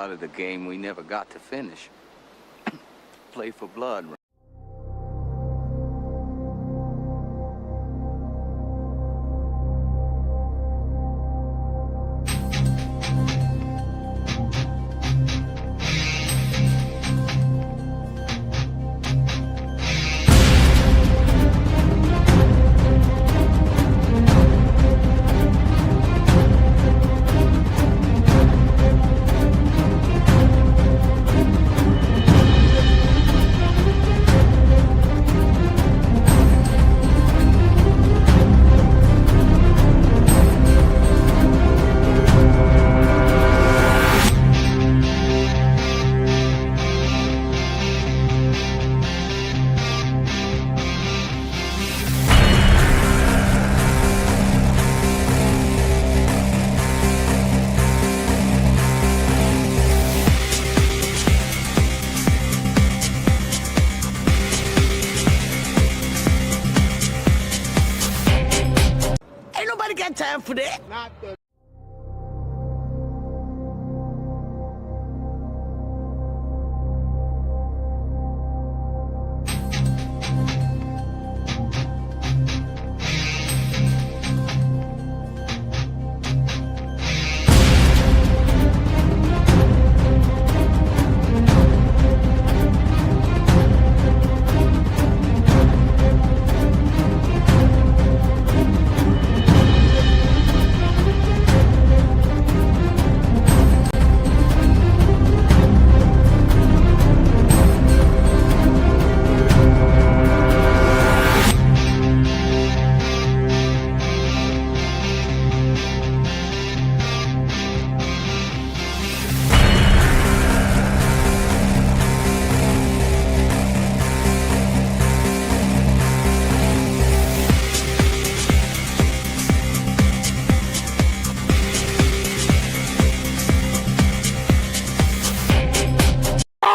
part of the game we never got to finish. Play for blood. Time for that. Not the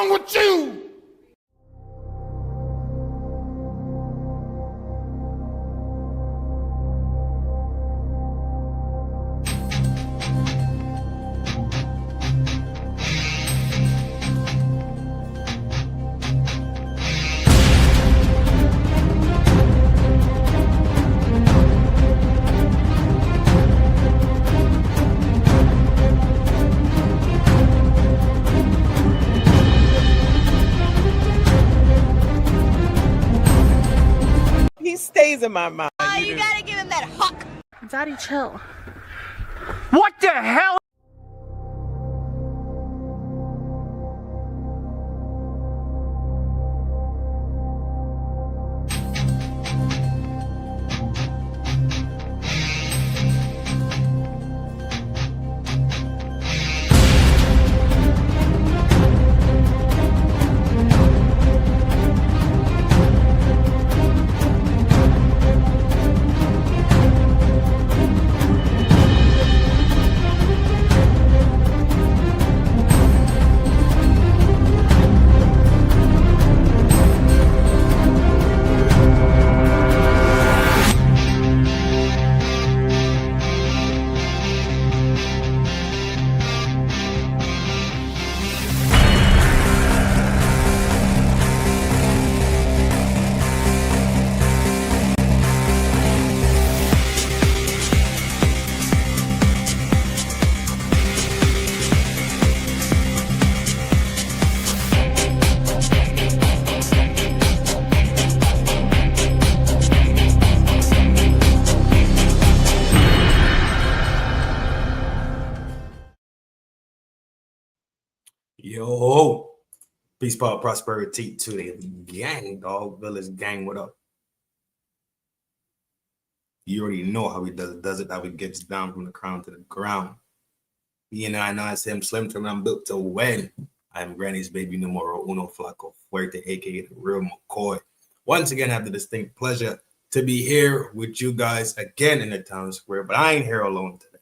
with you. He stays in my mind. Oh, you gotta give him that huck. Daddy, chill. What the hell? Yo, peace, power, prosperity to the gang, dog. Village gang, what up? You already know how he does it, how he gets down from the crown to the ground. You know, I know I say I'm slim trim, I'm built to win. I'm Granny's baby numero uno flaco fuerte, aka the real McCoy. Once again, I have the distinct pleasure to be here with you guys again in the town square, but I ain't here alone today.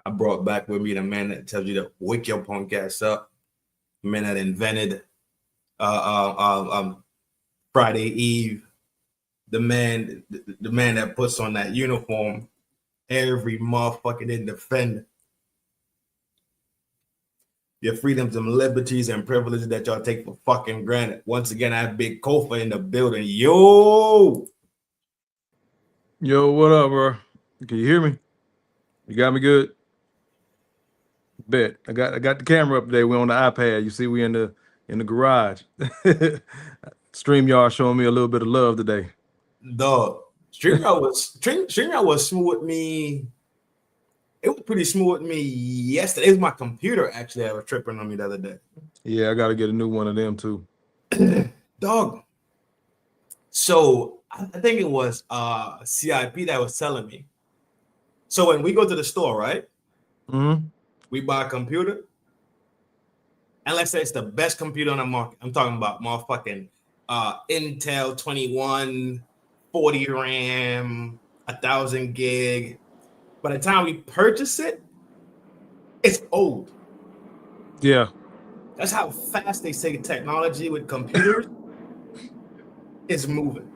I brought back with me the man that tells you to wake your punk ass up, the man that invented Friday Eve, the man that puts on that uniform every motherfucker in defend your freedoms and liberties and privileges that y'all take for fucking granted. Once again, I have Big Kofa in the building. Yo, what up, bro? Can you hear me? You got me good? Bet. I got the camera up today. We're on the iPad. You see, we in the garage. StreamYard showing me a little bit of love today. dog. StreamYard was smooth with me. It was pretty smooth with me yesterday. It was my computer actually that was tripping on me the other day. Yeah, I got to get a new one of them too. Dog. So I think it was CIP that was telling me. So when we go to the store, right? Mm-hmm. We buy a computer, and let's say it's the best computer on the market. I'm talking about motherfucking Intel 2140 RAM, 1000 gig. By the time we purchase it, it's old. Yeah. That's how fast they say technology with computers is moving.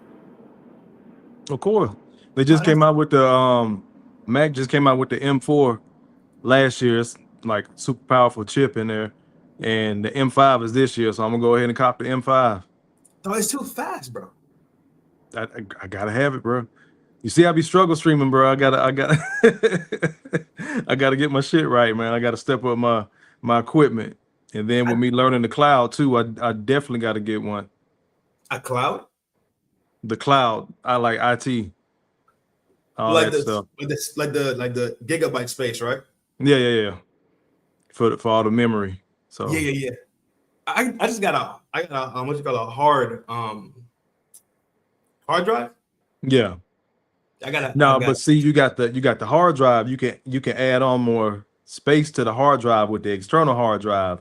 Of course. They just came out with the Mac just came out with the M4 last year. It's like super powerful chip in there. And the M5 is this year, so I'm gonna go ahead and cop the M5. No, it's too fast, bro. I gotta have it, bro. You see, I be struggle streaming, bro. I gotta I gotta get my shit right, man. I gotta step up my equipment. And then with me learning the cloud too, I definitely gotta get one. A cloud? The cloud. I like IT. All Like that stuff. like the gigabyte space, right? Yeah. For all the memory. So Yeah. I just got a what you call a hard drive. yeah. But see, you got the hard drive. You can add on more space to the hard drive with the external hard drive.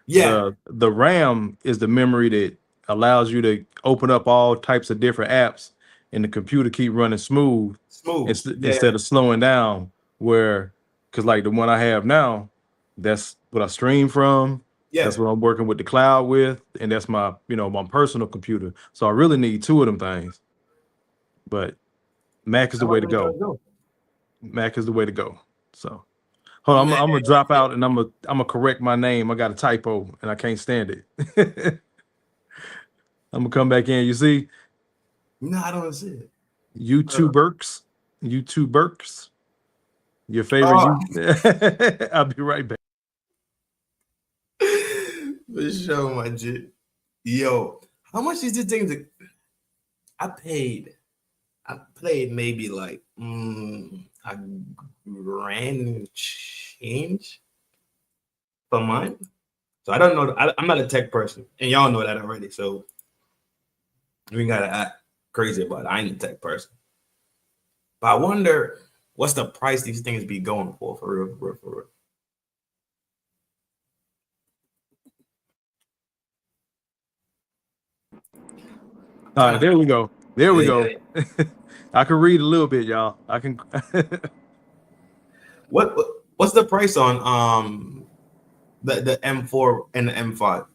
Yeah. The RAM is the memory that allows you to open up all types of different apps and the computer keep running smooth. Instead of slowing down, because like the one I have now, that's what I stream from. Yeah. That's what I'm working with the cloud with, and that's my my personal computer. So I really need two of them things. But Mac is the way to go. Mac is the way to go. So hold on, I'm gonna drop out and I'm gonna correct my name. I got a typo and I can't stand it. I'm gonna come back in. You see? No, I don't see it. YouTubers. Your favorite. I'll be right back. For sure, my G. Yo, how much is this thing? I played maybe like a grand change for mine. So I don't know. I'm not a tech person, and y'all know that already. So we gotta act crazy about it. I ain't a tech person, but I wonder what's the price these things be going for real. All right, there we go. I can read a little bit, y'all. I can. What's the price on the M4 and the M5?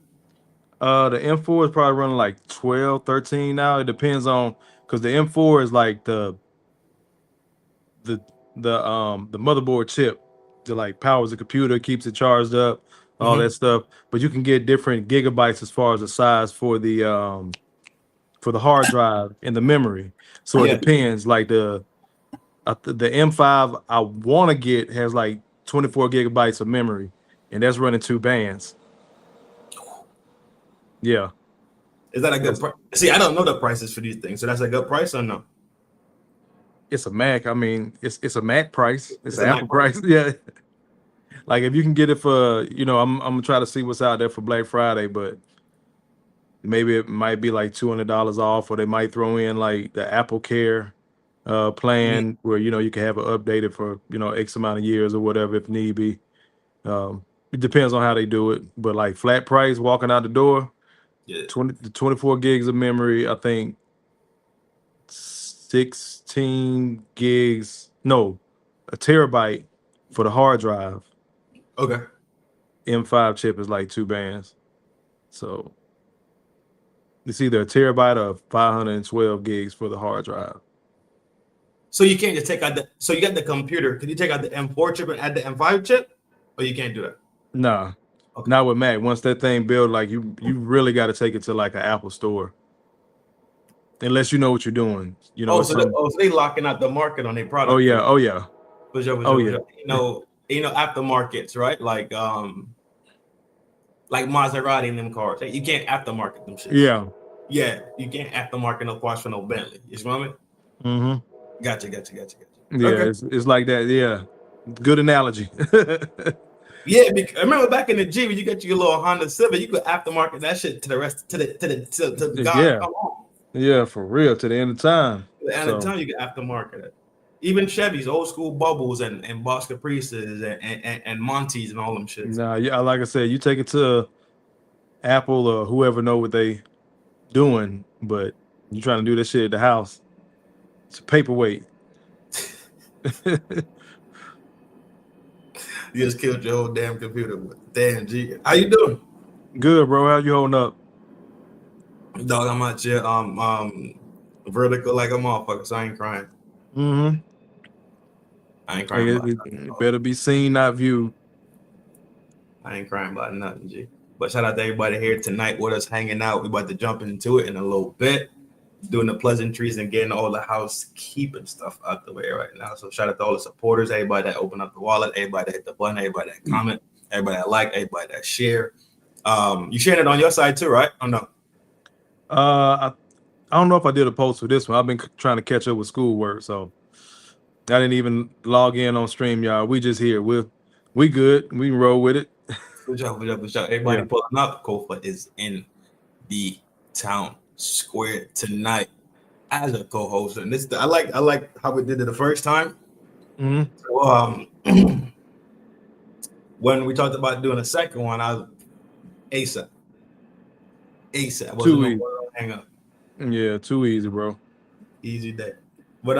The M4 is probably running like 12, 13 now. It depends on, because the M4 is like the motherboard chip that like powers the computer, keeps it charged up, all that stuff. But you can get different gigabytes as far as the size for the hard drive and the memory. So it depends. Like the M5 I want to get has like 24 gigabytes of memory, and that's running 2 bands. Yeah. Is that a good price? See, I don't know the prices for these things, so that's a good price or no? It's a Mac. I mean, it's a Mac price. It's an Apple price. Yeah. Like if you can get it for, I'm gonna try to see what's out there for Black Friday, but maybe it might be like $200 off, or they might throw in like the Apple Care plan where you can have it updated for X amount of years or whatever if need be. It depends on how they do it, but like flat price walking out the door, 24 gigs of memory, I think 16 gigs, no, a terabyte for the hard drive. Okay. M5 chip is like 2 bands. So It's either a terabyte or 512 gigs for the hard drive. So you can't just take out the. So you got the computer. Can you take out the M4 chip and add the M5 chip, or you can't do that? Nah, Okay. not with Mac. Once that thing built, like you really got to take it to like an Apple store, unless you know what you're doing. You know. So they locking out the market on their product. Oh yeah. Oh yeah. For sure, Oh yeah. You know aftermarkets, right? Like Maserati and them cars. You can't aftermarket them shit. Yeah. Yeah, you can't aftermarket no parts for no Bentley. You feel me? Mm-hmm. Gotcha. Yeah, Okay. it's like that. Yeah, good analogy. Yeah, I remember back in the G when you get your little Honda Civic, you could aftermarket that shit to the rest to God. Yeah. Come on. Yeah, for real, to the end of time. To the end of time, you can aftermarket it. Even Chevys, old school Bubbles and Boss Caprices and Montes and all them shit. Nah, yeah, like I said, you take it to Apple or whoever know what they doing, but you trying to do this shit at the house. It's a paperweight. You just killed your whole damn computer. Damn, G. How you doing? Good, bro. How you holding up? Dog, I'm out here vertical like a motherfucker, so I ain't crying. Mm-hmm. I ain't crying about nothing. It better be seen, not viewed. I ain't crying about nothing, G. But shout out to everybody here tonight with us hanging out. We about to jump into it in a little bit, doing the pleasantries and getting all the housekeeping stuff out the way right now. So shout out to all the supporters, everybody that opened up the wallet, everybody that hit the button, everybody that comment, everybody that like, everybody that share. You sharing it on your side too, right? Oh no. I don't know if I did a post for this one. I've been trying to catch up with schoolwork, so I didn't even log in on StreamYard. We just here. We good. We can roll with it. Good job. Everybody pulling up. Kofa is in the town square tonight as a co-host, and this I like how we did it the first time. Mm-hmm. So, when we talked about doing a second one, I was ASAP. Too easy. Hang up. Yeah, too easy, bro. Easy day. But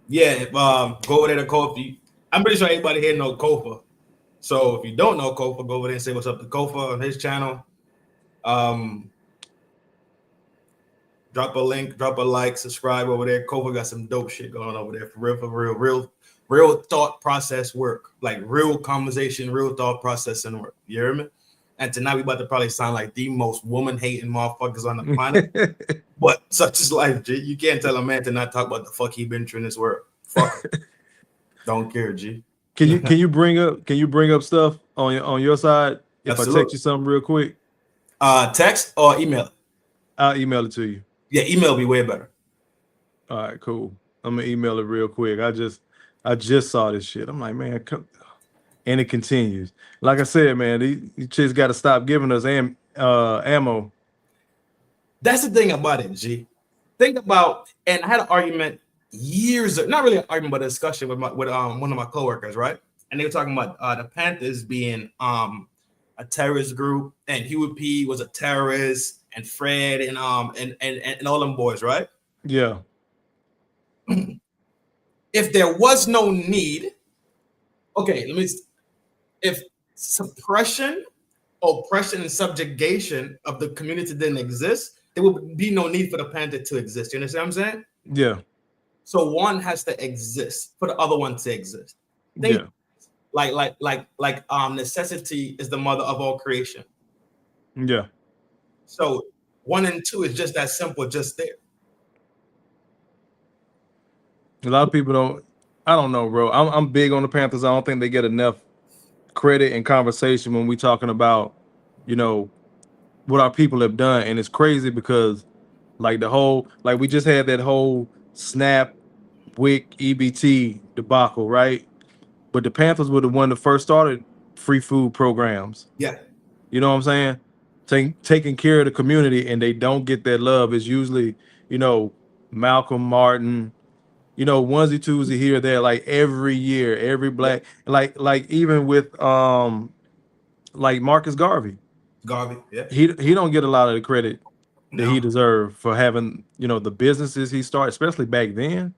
yeah, go over there to Kofi. I'm pretty sure everybody here know Kofa. So if you don't know Kofa, go over there and say what's up to Kofa on his channel. Drop a link, drop a like, subscribe over there. Kofa got some dope shit going on over there for real thought process work, like real conversation, real thought processing work. You hear me? And tonight we about to probably sound like the most woman-hating motherfuckers on the planet. But such is life, G. You can't tell a man to not talk about the fuck he been through in this world. Fuck. Don't care, G. Can you bring up stuff on your side if Absolutely. I text you something real quick? Text or email? I'll email it to you. Yeah, email will be way better. All right, cool. I'm gonna email it real quick. I just saw this shit. I'm like, man, and it continues. Like I said, man, these chicks got to stop giving us ammo. That's the thing about it, G. Think about, and I had an argument not really an argument, but a discussion with one of my coworkers, right? And they were talking about the Panthers being a terrorist group, and Huey P was a terrorist, and Fred and all them boys, right? Yeah. If there was no need, if suppression, oppression, and subjugation of the community didn't exist, there would be no need for the Panther to exist. You understand what I'm saying? Yeah. So one has to exist for the other one to exist. Necessity is the mother of all creation. Yeah. So 1 and 2 is just that simple, just there. A lot of people I don't know, bro. I'm big on the Panthers. I don't think they get enough credit and conversation when we talking about, what our people have done. And it's crazy because we just had that whole Snap, WIC, EBT debacle, right? But the Panthers were the one that first started free food programs. Yeah. You know what I'm saying? Taking care of the community, and they don't get that love. It's usually, Malcolm Martin, onesie twosie here, there, like every year, every black, like even with like Marcus Garvey. Yeah. He don't get a lot of the credit that he deserved for having, the businesses he started, especially back then.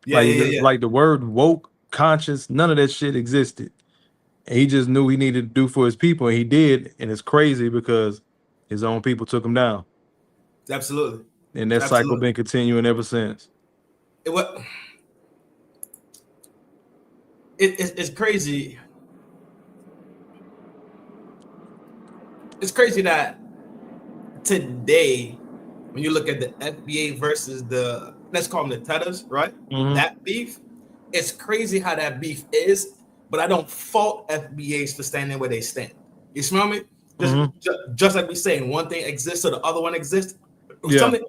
Like the word woke, conscious, none of that shit existed. And he just knew he needed to do for his people, and he did. And it's crazy because his own people took him down. Absolutely. And that cycle Absolutely. been continuing ever since. It's crazy. It's crazy that today, when you look at the FBA versus the, let's call them the Tetas, right? Mhm. That beef, it's crazy how that beef is, but I don't fault FBAs for standing where they stand. You smell me? Just like we saying one thing exists so the other one exists. Yeah. Something,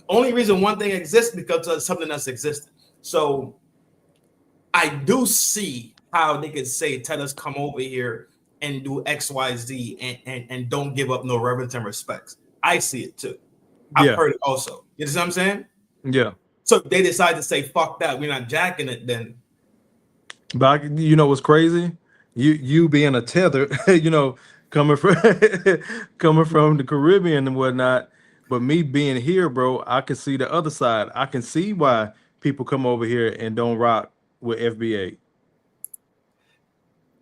only reason one thing exists because of something that's existed. So I do see how they could say Tetas come over here and do XYZ and don't give up no reverence and respects. I see it too. I've heard it also. You know what I'm saying? Yeah. So if they decide to say fuck that, we're not jacking it, then. But you know what's crazy? You being a tether, you know, coming from coming from the Caribbean and whatnot. But me being here, bro, I can see the other side. I can see why people come over here and don't rock with FBA.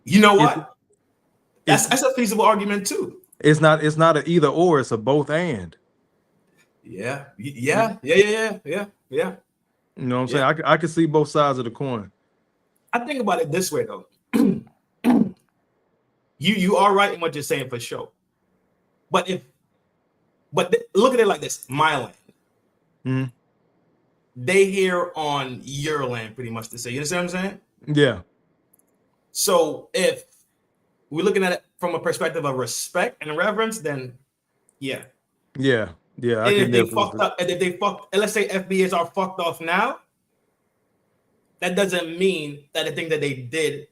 You know what? That's a feasible argument too. It's not an either or, it's a both and. Yeah. You know what I'm saying? I can see both sides of the coin. I think about it this way though. You are right in what you're saying for sure. But look at it like this: my land. Mm-hmm. They here on your land, pretty much to say. You understand what I'm saying? Yeah. So if we're looking at it from a perspective of respect and reverence, then yeah. Yeah. And if they fucked up, and let's say FBAs are fucked off now, that doesn't mean that the thing that they did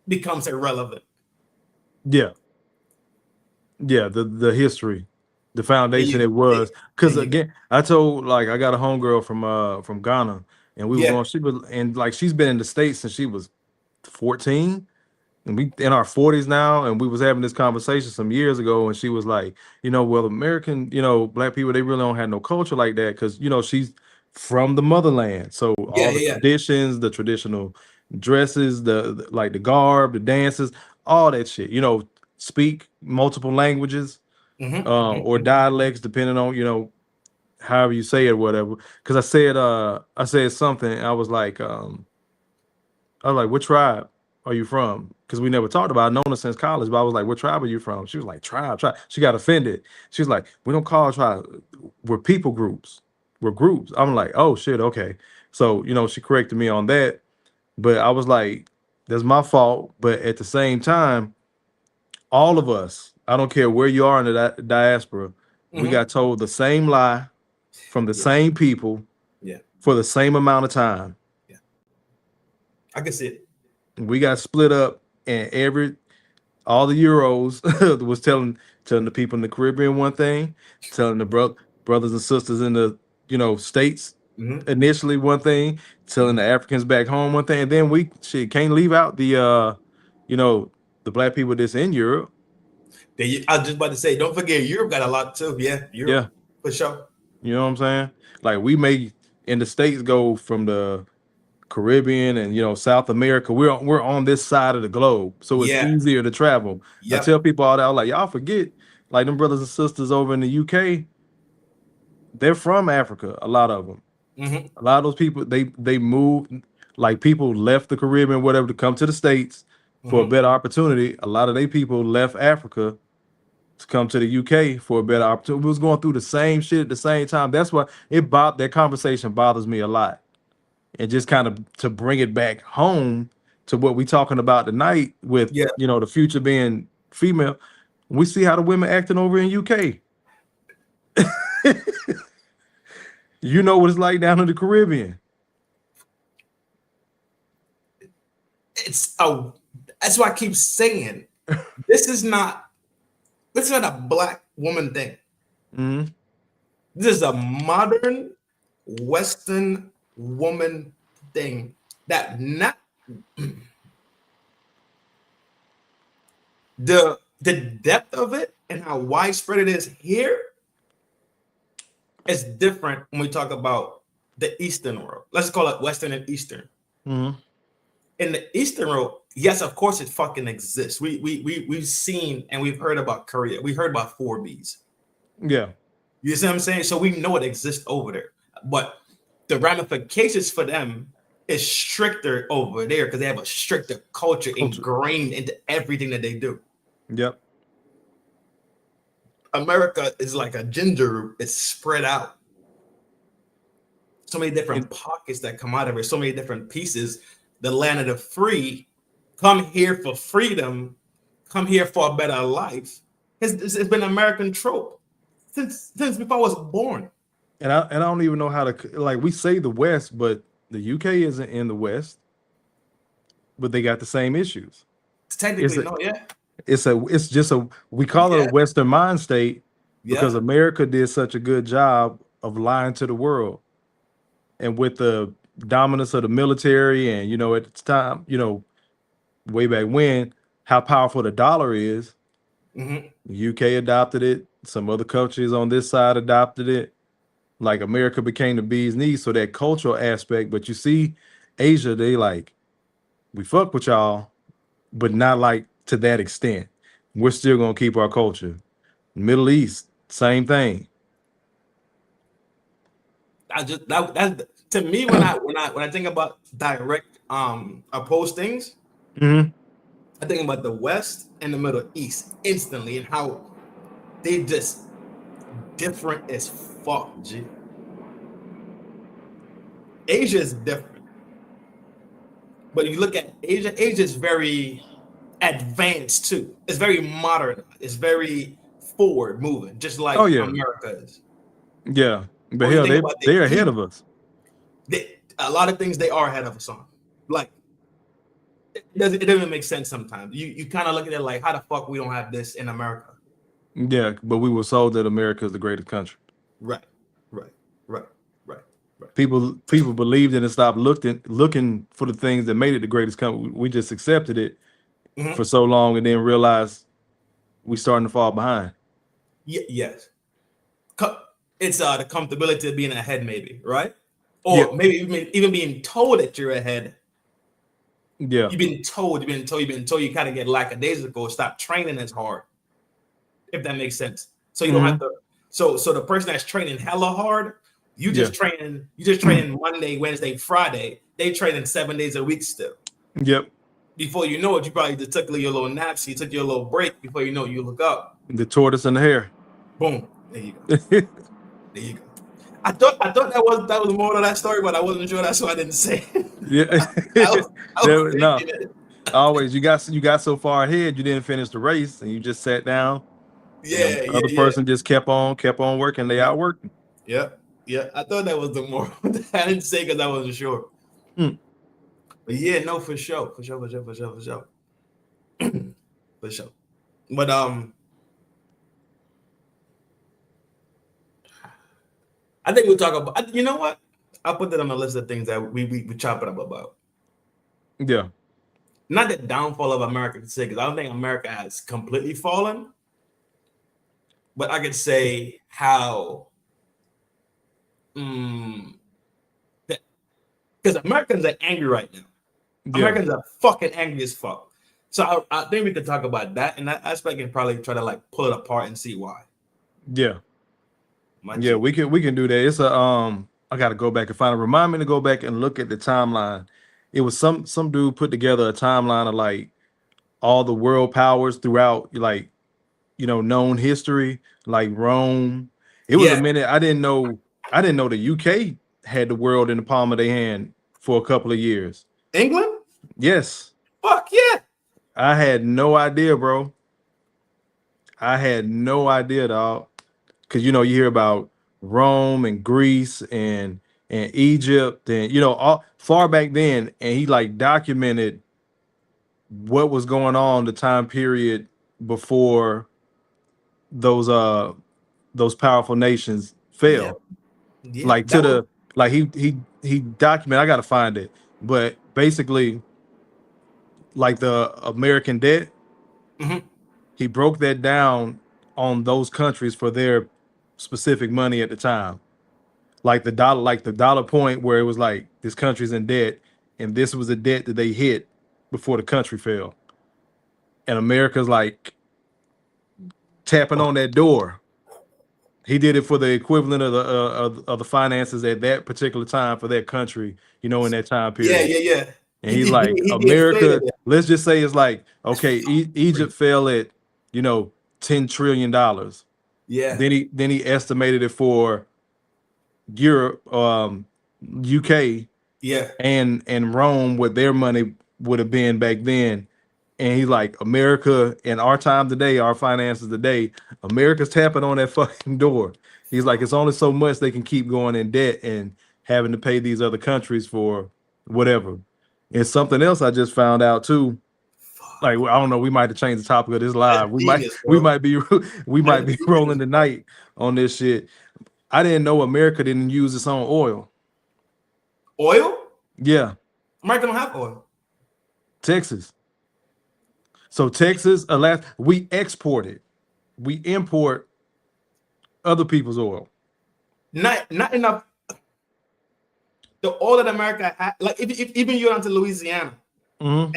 becomes irrelevant. Yeah. Yeah, the history, the foundation it was. Because again, I told, like, I got a homegirl from Ghana, and we were going, she's been in the States since she was 14. And we in our 40s now, and we was having this conversation some years ago, and she was like, well, American, black people, they really don't have no culture like that, because she's from the motherland. So all the traditions, the traditional dresses, the like the garb, the dances, all that shit, speak multiple languages, or dialects, depending on, however you say it, whatever. Because I said something, I was like, what tribe are you from? Because we never talked about it. I've known her since college, but I was like, what tribe are you from? She was like, tribe. She got offended. She was like, we don't call tribe. We're people groups. We're groups. I'm like, oh shit, okay. So, she corrected me on that. But I was like, that's my fault. But at the same time, all of us, I don't care where you are in the diaspora, we got told the same lie from the same people for the same amount of time. Yeah. I can see it. We got split up, and all the Euros was telling the people in the Caribbean one thing, telling the brothers and sisters in the states initially one thing, telling the Africans back home one thing, and then we can't leave out the the black people that's in Europe. I was just about to say, don't forget Europe got a lot too. Yeah, Europe, for sure. You know what I'm saying? Like, we may in the States go from the Caribbean and South America. We're on this side of the globe, so it's easier to travel. I tell people all that, I'm like, y'all forget, like, them brothers and sisters over in the UK, they're from Africa. A lot of them, a lot of those people, they moved, like, people left the Caribbean, whatever, to come to the States for a better opportunity. A lot of they people left Africa to come to the UK for a better opportunity. We was going through the same shit at the same time. That's why that conversation bothers me a lot. And just kind of to bring it back home to what we talking about tonight with, the future being female. We see how the women acting over in UK. You know what it's like down in the Caribbean. That's why I keep saying this is not a black woman thing. This is a modern Western woman thing that not the depth of it and how widespread it is here is different when we talk about the Eastern world. Let's call it Western and Eastern. In the Eastern world, yes, of course it fucking exists. We've seen and we've heard about Korea. We heard about 4Bs. Yeah. You see what I'm saying? So we know it exists over there, but the ramifications for them is stricter over there because they have a stricter culture ingrained into everything that they do. Yep. America is like a ginger root. It's spread out. So many different pockets that come out of it. So many different pieces. The land of the free. Come here for freedom. Come here for a better life. It's been an American trope since before I was born. And I don't even know how to, like, we say the West, but the UK isn't in the West, but they got the same issues. Technically, no, yeah. It's just we call it a Western mind state because America did such a good job of lying to the world. And with the dominance of the military and, you know, at the time, you know, way back when, how powerful the dollar is, the UK adopted it. Some other countries on this side adopted it. Like America became the bee's knees. So that cultural aspect, but you see Asia, they like, we fuck with y'all, but not like to that extent. We're still gonna keep our culture. Middle East, same thing. That to me when I think about direct opposed things, I think about the West and the Middle East instantly and how they just different as fuck, G. Asia is different. But if you look at Asia is very advanced too. It's very modern. It's very forward moving, just like America is. Yeah, but hell, they're ahead of us. A lot of things they are ahead of us on. Like it doesn't make sense sometimes. You kind of look at it like, how the fuck we don't have this in America? Yeah, but we were told that America is the greatest country. Right. People believed it and stopped looking for the things that made it the greatest country. We just accepted it for so long and then realized we starting to fall behind. Yes. It's the comfortability of being ahead, maybe, right? Or maybe even being told that you're ahead. Yeah. You've been told you kind of get lackadaisical, stop training as hard. If that makes sense. So you don't have to. So the person that's training hella hard, you just training Monday, Wednesday, Friday. They training 7 days a week still. Yep. Before you know it, you probably just took your little naps. You took your little break. Before you know it, you look up. The tortoise and the hare. Boom. There you go. There you go. I thought that was more of that story, but I wasn't sure. That's why I didn't say it. No. Always, you got so far ahead, you didn't finish the race, and you just sat down. The other person just kept on working. They outworked. Yeah. I thought that was the more. I didn't say because I wasn't sure. But yeah, no, for sure. For sure. But I think we'll talk about. You know what? I'll put that on the list of things that we chop it up about. Yeah. Not the downfall of America, because I don't think America has completely fallen. But I could say how, because Americans are angry right now. Yeah. Americans are fucking angry as fuck. So I think we could talk about that and that aspect and probably try to like pull it apart and see why. Yeah. We can do that. It's I got to go back and find it. Remind me to go back and look at the timeline. It was some dude put together a timeline of like all the world powers throughout, like, you know, known history, like Rome. It was a minute. I didn't know the UK had the world in the palm of their hand for a couple of years. England? Yes. Fuck yeah. I had no idea, bro. I had no idea, dog. Because, you know, you hear about Rome and Greece and Egypt and, you know, all far back then. And he like documented what was going on the time period before those powerful nations fell. Yeah, like to the like he documented. I gotta find it, but basically, like the American debt, he broke that down on those countries for their specific money at the time. Like the dollar point where it was like this country's in debt, and this was a debt that they hit before the country fell. And America's like tapping on that door. He did it for the equivalent of the of the finances at that particular time for that country, you know, in that time Yeah, period. yeah, yeah. And he's like, He America, inflated it. let's just say it's like, okay, Egypt fell at, you know, $10 trillion. Yeah, Then he estimated it for Europe, UK, yeah. and Rome, what their money would have been back then. And he's like, America in our time today, our finances today, America's tapping on that fucking door. He's like, it's only so much they can keep going in debt and having to pay these other countries for whatever. And something else I just found out too. Like, I don't know, we might have changed the topic of this That's live. genius, We bro. might be we might That's be genius, rolling the bro. night on this shit. I didn't know America didn't use its own oil. Oil? Yeah, America don't have oil. Texas. So Texas, Alaska, we export it. We import other people's oil. Not enough. The oil that America had, like if even you're down to Louisiana, Mhm.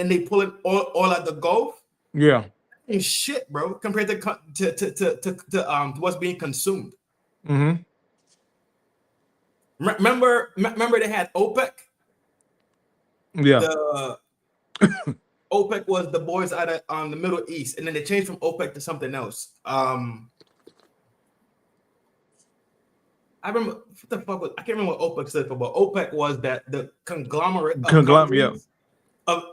and they pull it all at the Gulf, Yeah. ain't shit, bro, compared to what's being consumed. Hmm. Remember they had OPEC. Yeah. The OPEC was the boys out of the Middle East, and then they changed from OPEC to something else. I remember what the fuck was, I can't remember what OPEC stood for, but OPEC was that the conglomerate of countries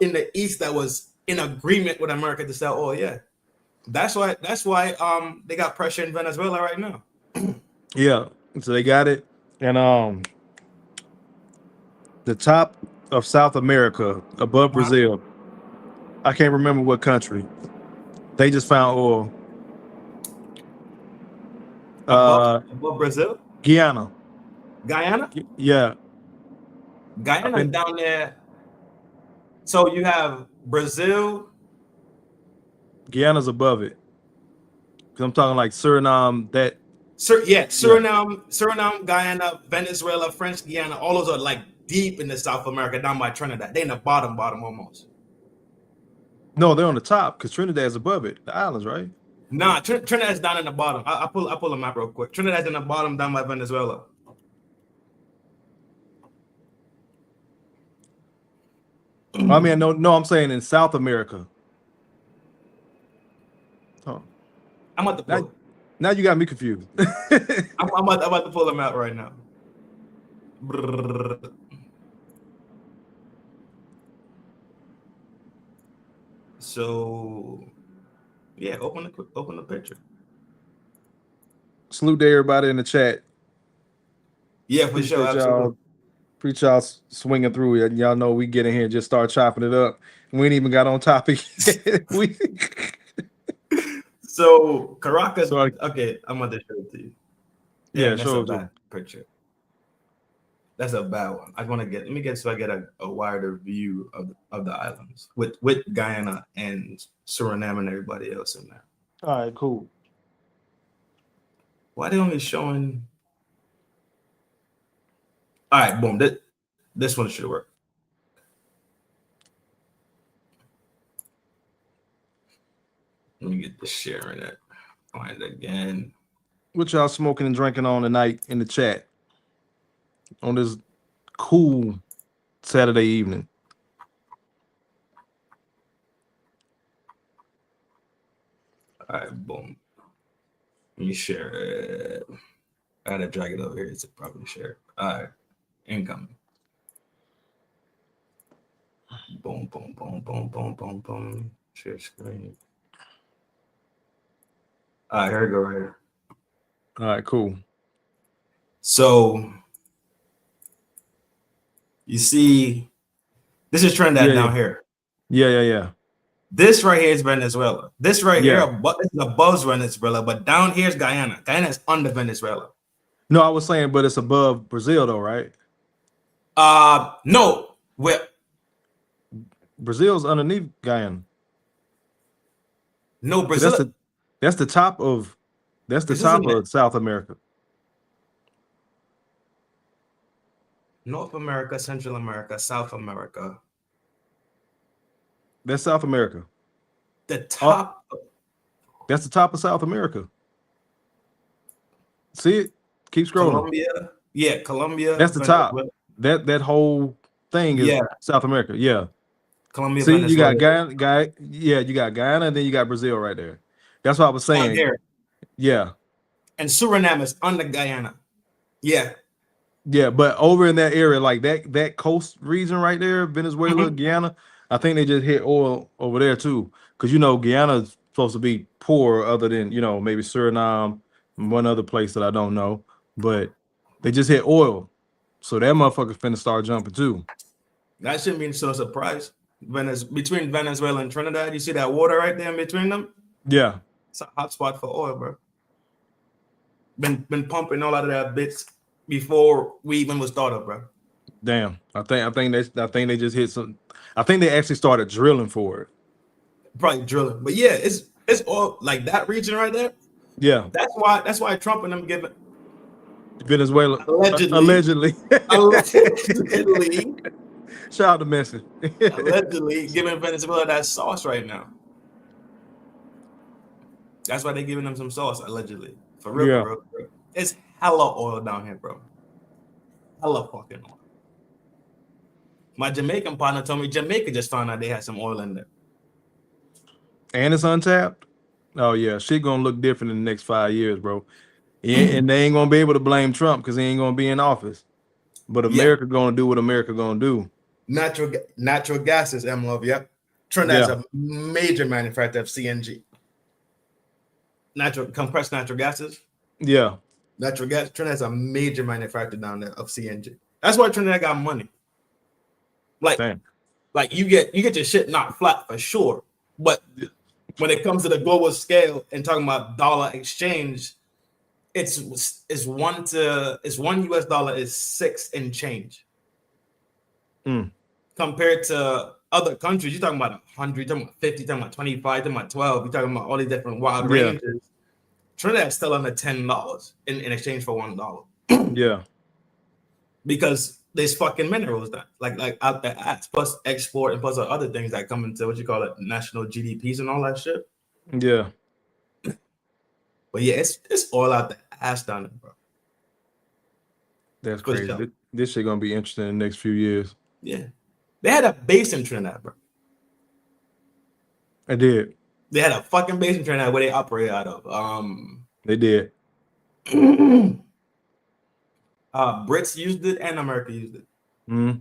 in the East that was in agreement with America to sell oil. Yeah, that's why they got pressure in Venezuela right now. Yeah. So they got it. And the top of South America above Brazil. I can't remember what country. They just found oil. Above Brazil, Guyana. Yeah. Guyana is down there. So you have Brazil. Guyana's above it. Because I'm talking like Suriname, Suriname, Guyana, Venezuela, French Guyana, all those are like deep in the South America, down by Trinidad. They in the bottom almost. No, they're on the top because Trinidad's above it. The islands, right? Nah, Trinidad's down in the bottom. I pull a map real quick. Trinidad's in the bottom, down by Venezuela. I mean, no, I'm saying in South America. Oh. I'm about to pull. Now you got me confused. I'm about to pull them out right now. So, yeah, open the picture. Salute to everybody in the chat. Yeah, for sure. Absolutely. Appreciate y'all swinging through it. Y'all know we get in here and just start chopping it up. We ain't even got on topic. So Caracas. Okay, I'm gonna show it to you. Yeah, that's a bad picture. That's a bad one. I want to get. Let me get so I get a wider view of the islands with Guyana and Suriname and everybody else in there. All right, cool. Why are they only showing? All right, boom. This one should work. Let me get the sharing it. Find it again. What y'all smoking and drinking on tonight in the chat on this cool Saturday evening? All right, boom. Let me share it. I gotta drag it over here to probably share. All right, incoming. Boom, boom, boom, boom, boom, boom, boom. Share screen. All right, here we go right here. All right, cool. So you see, this is Trinidad down here. Yeah. This right here is Venezuela. This right here is above Venezuela, but down here is Guyana. Guyana is under Venezuela. No, I was saying, but it's above Brazil though, right? No. Brazil's underneath Guyana. No, Brazil. That's the top of South America. North America, Central America, South America. That's South America. The top. That's the top of South America. See it? Keep scrolling. Colombia. Yeah, Colombia. That's the top. Venezuela. That whole thing is Yeah. South America. Yeah. Colombia, See, you Venezuela. got Guyana, you got Guyana, and then you got Brazil right there. That's what I was saying. Here. Yeah. And Suriname is under Guyana. Yeah. Yeah, but over in that area, like that coast region right there, Venezuela, Guyana, I think they just hit oil over there too. Because Guyana's supposed to be poor, other than maybe Suriname and one other place that I don't know. But they just hit oil, so that motherfucker's finna start jumping too. That shouldn't be so surprised. Between Venezuela and Trinidad, you see that water right there in between them? Yeah, it's a hot spot for oil, bro. Been pumping all out of that bits before we even was thought of, bro. Damn, I think they just hit some. I think they actually started drilling for it. Probably drilling, but yeah, it's all like that region right there. Yeah, that's why Trump and them giving Venezuela allegedly. Shout out to Messi. Allegedly giving Venezuela that sauce right now. That's why they're giving them some sauce, allegedly. For real, yeah. For real. It's hella oil down here, bro. Hella fucking oil. My Jamaican partner told me Jamaica just found out they had some oil in there. And it's untapped? Oh, yeah. Shit gonna look different in the next 5 years, bro. And they ain't gonna be able to blame Trump because he ain't gonna be in office. But America gonna do what America gonna do. Natural gases, M-Love, yep. Trinidad's a major manufacturer of CNG. Compressed natural gases. Yeah. Natural gas. Trinidad's a major manufacturer down there of CNG. That's why Trinidad got money. Like you get your shit knocked flat for sure. But when it comes to the global scale and talking about dollar exchange, it's one US dollar is 6 and change. Compared to other countries, you're talking about 100, you're talking about 50, you're talking about 25, you're talking about 12, you're talking about all these different wild ranges. Trinidad's still under $10 in exchange for $1. Yeah. Because there's fucking minerals that like out there plus export and plus other things that come into what you call it national GDPs and all that shit. Yeah. But yeah, it's all out the ass down there, bro. That's crazy. This shit gonna be interesting in the next few years. Yeah. They had a base in Trinidad, bro. I did. They had a fucking base in Trinidad where they operate out of. They did. Brits used it and America used it. Mm-hmm.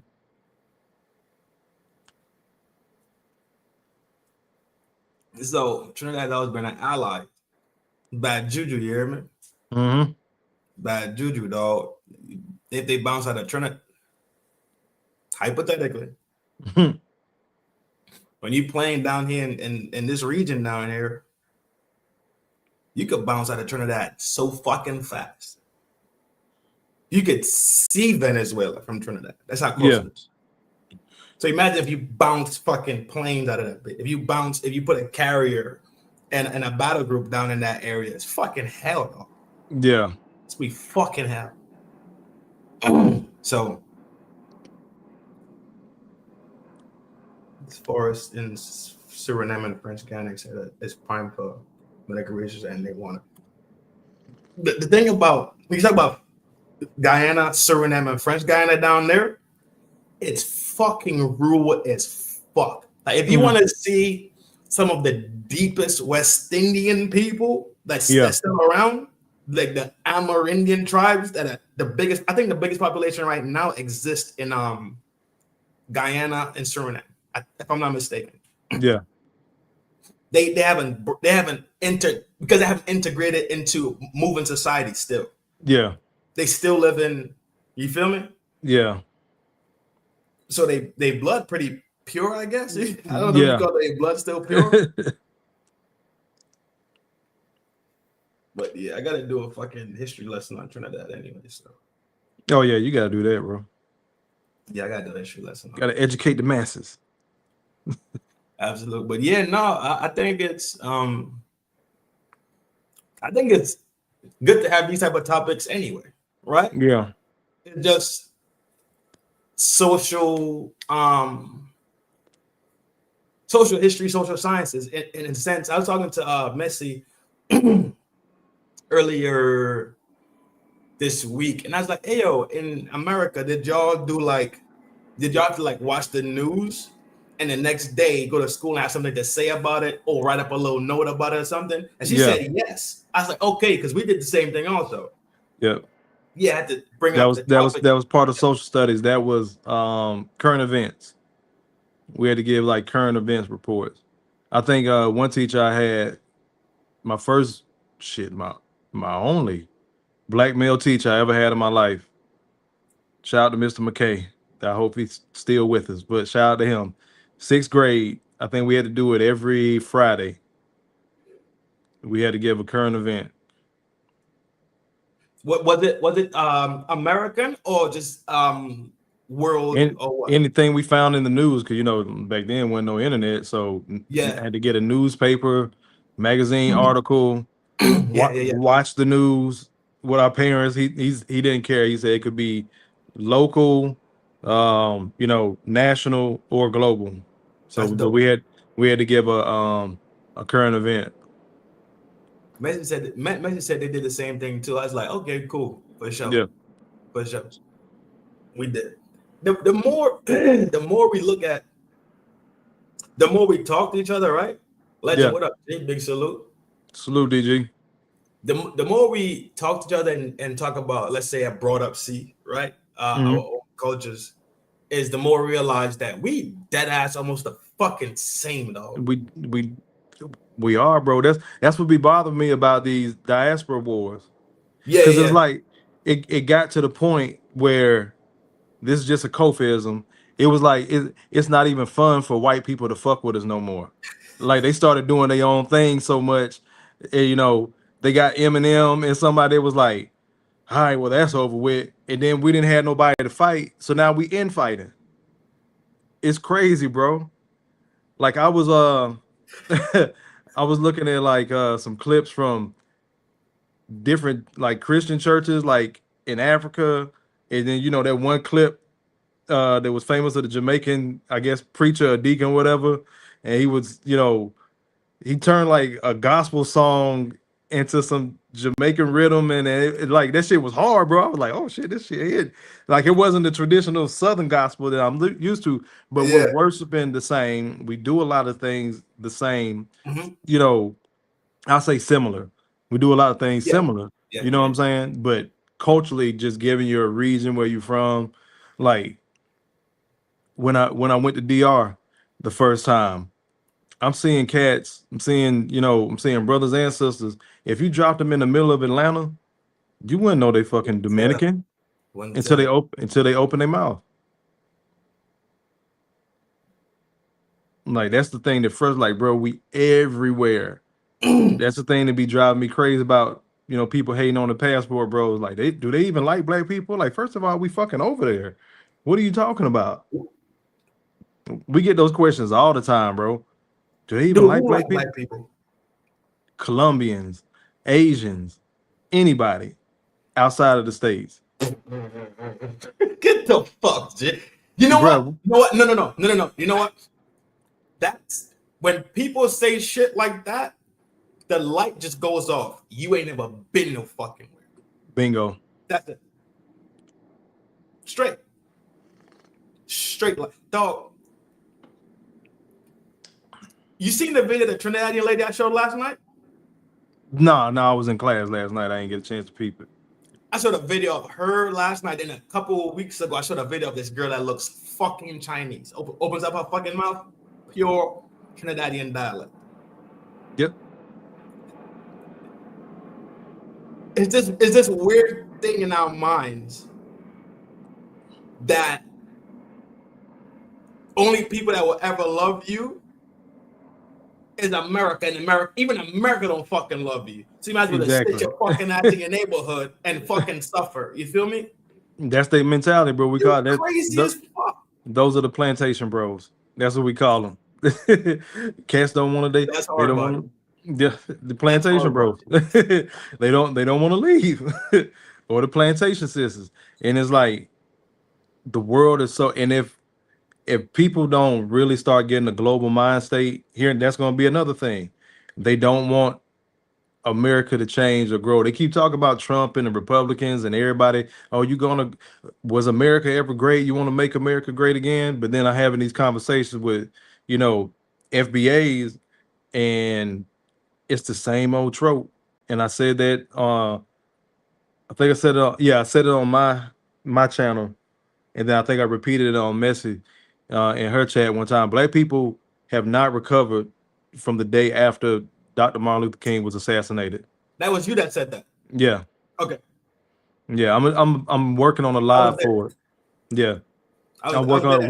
So Trinidad always been an ally. Bad juju, you hear me? Mm-hmm. Bad juju, dog. If they bounce out of Trinidad, hypothetically, when you playing down here in this region down here, you could bounce out of Trinidad so fucking fast. You could see Venezuela from Trinidad. That's how close it is. So imagine if you bounce fucking planes out of that bit. If you put a carrier and a battle group down in that area, it's fucking hell, dog. Yeah. It's be fucking hell. So as far as in Suriname and French Guiana say that it's prime for medical research and they want it. The thing about when you talk about Guyana, Suriname, and French Guiana down there, it's fucking rural as fuck. Like if you want to see some of the deepest West Indian people that's still around, like the Amerindian tribes that are the biggest. I think the biggest population right now exists in Guyana and Suriname, if I'm not mistaken. Yeah. They haven't because they haven't integrated into moving society still. Yeah. They still live in, you feel me? Yeah. So they blood pretty pure, I guess. I don't know if you call their blood still pure. But yeah, I gotta do a fucking history lesson on Trinidad anyway. So. Oh yeah, you gotta do that, bro. Yeah, I gotta do a history lesson. Gotta educate the masses. Absolutely. But yeah, no, I think it's good to have these type of topics anyway, right? Yeah. It's just social history, social sciences. In a sense, I was talking to Messi earlier this week, and I was like, "Hey, yo, in America, did y'all have to like watch the news and the next day go to school and have something to say about it or write up a little note about it or something?" And she said yes. I was like, "Okay," because we did the same thing also. Yep. Yeah, I had to bring up the topic. That was part of social studies. That was current events. We had to give like current events reports. I think one teacher I had, my first my only black male teacher I ever had in my life. Shout out to Mr. McKay. I hope he's still with us, but shout out to him. 6th grade, I think we had to do it every Friday. We had to give a current event. What was it? Was it American or just world or what? Anything we found in the news? Because back then wasn't no internet, so Yeah. I had to get a newspaper, magazine article, watch the news with our parents. He didn't care. He said it could be local, national or global. So we had to give a current event. Messi said they did the same thing too. I was like, okay, cool, for sure. Yeah, for sure. We did. The more we look at, the more we talk to each other, right? Legend, what up? Big salute. Salute, DG. The more we talk to each other and talk about, let's say, I brought up C, right? Our own cultures, is the more we realize that we dead ass almost the fucking same, dog. We are, bro. That's what be bothering me about these diaspora wars. Yeah, because it's like it got to the point where this is just a cofism. It was like it's not even fun for white people to fuck with us no more. Like they started doing their own thing so much. And, they got Eminem and somebody was like, all right, well, that's over with. And then we didn't have nobody to fight. So now we infighting. It's crazy, bro. Like I was I was looking at like some clips from different like Christian churches like in Africa. And then, that one clip that was famous of the Jamaican, I guess, preacher or deacon, whatever. And he was, he turned like a gospel song into some Jamaican rhythm, and it like that shit was hard, bro. I was like, oh shit, this shit hit. Like it wasn't the traditional Southern gospel that I'm used to, but we're worshiping the same. We do a lot of things the same. I'll say similar. We do a lot of things similar. You know what I'm saying? But culturally, just giving you a region where you're from, like when I went to DR the first time. I'm seeing cats. I'm seeing brothers and sisters. If you dropped them in the middle of Atlanta, you wouldn't know they fucking Dominican until they open their mouth. Like that's the thing that first, like, bro, we everywhere. That's the thing that be driving me crazy about people hating on the passport, bro. Like do they even like black people? Like, first of all, we fucking over there. What are you talking about? We get those questions all the time, bro. Do they even like black people? Colombians, Asians, anybody outside of the States. Get the fuck, Jay. You know what? You know what? No. You know what? That's when people say shit like that, the light just goes off. You ain't never been no fucking where. Bingo. That's it. Straight like dog. You seen the video of the Trinidadian lady I showed last night? No, I was in class last night. I didn't get a chance to peep it. I showed a video of her last night. Then a couple of weeks ago, I showed a video of this girl that looks fucking Chinese. Opens up her fucking mouth, pure Trinidadian dialect. Yep. It's this weird thing in our minds that only people that will ever love you is America, and even America don't fucking love you. So you might as well just sit your fucking ass in your neighborhood and fucking suffer. You feel me? That's their mentality, bro. We call that crazy as fuck. Those are the plantation bros. That's what we call them. Cats don't want to. That's hard, the plantation bros. they don't want to leave, or the plantation sisters. And it's like the world is so. And if people don't really start getting a global mind state here, that's going to be another thing. They don't want America to change or grow. They keep talking about Trump and the Republicans and everybody. Oh, was America ever great? You want to make America great again? But then I'm having these conversations with, FBAs, and it's the same old trope. And I said that, I think I said it, I said it on my channel. And then I think I repeated it on Messi in her chat one time. Black people have not recovered from the day after Dr. Martin Luther King was assassinated. That was you that said that. Yeah. Okay. Yeah, I'm working on a live for it. Yeah. I'm working on it.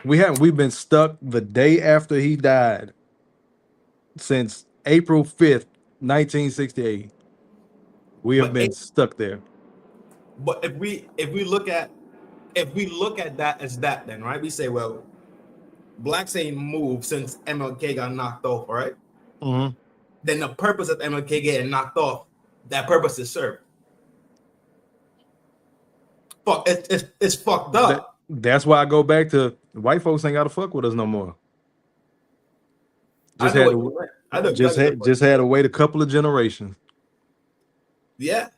We've been stuck the day after he died since April 5th, 1968. We have been stuck there. But if we look at that as that, then right, we say, well, blacks ain't moved since MLK got knocked off, right? Mm-hmm. Then the purpose of MLK getting knocked off, that purpose is served. Fuck, it's fucked up. That's why I go back to white folks ain't gotta fuck with us no more. Just had to wait a couple of generations. Yeah.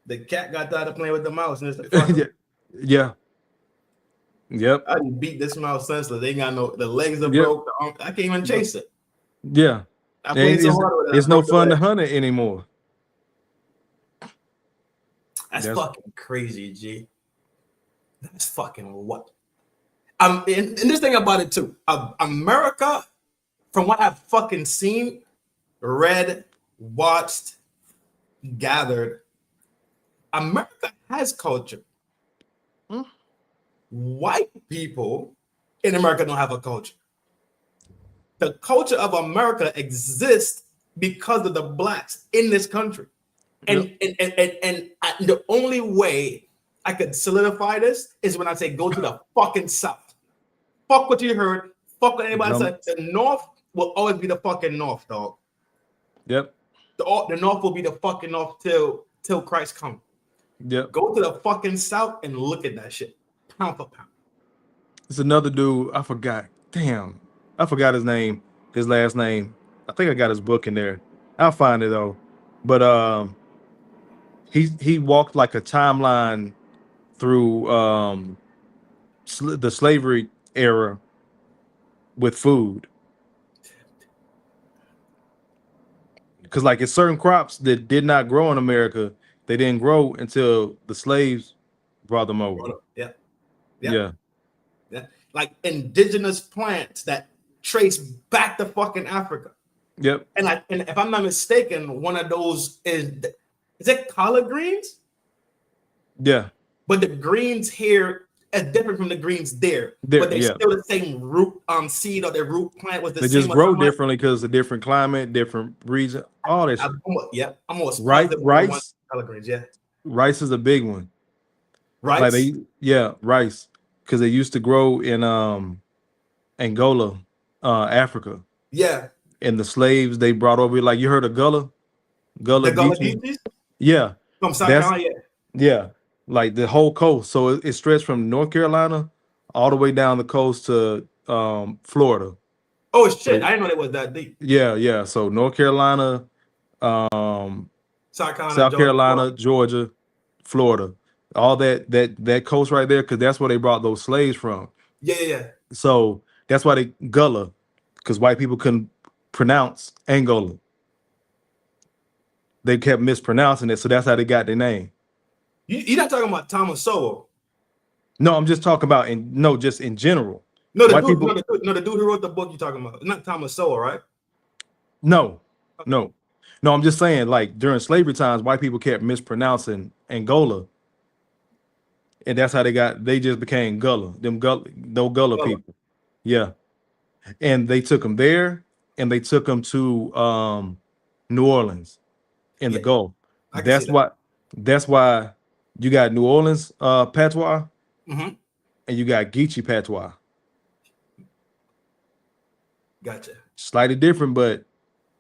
The cat got tired of playing with the mouse, and it's like, fuck yeah. Yep. I didn't beat this mouse senseless. They ain't got the legs are broke. I can't even chase it. Yeah. It's no fun to hunt it anymore. That's fucking crazy, G. That's fucking what? And this thing about it too. America, from what I've fucking seen, read, watched, gathered, America has culture. White people in America don't have a culture. The culture of America exists because of the blacks in this country. And the only way I could solidify this is when I say go to the fucking South. Fuck what you heard. Fuck what anybody said. The North will always be the fucking North, dog. Yep. The North will be the fucking North till Christ comes. Yep. Go to the fucking South and look at that shit. Pound for pound. It's another dude. I forgot. Damn. I forgot his name. His last name. I think I got his book in there. I'll find it though. But he walked like a timeline through the slavery era with food. Because like it's certain crops that did not grow in America, they didn't grow until the slaves brought them over. Yeah. Like indigenous plants that trace back to fucking Africa. Yep. And if I'm not mistaken, one of those is it collard greens? Yeah. But the greens here are different from the greens there. But they're still the same root seed, or their root plant was the same. They just grow differently because of different climate, different region, all this. I'm almost rice. Collard greens, yeah. Rice is a big one. Rice. Like rice. Because they used to grow in Angola, Africa. Yeah. And the slaves they brought over, like you heard of Gullah? Gullah Geechees? Yeah. From South Carolina, yeah. Like the whole coast. So it stretched from North Carolina all the way down the coast to Florida. Oh shit! I didn't know it was that deep. Yeah. So North Carolina, South Carolina, Georgia, Florida, all that coast right there, because that's where they brought those slaves from. Yeah. So that's why they Gullah, because white people couldn't pronounce Angola. They kept mispronouncing it, so that's how they got their name. You're not talking about Thomas Sowell. No, I'm just talking about just in general. No, the dude who wrote the book you're talking about. Not Thomas Sowell, right? No. I'm just saying, like during slavery times, white people kept mispronouncing Angola, and that's how they just became Gullah. Gullah people. Yeah, and they took them there, and they took them to New Orleans in the Gulf. That's why you got New Orleans patois, and you got Geechee patois. Gotcha. Slightly different, but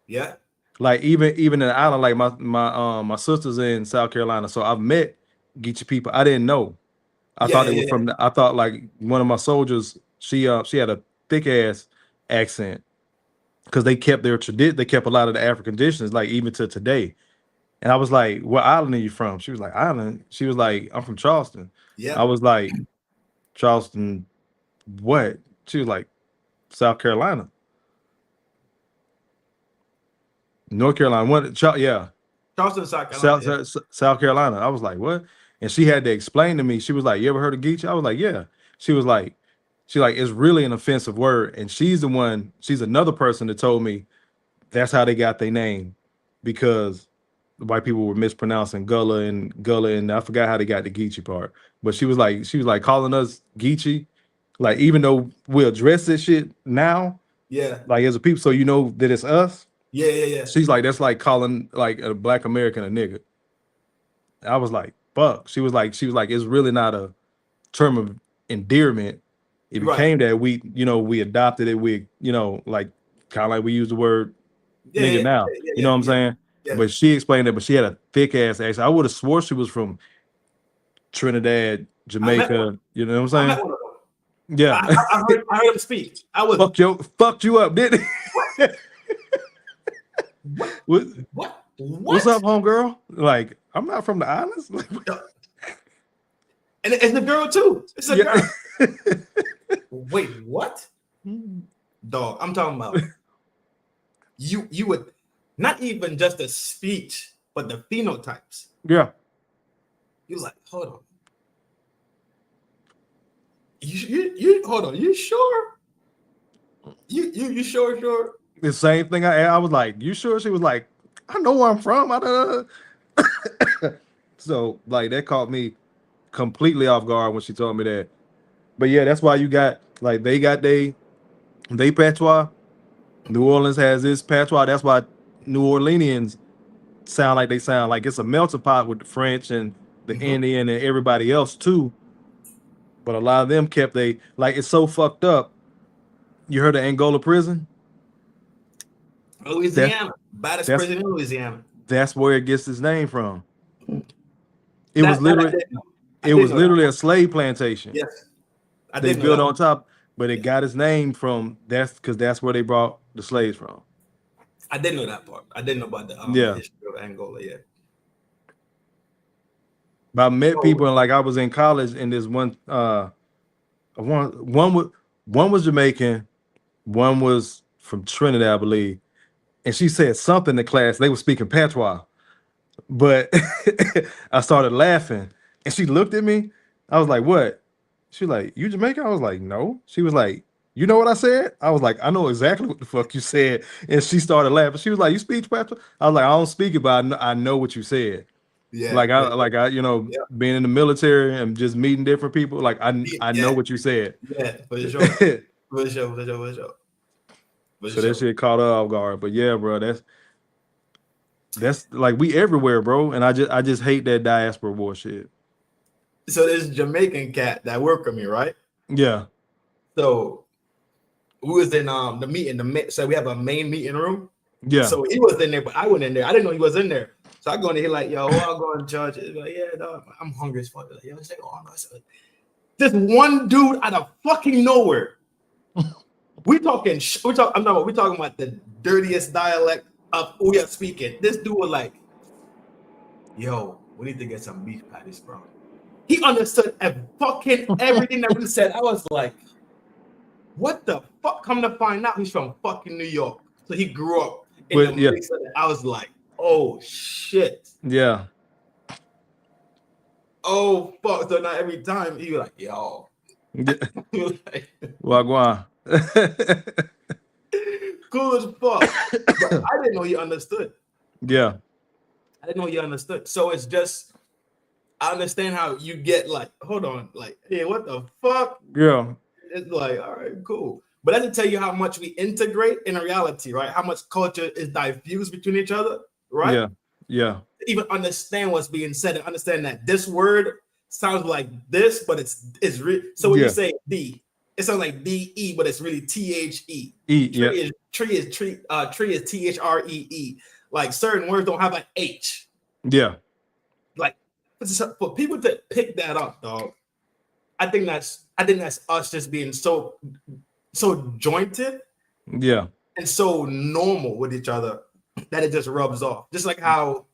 yeah. Like even in the island, like my sister's in South Carolina, so I've met Geechee people. I didn't know. I thought it was from. I thought like one of my soldiers. She had a thick ass accent, because they kept their tradition. They kept a lot of the African traditions, like even to today. And I was like, "What island are you from?" She was like, "Island." She was like, "I'm from Charleston." Yeah. I was like, "Charleston, what?" She was like, "South Carolina, North Carolina." What? Yeah, Charleston, South Carolina. South Carolina. I was like, "What?" And she had to explain to me. She was like, "You ever heard of Geechee?" I was like, "Yeah." She was like, it's really an offensive word. And she's another person that told me that's how they got their name, because the white people were mispronouncing Gullah, and I forgot how they got the Geechee part. But she was like calling us Geechee, like even though we address this shit now, Yeah. like as a people, so you know that it's us. Yeah. She's like, that's like calling like a black American a nigga. I was like, fuck. She was like, it's really not a term of endearment. It became that we adopted it. We, like kind of like we use the word nigga now. You know what I'm saying? Yeah. But she explained that, but she had a thick ass accent. I would have swore she was from Trinidad, Jamaica. You know what I'm saying? Yeah. I heard him speak. I was fucked you up, didn't it? What? What's up, homegirl? Like, I'm not from the islands. And it's the girl too. It's a girl. Wait, what? Dog, I'm talking about you would not even just the speech, but the phenotypes. Yeah. He was like, hold on. You hold on, you sure? You sure? The same thing I was like, you sure? She was like, I know where I'm from. So like that caught me completely off guard when she told me that. But yeah, that's why you got like they got they patois. New Orleans has this patois. That's why New Orleanians sound like they sound like it's a melting pot with the French and the Indian and everybody else too. But a lot of them kept it's so fucked up. You heard of Angola prison? Louisiana, baddest prison in Louisiana. That's where it gets its name from. It was literally a slave plantation. Yes, they built on top, but it got its name from because that's where they brought the slaves from. I didn't know that part. I didn't know about the history of Angola yet. But I met people, and like I was in college, and this one was Jamaican, one was from Trinidad, I believe. And she said something in class. They were speaking patois, but I started laughing, and she looked at me. I was like, "What?" She was like, "You Jamaican?" I was like, "No." She was like, "You know what I said?" I was like, "I know exactly what the fuck you said." And she started laughing. She was like, "You speak patois?" I was like, "I don't speak it, but I know what you said." Yeah, being in the military and just meeting different people, like I know what you said. Yeah, for sure. For sure. So that shit caught her off guard. But yeah, bro, that's like we everywhere, bro. And I just hate that diaspora war shit. So this Jamaican cat that worked with me, right? Yeah. So we was in the meeting, so we have a main meeting room. Yeah. So he was in there, but I went in there. I didn't know he was in there. So I go in here like, yo, I'll go in church. He's like, yeah, dog, I'm hungry as fuck. Like, yo, it's like, oh, no. This one dude out of fucking nowhere. We're talking about the dirtiest dialect of who we are speaking. This dude was like, yo, we need to get some beef patties, bro. He understood everything that we said. I was like, what the fuck? Come to find out, he's from fucking New York. So he grew up in the place of that. I was like, oh shit. Yeah. Oh fuck. So now every time he was like, yo. Wagwan. Cool as fuck. But I didn't know he understood. Yeah. I didn't know he understood. So it's just, I understand how you get like, hold on, like, hey, what the fuck? Yeah. It's like, all right, cool. But that to tell you how much we integrate in reality, right? How much culture is diffused between each other, right? Yeah. Yeah. Even understand what's being said and understand that this word sounds like this, but it's so when you say D, it sounds like D-E, but it's really T-H-E. Tree is T-H-R-E-E. Like certain words don't have an H. Yeah. Like for people to pick that up, dog, I think that's us just being so jointed. Yeah. and so normal with each other that it just rubs off. Just like how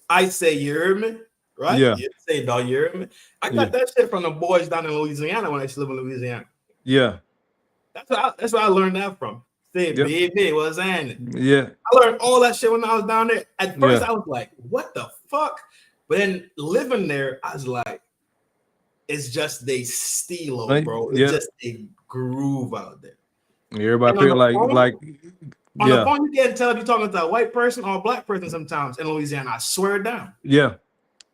I say, you hear me? Right? Yeah. You say, dog, you hear me? I got that shit from the boys down in Louisiana when I used to live in Louisiana. Yeah. That's where I learned that from. Say, baby, what's happening? Yeah. I learned all that shit when I was down there. At first, I was like, what the fuck? But then living there, I was like, it's just they stilo, bro. It's just a groove out there. Everybody feel like on the phone, you can't tell if you're talking to a white person or a black person sometimes in Louisiana. I swear it down. Yeah.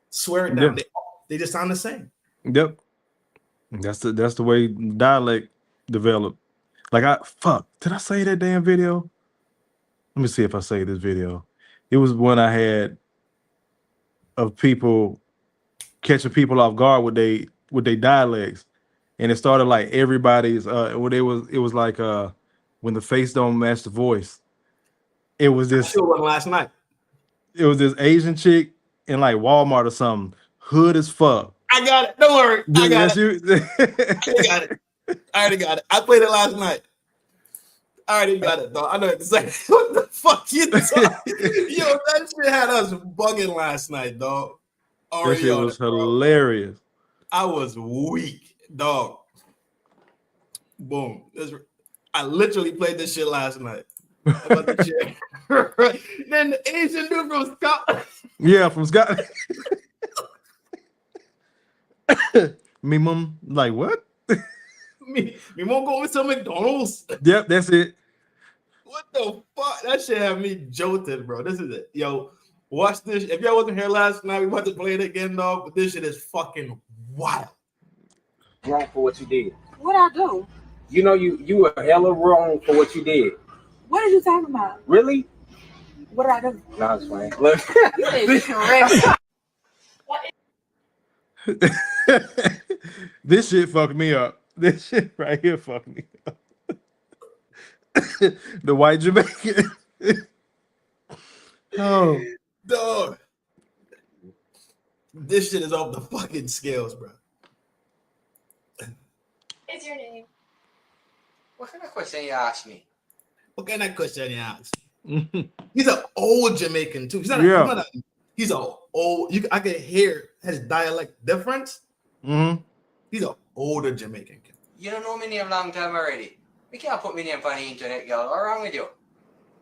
Swear it down. They just sound the same. Yep. That's the way dialect developed. Like did I say that damn video? Let me see if I say this video. It was one I had of people catching people off guard with they dialects. And it started like everybody's it was like when the face don't match the voice. It was this last night. It was this Asian chick in like Walmart or something, hood as fuck. I got it. Don't worry. I got it. I got it. I already got it. I played it last night. I already got it, though. I know exactly what the fuck you talking. Yo, that shit had us bugging last night, dog. That shit was hilarious. I was weak, dog. Boom. I literally played this shit last night. About the shit. Then the Asian dude from Scotland. Yeah, from Scotland. Me mom, like what? me mom going to McDonald's. Yep, that's it. What the fuck? That shit had me jolted, bro. This is it. Yo, watch this. If y'all wasn't here last night, we about to play it again, dog. But this shit is fucking wild. Wrong for what you did. What I do? You know you were hella wrong for what you did. What are you talking about? Really? What did I do? No, it's fine. Look. You is correct. This shit fucked me up. This shit right here fucked me up. The white Jamaican. Oh, dog. This shit is off the fucking scales, bro. What's your name? What kind of question you ask me? What kind of question you ask? He's an old Jamaican too. He's an old. I can hear his dialect difference. He's an older Jamaican kid. You don't know my name long time already. We can't put my name on the internet, girl. What's wrong with you?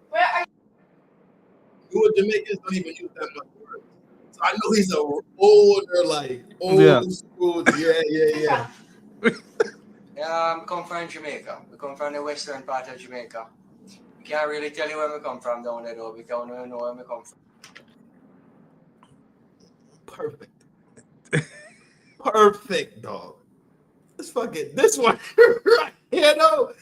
Where are you? Newer Jamaicans don't even use that much words. So I know he's an older, like old school. Yeah. Yeah, I come from Jamaica. We come from the western part of Jamaica. We can't really tell you where we come from down there, though. We don't even know where we come from. Perfect. Perfect, dog. This one right here, though.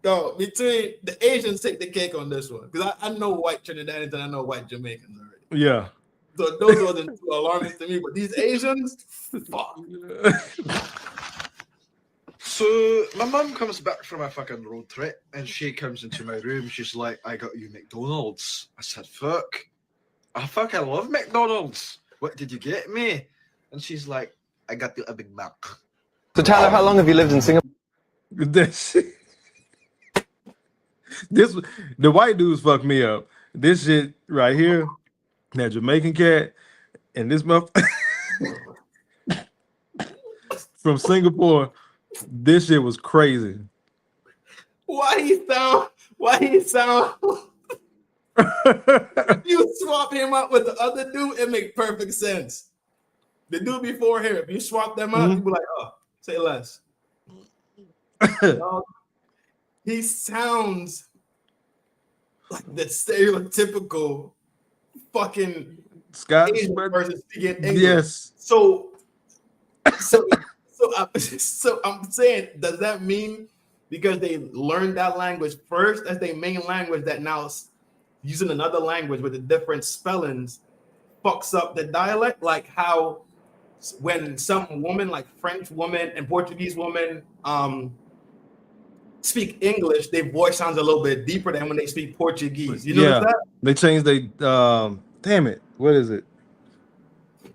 Dog, between the Asians take the cake on this one. Because I know white Trinidadians and I know white Jamaicans already. Yeah. So those wasn't too alarming to me, but these Asians, fuck. So my mum comes back from a fucking road trip and she comes into my room. She's like, I got you McDonald's. I said, fuck. I fucking love McDonald's. What did you get me? And she's like, I got you a Big Mac. So Tyler, how long have you lived in Singapore? The white dudes fucked me up. This shit right here, that Jamaican cat, and this motherfucker from Singapore. This shit was crazy. Why he sound you swap him out with the other dude, it makes perfect sense. The dude before here, if you swap them out, you be like, oh, say less. He sounds like the stereotypical fucking Scottish Asian person speaking English. Yes. So I'm saying, does that mean because they learned that language first as their main language that now using another language with the different spellings fucks up the dialect? Like how when some woman, like French woman and Portuguese woman, speak English, their voice sounds a little bit deeper than when they speak Portuguese. You know that? They changed damn it, what is it?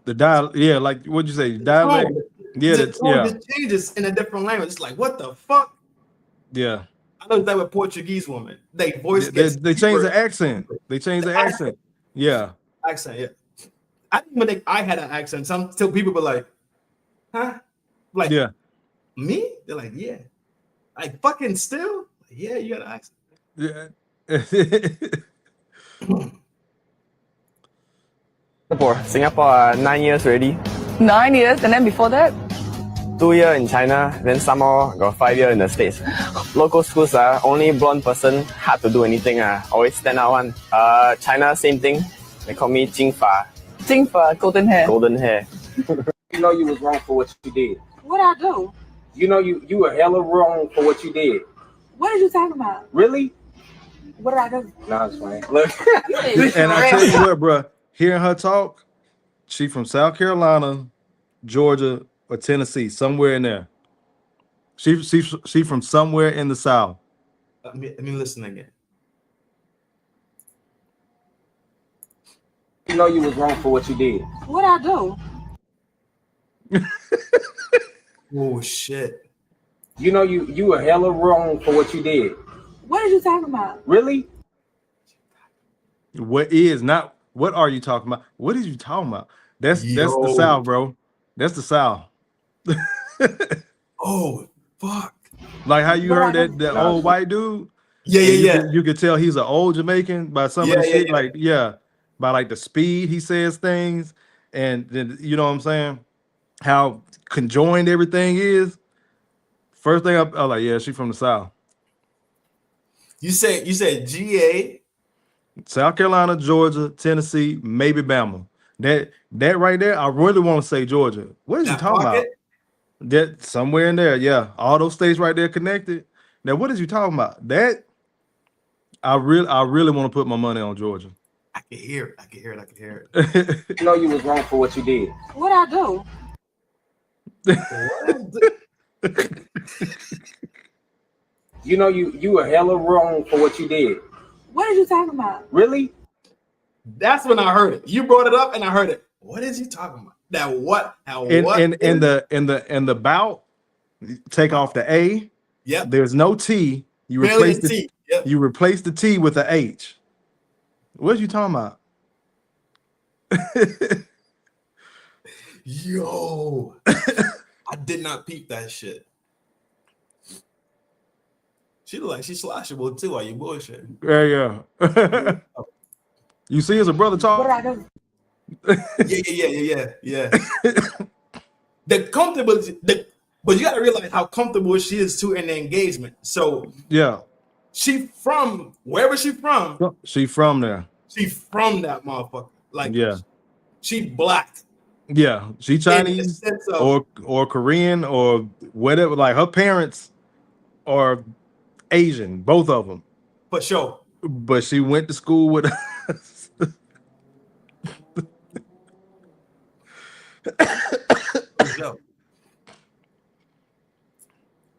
The dial, yeah, like what'd you say? Dialect. Yeah, the tone just changes in a different language. It's like, what the fuck? Yeah. I know that with Portuguese woman. They voice They gets change the deeper. accent. They change the accent. Yeah. Accent, yeah. I didn't even think I had an accent. Some still people were like, huh? Like, Yeah. me? They're like, yeah. Like, fucking still? Yeah, you got an accent. Yeah. Singapore 9 years already. 9 years, and then before that? 2 years in China, then some more got 5 years in the States. Local schools only blonde person, hard to do anything. Always stand out one. China, same thing. They call me Jingfa. Jingfa, golden hair. Golden hair. You know you was wrong for what you did. What I do? You know you were hella wrong for what you did. What are you talking about? Really? What did I do? Nah, it's fine. Look. And I tell you what, bro, hearing her talk, she from South Carolina, Georgia, or Tennessee, somewhere in there. She from somewhere in the South. Let me listen again. You know you was wrong for what you did. What I do? Oh shit. You know you were hella wrong for what you did. What are you talking about? Really? What are you talking about? What is you talking about? That's the South, bro. That's the South. Oh fuck. Like how you heard that old white dude? Yeah. You could tell he's an old Jamaican by some of the shit. Like, by like the speed he says things, and then you know what I'm saying? How conjoined everything is. First thing I was like, yeah, she from the South. You said GA, South Carolina, Georgia, Tennessee, maybe Bama. That right there, I really want to say Georgia. What is you talking about? That somewhere in there, yeah. All those states right there connected. Now, what is you talking about? That I really want to put my money on Georgia. I can hear it. You know you was wrong for what you did. What I do? You know you were hella wrong for what you did. What are you talking about? Really? That's when I heard it. You brought it up and I heard it. What is he talking about? That what? How In what? in the bout, take off the A. Yep. There's no T. You replace the T. Yep. You replace the T with the H. What are you talking about? Yo, I did not peep that shit. She look like she's sloshable too. Are you bullshit? Yeah. You see, as a brother talk. What did I do? Yeah. The comfortability, but you gotta realize how comfortable she is too in the engagement. So yeah, she from wherever she from. She from there. She from that motherfucker. Like yeah, she black. Yeah, she Chinese or Korean or whatever. Like her parents are Asian, both of them. For sure. But she went to school with us.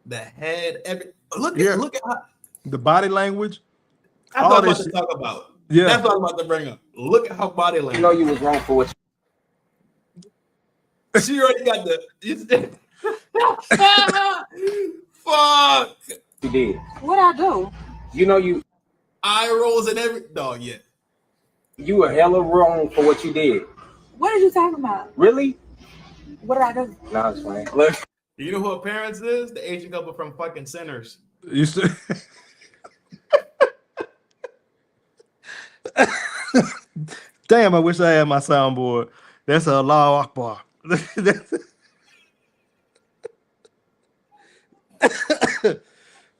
The head, look at her. The body language. That's what I'm about to talk about. Yeah, that's what I'm about to bring up. Look at her body language. You know you was wrong for what she already got the fuck you did. What I do? You know you eye rolls and every dog. Yeah, you were hella wrong for what you did. What are you talking about? Really? What did I do? Nah, it's fine. Look. You know who her parents is? The Asian couple from fucking Sinners. You still... Damn, I wish I had my soundboard. That's a Allahu Akbar.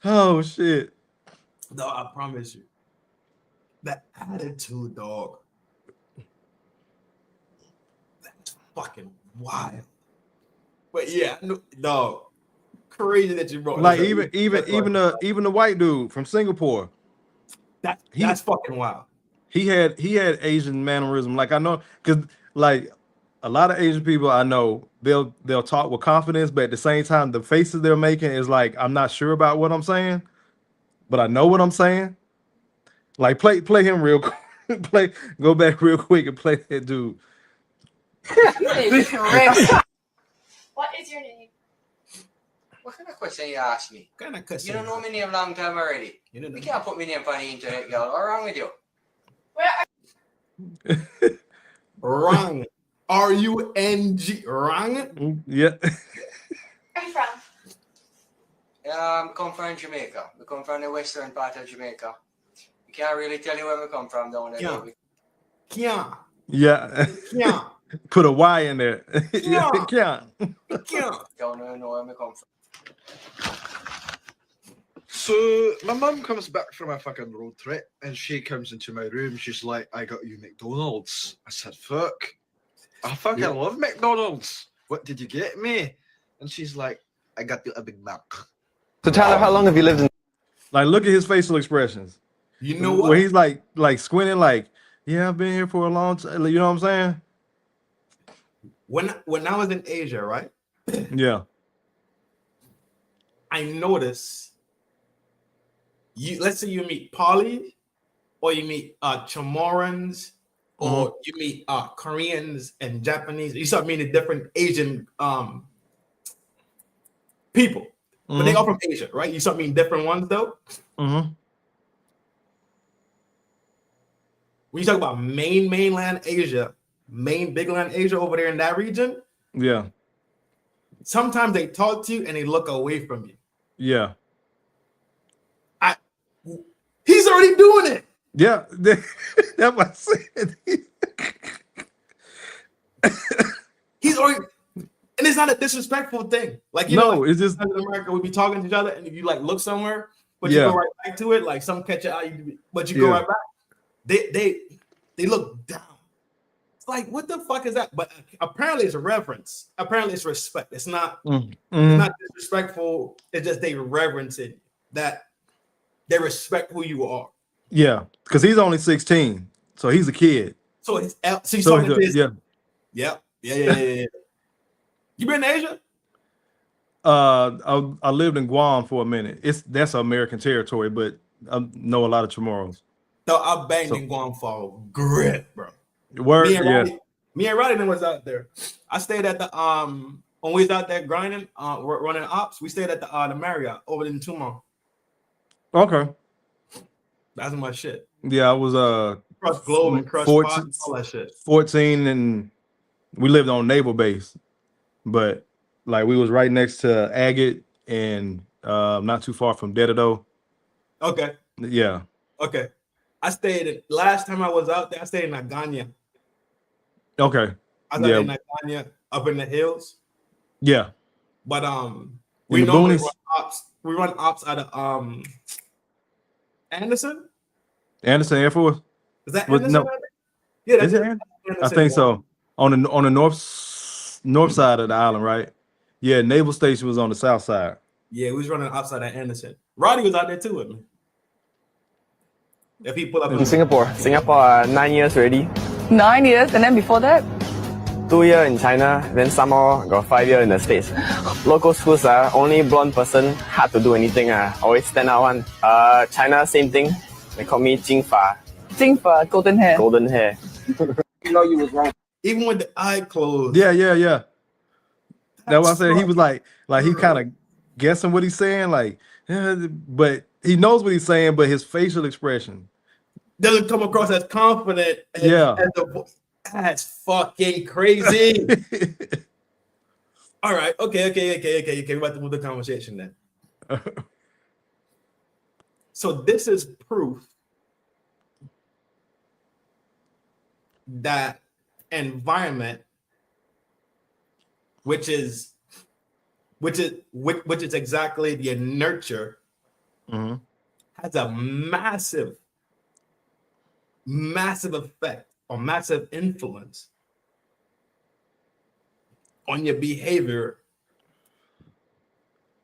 Oh shit. No, I promise you. That attitude, dog. That's fucking wild. But yeah, no, dog. Crazy that you brought. Like even the white dude from Singapore. That's fucking wild. He had Asian mannerism. Like I know, because like a lot of Asian people I know, they'll talk with confidence, but at the same time, the faces they're making is like, I'm not sure about what I'm saying, but I know what I'm saying. Like play him real quick. Go back real quick and play that dude. What is your name? What kind of question you ask me? What kind of question? You don't know my name long time already. You don't know. You can't put my name on the internet, girl. What's wrong with you? Wrong. R-U-N-G. Wrong? Yeah. Where are you from? I come from Jamaica. We come from the western part of Jamaica. We can't really tell you where we come from down there. Yeah. though. Can't. Yeah. Can't. Put a Y in there. Yeah. Yeah. Can't. Can't. Don't know where we come from. So my mum comes back from a fucking road trip and she comes into my room. She's like, I got you McDonald's. I said, fuck. I fucking love McDonald's. What did you get me? And she's like, I got you a Big Mac. So Tyler, how long have you lived in? Like, look at his facial expressions. You know what? Where he's like squinting, like, yeah, I've been here for a long time. You know what I'm saying? When I was in Asia, right? Yeah. I noticed let's say you meet Polly, or you meet Chamorans, or you meet Koreans and Japanese. You start meeting different Asian people, but they all from Asia, right? You start meeting different ones though. When you talk about mainland Asia, main big land Asia over there in that region, Yeah. sometimes they talk to you and they look away from you. Yeah. He's already doing it. Yeah. That's what I said. He's already, and it's not a disrespectful thing. Like, you No, know, like, it's just- in America, we be talking to each other, and if you like look somewhere, but you Yeah. go right back to it, like some catch your eye, but you Yeah. go right back. They look down. It's like, what the fuck is that? But apparently it's a reverence. Apparently it's respect. It's not it's not disrespectful. It's just they reverence it. That they respect who you are. Yeah. Because he's only 16. So he's a kid. So he's so he's So talking to his, yeah. Yeah. You been to Asia? I lived in Guam for a minute. That's American territory, but I know a lot of Chamorros. No, I banged in Guam for a grip, bro. Word, Me and Roddy was out there. I stayed at the when we was out there grinding, running ops. We stayed at the Marriott over in Tumon. Okay. That's my shit. Yeah, I was Crush Globe and Crush 14, Pot, all that shit. 14, and we lived on naval base, but like we was right next to Agate and not too far from Dededo. Okay. Yeah. Okay. I stayed last time I was out there, I stayed in Naganya. Okay. I was out in Naganya up in the hills. Yeah. But we normally boonies? run ops out of Anderson. Anderson Air Force. Is that Was- Anderson? no. Yeah, that's Is it Anderson. I think so. On the north side of the island, right? Yeah, Naval Station was on the south side. Yeah, we was running outside at Anderson. Roddy was out there too with me. If he pull up In Singapore. 9 years already. 9 years, and then before that? 2 years in China, then some more got 5 years in the States. Local schools only blonde person, hard to do anything. Always stand out one. China, same thing. They call me Jingfa. Jingfa, golden hair. Golden hair. You know you was wrong. even with the eye closed. Yeah. That's why I said he was like he kind of guessing what he's saying, like, but he knows what he's saying, but his facial expression doesn't come across as confident. As that's fucking crazy. All right, okay. We're about to move the conversation then. So this is proof that environment, which is exactly the nurture, has a massive effect or massive influence on your behavior.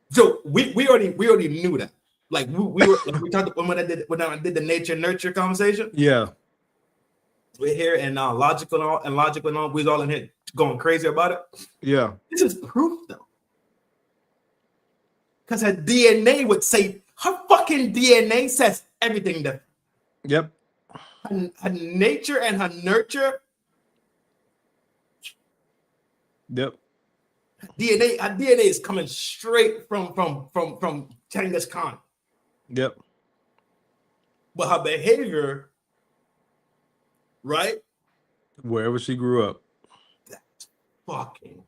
So we already knew that. Like we talked when I did the nature nurture conversation. Yeah. We're here and logical and all. We was all in here going crazy about it. Yeah. This is proof though. Because her DNA would say, her fucking DNA says everything different. Yep. Her nature and her nurture. Yep. DNA is coming straight from Genghis Khan. Yep. But her behavior, right? Wherever she grew up. That's fucking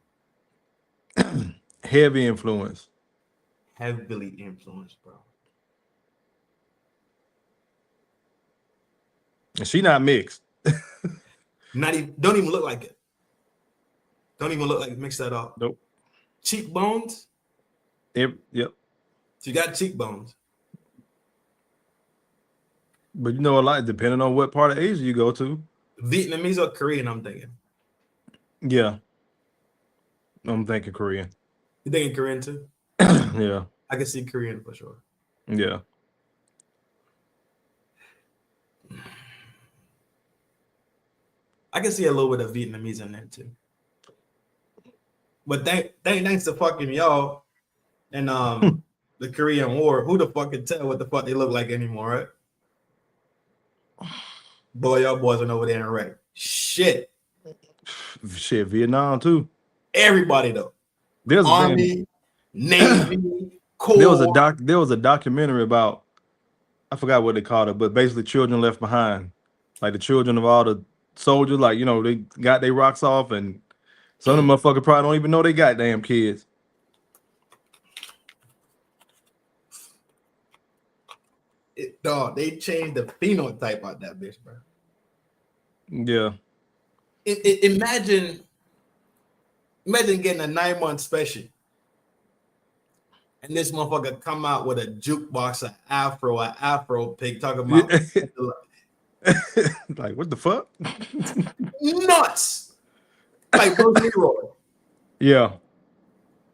heavy influence. Heavily influenced, bro. And she not mixed. Not even, don't even look like it. Don't even look like mix that up. Nope. Cheekbones. Yep. She got cheekbones. But you know, a lot depending on what part of Asia you go to. Vietnamese or Korean, I'm thinking. Yeah. I'm thinking Korean. You thinking Korean too? Yeah. I can see Korean for sure. Yeah. I can see a little bit of Vietnamese in there too. But thanks to fucking y'all and the Korean War, who the fuck can tell what the fuck they look like anymore, right? Boy, y'all boys went over there and wrecked. Shit, Vietnam too. Everybody though. There's Army, Navy, Corps. There was a documentary about, I forgot what they called it, but basically children left behind, like the children of all the soldiers, like, you know, they got their rocks off, and some of them motherfuckers probably don't even know they got damn kids. Dog, they changed the phenotype out that bitch, bro. Yeah. Imagine getting a 9-month special, and this motherfucker come out with a jukebox, an afro pig, talking about like, what the fuck? Nuts. Like Bruce Leroy. Yeah.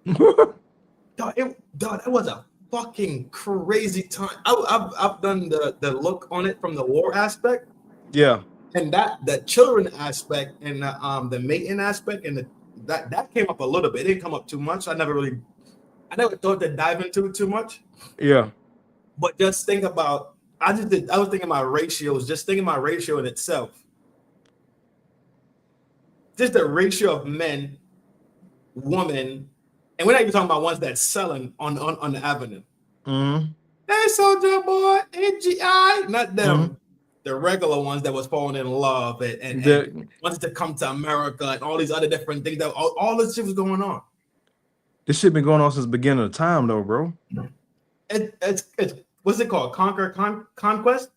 Dog, that was a fucking crazy time. I've done the look on it from the war aspect. Yeah. And the children aspect and the mating aspect and that came up a little bit. It didn't come up too much. I never thought to dive into it too much. Yeah. But just think about, I was thinking about ratios, just thinking about ratio in itself. Just the ratio of men, women, and we're not even talking about ones that's selling on the avenue. Mm-hmm. Hey, Soldier Boy, AGI, not them. Mm-hmm. The regular ones that was falling in love and wanted to come to America and all these other different things. That all this shit was going on. This shit been going on since the beginning of time, though, bro. It's what's it called? Conquest,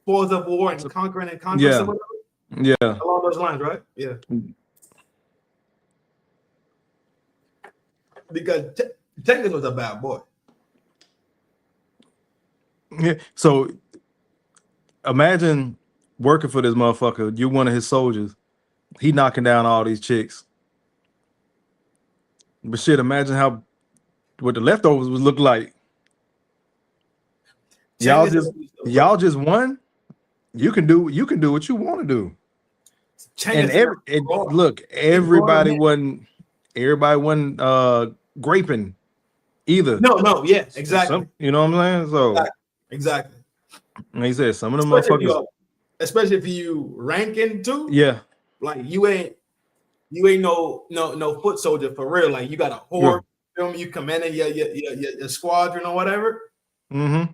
spoils of war, and conquering and conquest. Yeah. Along those lines, right? Yeah. Because Thinkin was a bad boy. Yeah. So imagine working for this motherfucker. You're one of his soldiers. He knocking down all these chicks. But shit, imagine what the leftovers would look like. Y'all just won. You can do what you want to do. Look, everybody wasn't graping either. No, yeah, exactly. You know what I'm saying? So exactly. And he said some of them motherfuckers, especially if you ranking too. Yeah. Like you ain't no foot soldier for real. Like you got a horde, you commanding your squadron or whatever. Mm-hmm.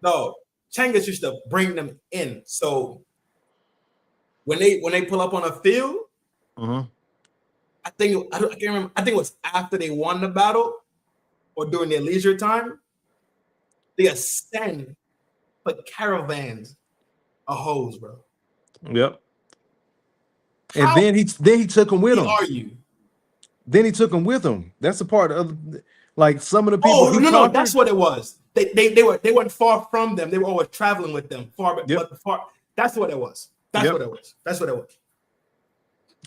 No, Changas used to bring them in. So when they pull up on a field, mm-hmm. I can't remember. I think it was after they won the battle or during their leisure time. They send like caravans of hoes, bro. Yep. And then he took them with him. Are you? Then he took them with him. That's the part of like some of the people. Oh no, that's what it was. They weren't far from them. They were always traveling with them. Far. That's what it was. That's what it was.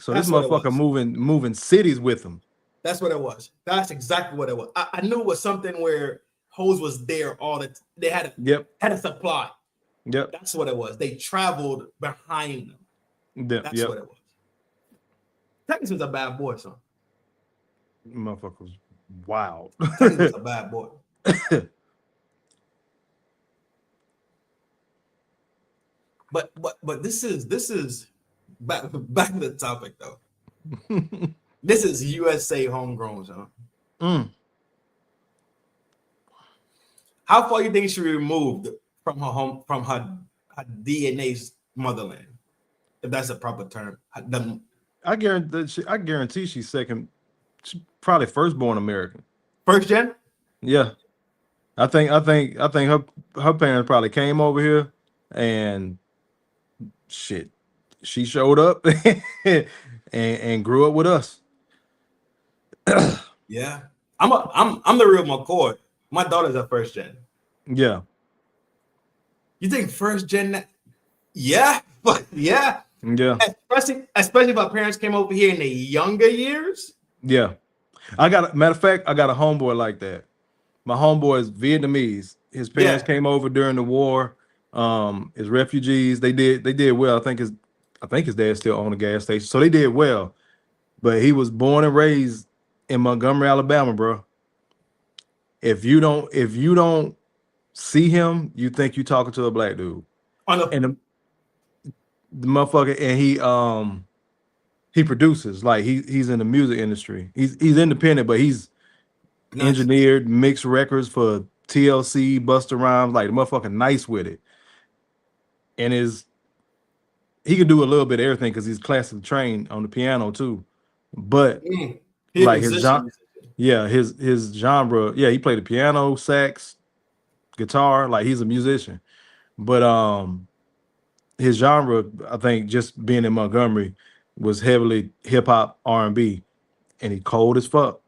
So this motherfucker moving cities with him. That's what it was. That's exactly what it was. I knew it was something where hoes was there all the. They had a supply. Yep. That's what it was. They traveled behind them. That's what it was. Texas was a bad boy, son. Motherfucker was wild. Texas was a bad boy. But this is back to the topic though. This is USA homegrown, son. How far you think she removed from her home, from her DNA's motherland, if that's a proper term? I guarantee she's second. She's probably firstborn American. First gen? Yeah. I think her parents probably came over here and shit. She showed up and grew up with us. Yeah. I'm the real McCoy. My daughter's a first gen. Yeah. You think first gen? Yeah, but yeah. Yeah. Especially if our parents came over here in the younger years. Yeah. Matter of fact, I got a homeboy like that. My homeboy is Vietnamese. His parents came over during the war. As refugees. They did well. I think his dad still owned a gas station. So they did well. But he was born and raised in Montgomery, Alabama, bro. If you don't see him, you think you're talking to a black dude. And the motherfucker, and he produces, like he's in the music industry. He's independent, but he's engineered, mixed records for TLC, Busta Rhymes, like the motherfucker nice with it. And he could do a little bit of everything because he's classically trained on the piano too. But like his genre, his genre, he played the piano, sax, guitar, like he's a musician. But his genre, I think, just being in Montgomery, was heavily hip hop, R&B, and he cold as fuck.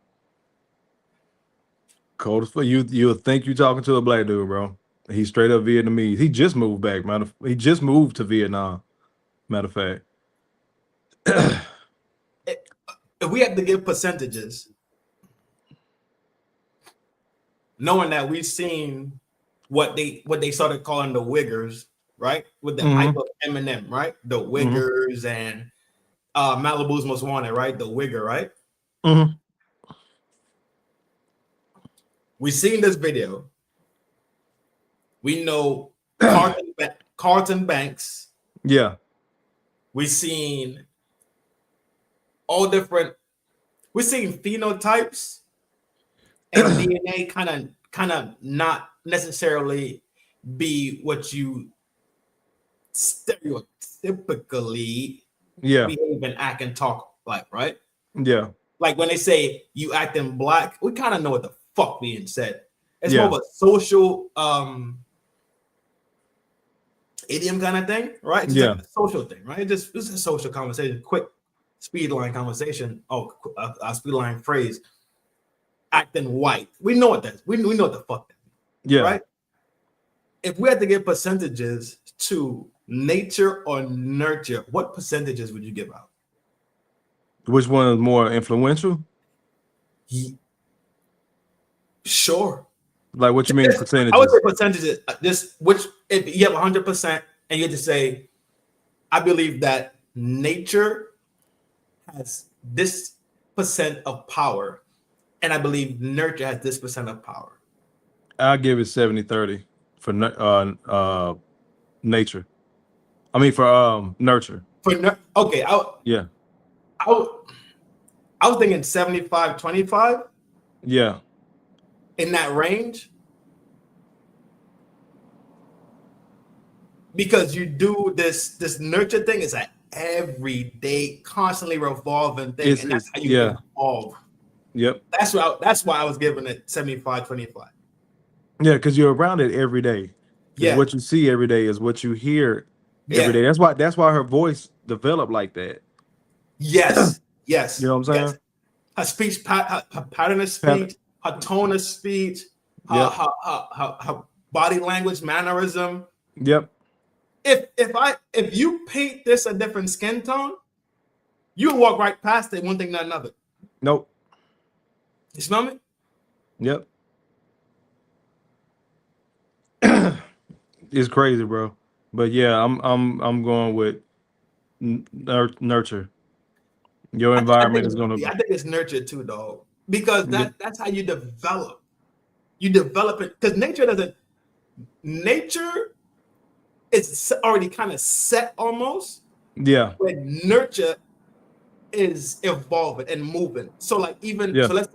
Cold as fuck. You'll think you're talking to a black dude, bro. He's straight up Vietnamese. He just moved back, man. He just moved to Vietnam. Matter of fact. If we had to give percentages, knowing that we've seen what they started calling the Wiggers, right? With the hype of Eminem, right? The Wiggers and Malibu's Most Wanted, right? The Wigger, right? We've seen this video. We know Carlton Banks. Yeah. We've seen all different. We've seen phenotypes and DNA kind of not necessarily be what you stereotypically behave and act and talk like, right? Yeah. Like when they say you acting black, we kind of know what the fuck being said. It's more of a social idiom kind of thing, right? It's like a social thing, right? It's a social conversation, quick speed line conversation. Oh, a speed line phrase. Acting white. We know what that is. We know what the fuck that is. Yeah. Right? If we had to give percentages to nature or nurture, what percentages would you give out? Which one is more influential? Sure. Like what you mean percentages? I would say percentages. If you have 100% and you have to say, I believe that nature has this percent of power, and I believe nurture has this percent of power. I'll give it 70-30 for nature. I mean for nurture. Okay. I was thinking 75-25. Yeah. In that range. Because you do this nurture thing is an everyday, constantly revolving thing. And that's how you evolve. Yep. That's why I was giving it 75-25. Yeah, because you're around it every day. Yeah. What you see every day is what you hear every day. That's why her voice developed like that. Yes. Yes. You know what I'm saying? Yes. Her speech, her pattern of speech, her tone of speech, her body language, mannerism. Yep. If you paint this a different skin tone, you walk right past it, one thing not another. Nope. You smell me? Yep. It's crazy, bro. But yeah, I'm going with nurture. Your environment is gonna. I think it's nurture too, dog. Because that's how you develop. You develop it because nature doesn't. Nature is already kind of set almost. Yeah. But nurture is evolving and moving. So like even so let's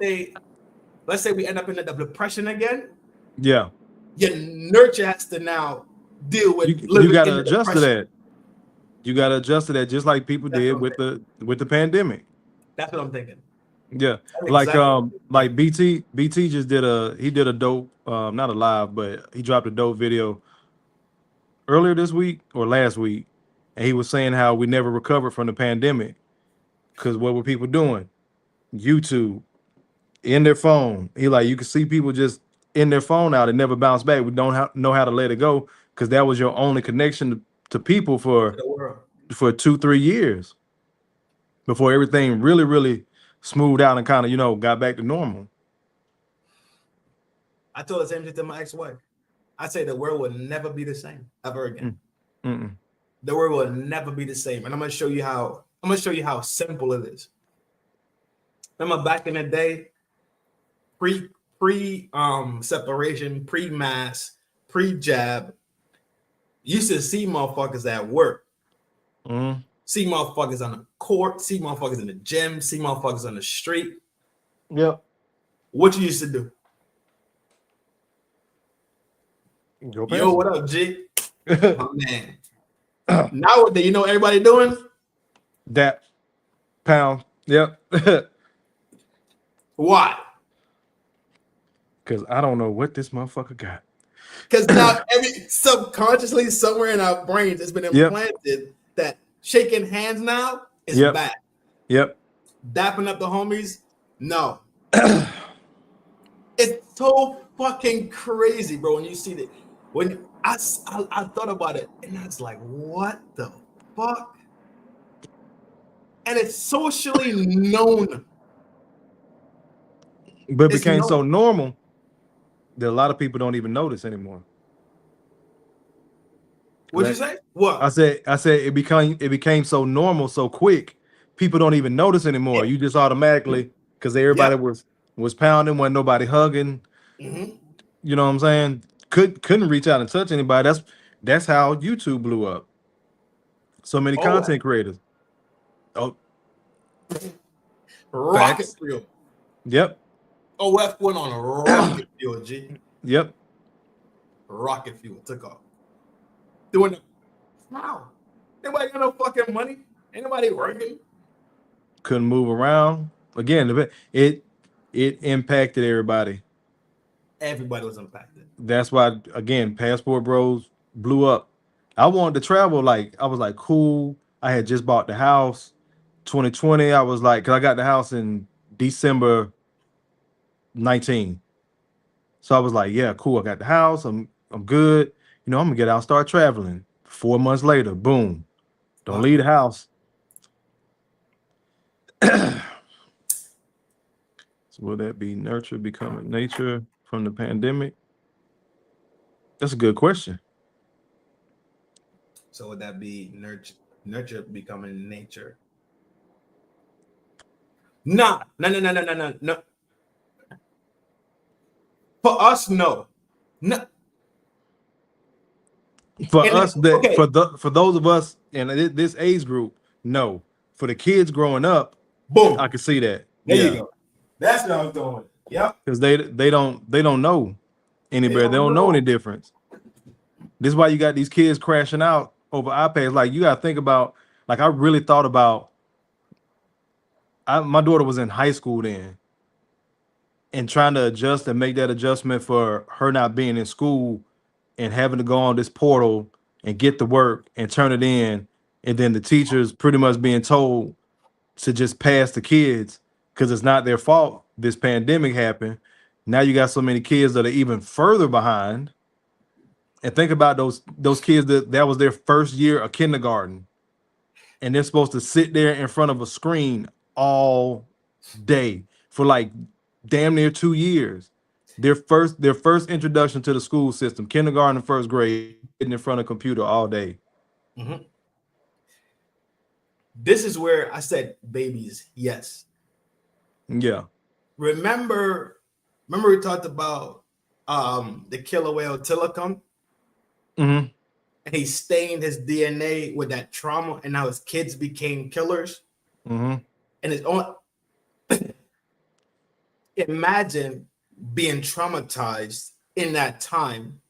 say we end up in the depression again. Yeah. Your nurture has to now deal with you got to adjust to that. You got to adjust to that, just like people did with the pandemic. That's what I'm thinking. Yeah, That's like BT just did a dope not a live, but he dropped a dope video earlier this week or last week, and he was saying how we never recovered from the pandemic because what were people doing? YouTube, in their phone. He like, you can see people just in their phone out and never bounce back. We don't know how to let it go because that was your only connection to people for 2-3 years before everything really smoothed out and kind of got back to normal. I told the same thing to my ex-wife. I say the world will never be the same ever again. The world will never be the same, and I'm gonna show you how simple it is. Remember back in the day, pre separation, pre-mask, pre-jab, you used to see motherfuckers at work. See motherfuckers on the court, see motherfuckers in the gym, see motherfuckers on the street. Yep. What you used to do? Yo, what up, G? Oh, man. Nowadays, you know what everybody doing? That pound. Yep. Why? Because I don't know what this motherfucker got. Because now subconsciously somewhere in our brains it's been implanted that shaking hands now is bad. Yep. Dapping up the homies, no. It's so fucking crazy, bro. When you see that, when I thought about it, and I was like, what the fuck? And it's socially known. But it became so normal that a lot of people don't even notice anymore. What'd you say? What? I said it became so normal so quick, people don't even notice anymore. You just automatically, because everybody was pounding, wasn't nobody hugging. You know what I'm saying? Couldn't reach out and touch anybody. That's how YouTube blew up. So many content creators. Rocket fuel. Yep. OF went on a rocket fuel, G. Yep. Rocket fuel took off. Doing it. Wow. Nobody got no fucking money. Ain't nobody working. Couldn't move around. Again, it impacted everybody. Everybody was impacted. That's why, again, Passport Bros blew up. I wanted to travel. I was like, cool. I had just bought the house. 2020, I was like, because I got the house in December 19. So I was like, yeah, cool. I got the house. I'm good. I'm gonna get out and start traveling. 4 months later, boom. Don't leave the house. So will that be nurture becoming nature from the pandemic? That's a good question. So would that be nurture becoming nature? No. For us, no. No. For us, for those of us in this age group, no. For the kids growing up, boom, I can see that. There you go. That's what I was doing. Yep. Because they don't know any better. They don't know any difference. This is why you got these kids crashing out over iPads. Like, you got to think about. Like, I really thought about. My daughter was in high school then, and trying to adjust and make that adjustment for her not being in school and having to go on this portal and get the work and turn it in, and then the teachers pretty much being told to just pass the kids because it's not their fault this pandemic happened. Now you got so many kids that are even further behind. And think about those kids that was their first year of kindergarten, and they're supposed to sit there in front of a screen all day for like damn near 2 years. Their first introduction to the school system, kindergarten and first grade, sitting in front of a computer all day. This is where I said babies, yes. Yeah. Remember we talked about the killer whale Tilikum? And he stained his DNA with that trauma, and now his kids became killers. and it's on. Imagine being traumatized in that time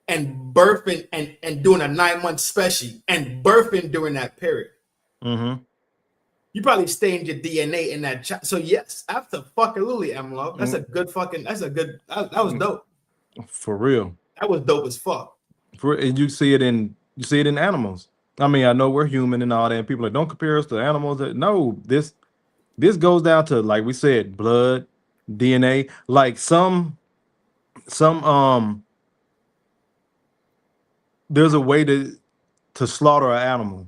and birthing and doing a 9-month special and birthing during that period. Mm-hmm. You probably stained your DNA in that child. So yes, absolutely, Emlo. That's a good fucking. That was dope. For real. That was dope as fuck. And you see it in animals. I mean, I know we're human and all that. And people are like, don't compare us to animals. No, this goes down to, like we said, blood, DNA. Like some there's a way to slaughter an animal,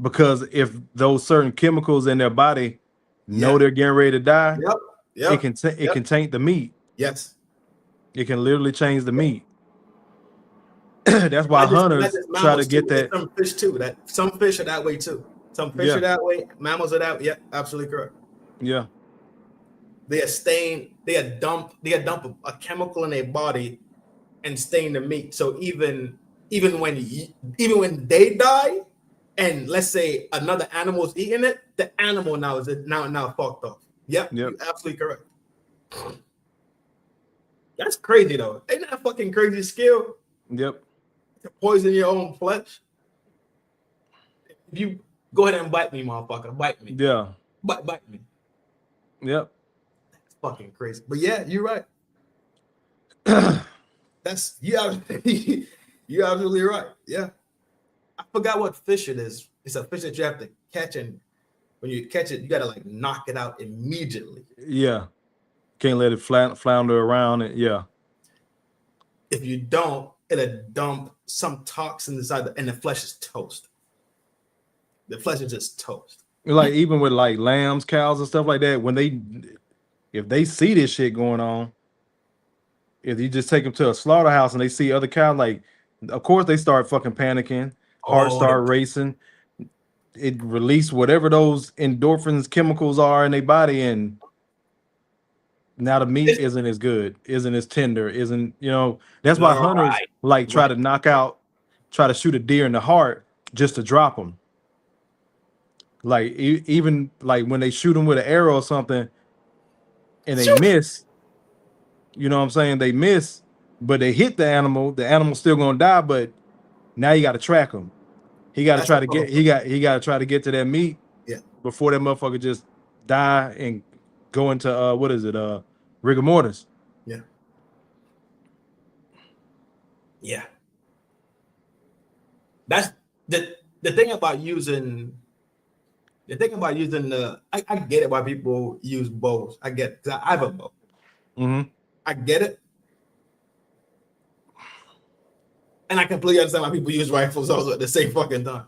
because if those certain chemicals in their body know they're getting ready to die, it can taint the meat. Yes, it can literally change the meat. That's why hunters try to get that. Some fish too. Some fish are that way too. Some fish are that way. Mammals are that way. Yeah, absolutely correct. Yeah. They dump a chemical in their body and stain the meat. So even when they die, and let's say another animal is eating it, the animal now is now fucked up. Yep. You're absolutely correct. That's crazy though. Ain't that a fucking crazy skill? Yep. To poison your own flesh. If you go ahead and bite me, motherfucker, bite me. Yeah. Bite me. Yep. That's fucking crazy. But yeah, you're right. You're absolutely right. Yeah. I forgot what fish it is. It's a fish that you have to catch, and when you catch it, you gotta like knock it out immediately. Yeah. Can't let it flounder around it. Yeah. If you don't, it'll dump some toxins inside and the flesh is toast. The flesh is just toast. Like even with like lambs, cows, and stuff like that, if they see this shit going on, if you just take them to a slaughterhouse and they see other cows, like, of course they start fucking panicking, heart start racing. It release whatever those endorphins chemicals are in their body, and now the meat isn't as good, isn't as tender, isn't, that's why hunters try to shoot a deer in the heart just to drop them. Like even like when they shoot them with an arrow or something and they miss, you know what I'm saying? They miss, but they hit the animal's still gonna die, but now you got to track him. He got to try to get he got to try to get to that meat before that motherfucker just die and go into rigor mortis. Yeah. Yeah. That's the thing about using I get it why people use bows. I get it, 'cause I have a bow. Mm-hmm. I get it. And I completely understand why people use rifles also at the same fucking time.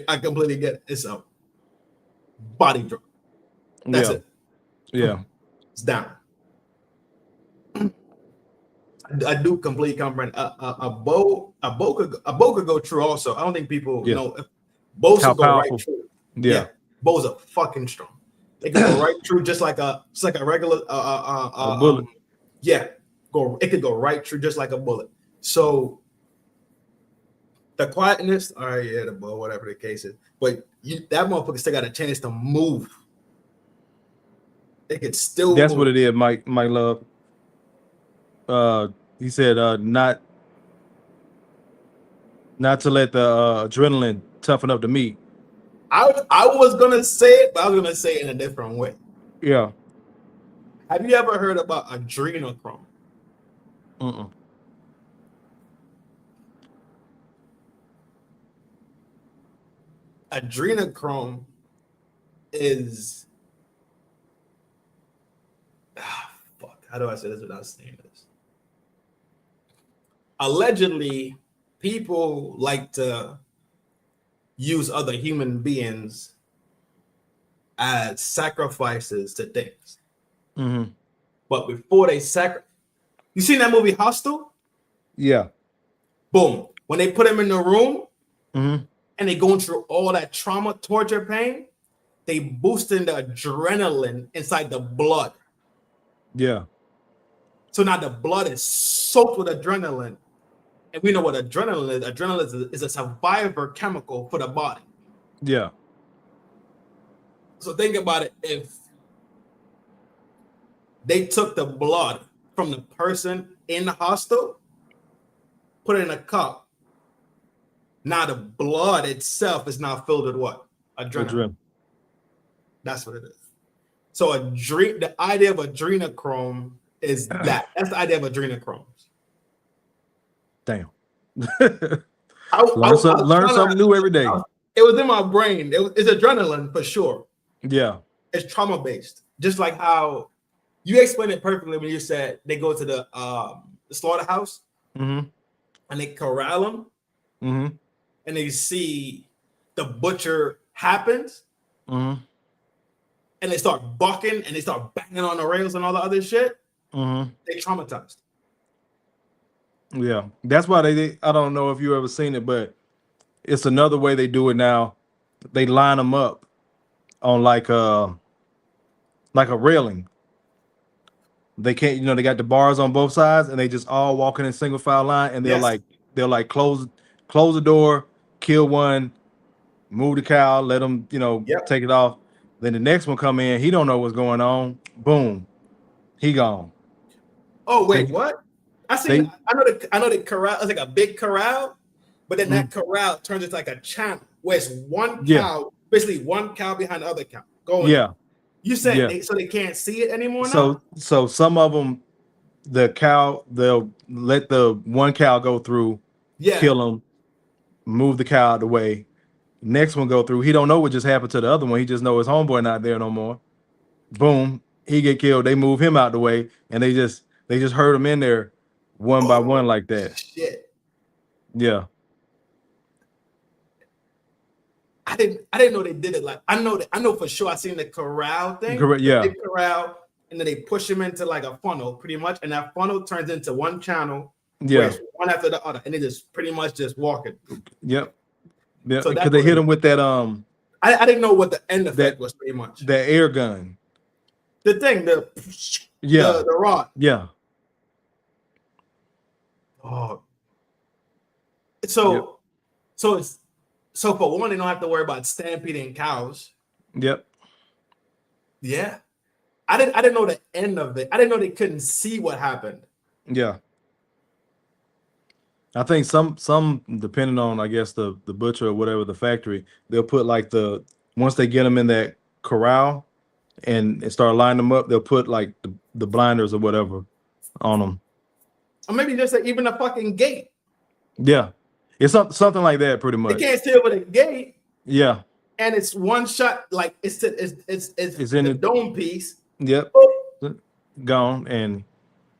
I completely get it. It's a body drop. That's it. Yeah. It's down. I do completely comprehend. A bow could go true also. I don't think people know if bows could go right true. Yeah. Bows are fucking strong. They can go right through just like a regular bullet. It could go right through just like a bullet. So the quietness, all right, the bow, whatever the case is, but that motherfucker still got a chance to move. It could still. That's move. what it is, Mike Love. He said not to let the adrenaline toughen up the meat. I was gonna say it, but I was gonna say it in a different way. Yeah. Have you ever heard about adrenochrome? Mm-mm. Adrenochrome is how do I say this without saying this? Allegedly, people like to use other human beings as sacrifices to things. Mm-hmm. But before they you seen that movie Hostel? Yeah. Boom. When they put him in the room, mm-hmm. and they going through all that trauma, torture, pain, they boosting the adrenaline inside the blood. Yeah. So now the blood is soaked with adrenaline. And we know what adrenaline is. Adrenaline is a survivor chemical for the body. Yeah. So think about it. If they took the blood from the person in the hostel, put it in a cup, now the blood itself is now filled with what? Adrenaline. That's what it is. So the idea of adrenochrome is that. That's the idea of adrenochrome. Damn. Learn something new every day. It was in my brain. It's adrenaline for sure. Yeah. It's trauma based. Just like how you explained it perfectly when you said they go to the slaughterhouse and they corral them and they see the butcher happens and they start bucking and they start banging on the rails and all the other shit. They traumatized. Yeah, that's why I don't know if you ever seen it, but it's another way they do it now. They line them up on like a railing. They can't, they got the bars on both sides, and they just all walking in single file line, and they'll close the door, kill one, move the cow, let them take it off. Then the next one come in, he don't know what's going on. Boom, he gone. Oh wait, what? I know the corral is like a big corral, but then that corral turns into like a channel where it's one cow, basically one cow behind the other cow going. Yeah. You said so they can't see it anymore now? So some of them, the cow, they'll let the one cow go through, kill him, move the cow out of the way. Next one go through. He don't know what just happened to the other one. He just know his homeboy not there no more. Boom, he get killed. They move him out the way, and they just herd him in there one by one like that. Shit. Yeah. I didn't know they did it like I know for sure I seen the corral thing. Yeah. The corral, and then they push him into like a funnel pretty much, and that funnel turns into one channel. Yeah. One after the other, and they just pretty much just walking. Yep. Yeah. So because they hit him with that I didn't know what the end effect was pretty much. The air gun. The thing, the rod. Yeah. Oh. So for one, they don't have to worry about stampeding cows. Yep. Yeah. I didn't know the end of it. I didn't know they couldn't see what happened. Yeah. I think some depending on, I guess, the butcher or whatever, the factory, they'll put like once they get them in that corral and start lining them up, they'll put like the blinders or whatever on them. Or maybe just even a fucking gate. Yeah. It's something like that pretty much. They can't see over the gate. Yeah. And it's one shot, like it's in the dome piece. Yep. Gone and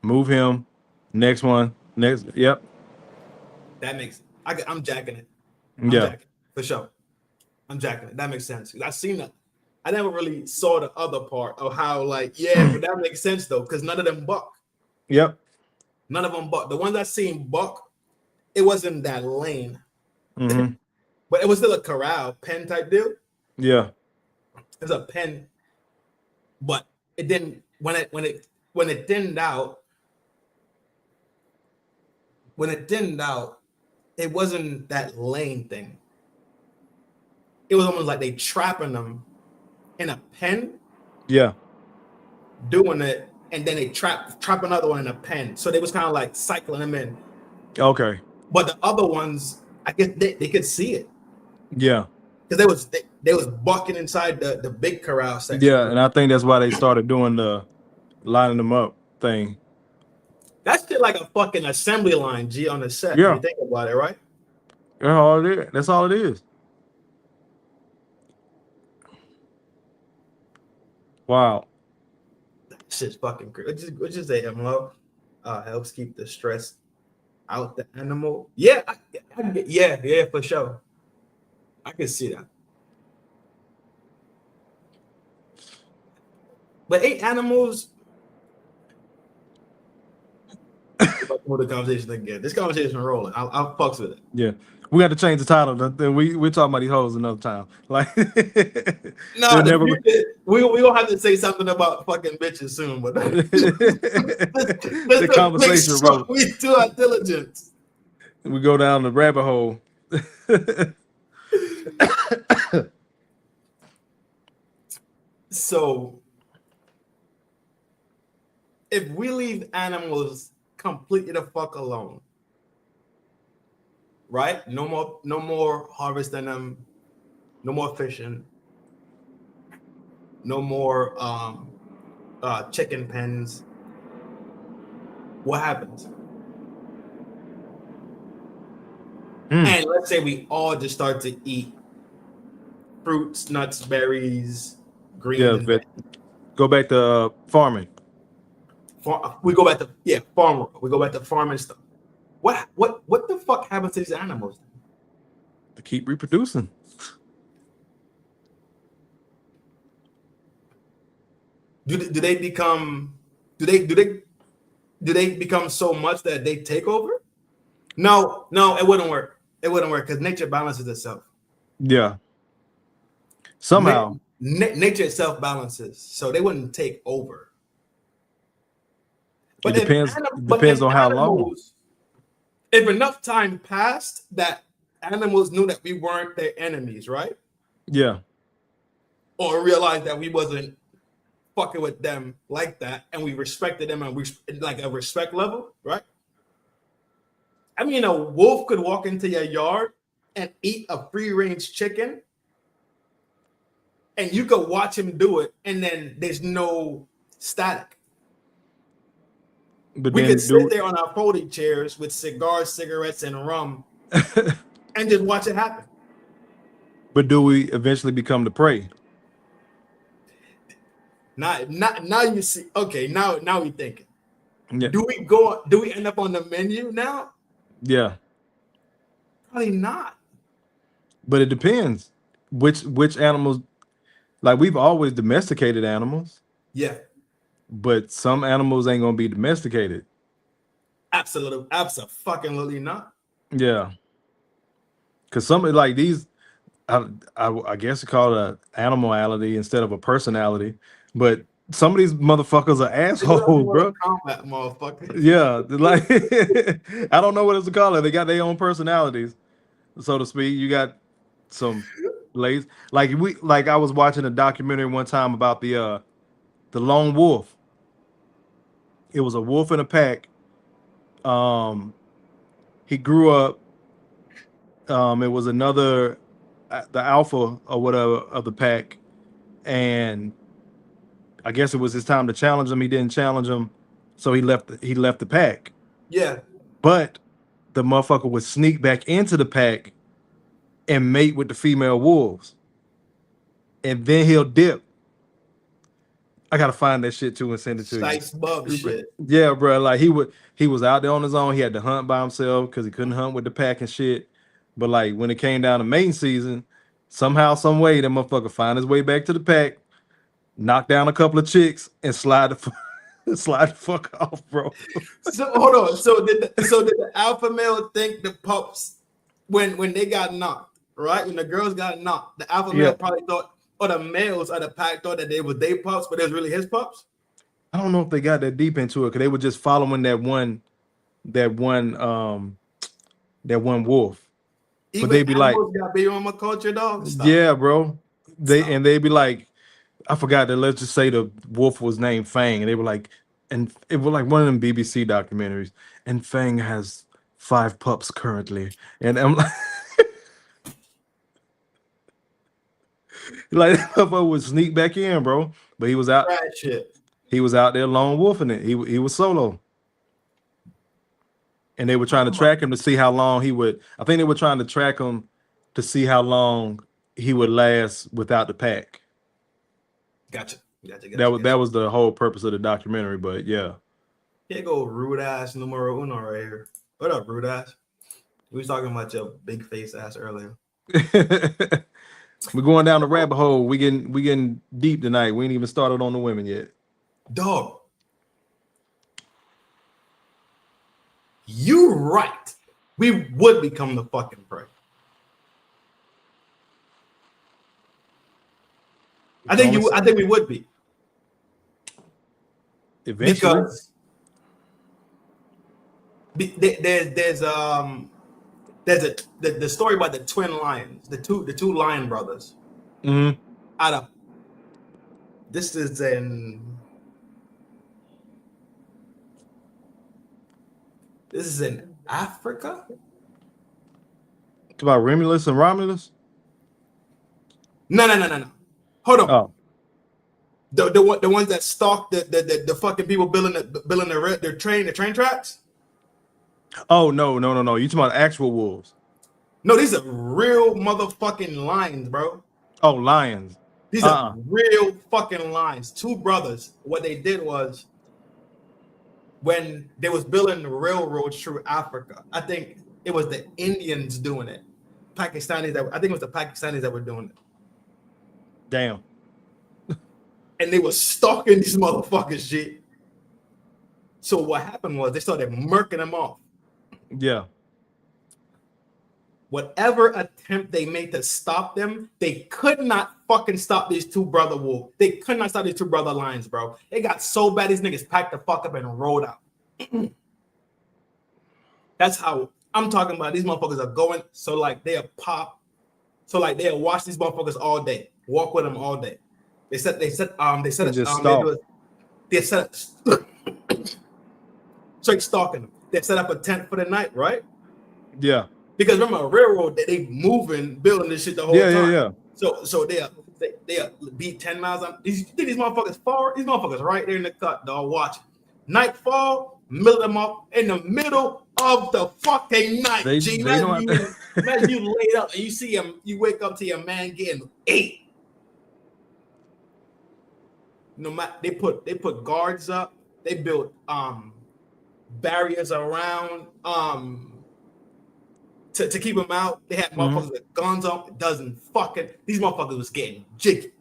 move him. Next one. Next. Yep. That makes I'm jacking it. Jacking, for sure. I'm jacking it. That makes sense. I've seen that. I never really saw the other part of how, but that makes sense though, because none of them buck. Yep. None of them buck. The ones I seen buck, it wasn't that lane, but it was still a corral pen type deal. Yeah. It's a pen, but it didn't when it thinned out. When it thinned out, it wasn't that lane thing. It was almost like they trapping them in a pen. Yeah. Doing it, and then they trap another one in a pen. So they was kind of like cycling them in. Okay. But the other ones, I guess they could see it. Yeah. Because they was bucking inside the big corral section. Yeah, and I think that's why they started doing the lining them up thing. That's shit like a fucking assembly line, G, on the set. Yeah. When you think about it, right? That's all it is. That's all it is. Wow. Shit's fucking crazy. Which is a MLO. Helps keep the stress out the animal. Yeah, yeah, for sure. I can see that. But 8 animals. Move the conversation again. This conversation is rolling. I'll fucks with it. Yeah, we got to change the title. We're talking about these hoes another time. Like, no, we gonna have to say something about fucking bitches soon. But the conversation rolling. We do our diligence. We go down the rabbit hole. So if we leave animals completely the fuck alone, right? No more harvesting them, no more fishing, no more chicken pens. What happens? And let's say we all just start to eat fruits, nuts, berries, greens. Yeah, and but go back to farming. we go back to farm. We go back to farming stuff. What the fuck happens to these animals? To keep reproducing. Do they become so much that they take over? No, it wouldn't work. It wouldn't work because nature balances itself. Yeah. Somehow. Nature itself balances, so they wouldn't take over. But It depends on how long. If enough time passed that animals knew that we weren't their enemies, right? Yeah. Or realized that we wasn't fucking with them like that, and we respected them, and we like a respect level, right? I mean, a wolf could walk into your yard and eat a free-range chicken, and you could watch him do it, and then there's no static. But we then could sit there on our folding chairs with cigars, cigarettes, and rum, and just watch it happen. But do we eventually become the prey? Now you see. Okay, now we thinking. Yeah. Do we end up on the menu now? Yeah. Probably not. But it depends. Which animals, like we've always domesticated animals. Yeah. But some animals ain't gonna be domesticated. Absolutely not. Yeah. Cause some like these, I guess you call it an animality instead of a personality. But some of these motherfuckers are assholes, bro. Combat motherfuckers. Yeah, like I don't know what else to call it. They got their own personalities, so to speak. You got some lazy. Like I was watching a documentary one time about the lone wolf. It was a wolf in a pack. He grew up. It was the alpha or whatever of the pack, and I guess it was his time to challenge him. He didn't challenge him, so he left the pack. Yeah. But the motherfucker would sneak back into the pack and mate with the female wolves. And then he'll dip. I gotta find that shit too and send it to Nice bug shit. Yeah, bro. Like he was out there on his own. He had to hunt by himself because he couldn't hunt with the pack and shit. But like when it came down to mating season, somehow, some way, that motherfucker find his way back to the pack, knock down a couple of chicks, and slide the fuck off, bro. So hold on. So did the alpha male think the pups when they got knocked, right? When the girls got knocked, the alpha male probably thought, or the males of the pack thought that they were their pups, but it was really his pups. I don't know if they got that deep into it because they were just following that one wolf. Even but they'd be like, got baby mama culture, dog. Stop. Yeah, bro. They'd be like, I forgot that. Let's just say the wolf was named Fang, and they were like, and it was like one of them BBC documentaries. And Fang has 5 pups currently, and I'm like, like that motherfucker would sneak back in, bro. But he was out. Right, shit. He was out there lone wolfing it. He was solo, and they were trying to track him to see how long he would. I think they were trying to track him to see how long he would last without the pack. Gotcha. That was the whole purpose of the documentary. But yeah. Here go rude ass numero uno right here. What up, rude ass? We was talking about your big face ass earlier. We're going down the rabbit hole. We getting deep tonight. We ain't even started on the women yet. Dog. You right. We would become the fucking prey. I think we would be. Eventually. Because there's the story about the twin lions, the two lion brothers. Mm-hmm. Out of This is in Africa. It's about Romulus and Romulus. No. Hold on. Oh, The ones that stalk the fucking people building their train tracks. oh no. You talking about actual wolves? No, these are real motherfucking lions, bro. Oh, lions. These are real fucking lions. Two brothers. What they did was when they was building the railroads through Africa, I think it was the Indians doing it. I think it was the Pakistanis that were doing it. Damn. And they were stalking these motherfuckers, shit. So what happened was they started murking them off. Yeah. Whatever attempt they made to stop them, they could not fucking stop these two brother wolves. They could not stop these two brother lions, bro. It got so bad these niggas packed the fuck up and rolled out. That's how I'm talking about. These motherfuckers are going. So like they'll pop. So like they'll watch these motherfuckers all day, walk with them all day. They said straight stalking them. They set up a tent for the night, right? Yeah. Because remember, a railroad, they moving, building this shit the whole time. Yeah. So they beat 10 miles on. You think these motherfuckers far? These motherfuckers right there in the cut, dog, watching. Nightfall, middle them up in the middle of the fucking night. Imagine you laid up and you see him, you wake up to your man getting 8. No matter they put guards up, they built barriers around to keep them out. They had motherfuckers with guns up. It doesn't fucking. These motherfuckers was getting jiggy.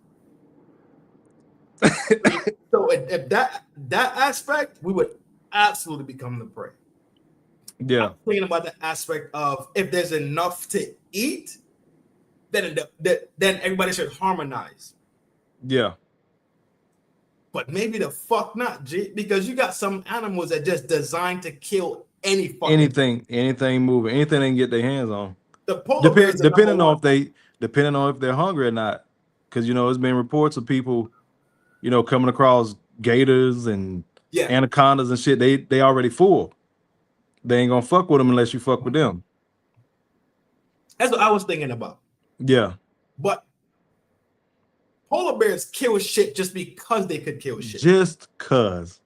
So if that aspect, we would absolutely become the prey. Yeah. I'm thinking about the aspect of if there's enough to eat, then everybody should harmonize. Yeah. But maybe the fuck not, G, because you got some animals that just designed to kill anything moving, anything they can get their hands on. The polar bears depending on if they're hungry or not, because it's been reports of people, coming across gators and anacondas and shit. They already full. They ain't gonna fuck with them unless you fuck with them. That's what I was thinking about. Yeah, but polar bears kill shit just because they could kill shit. Just cause.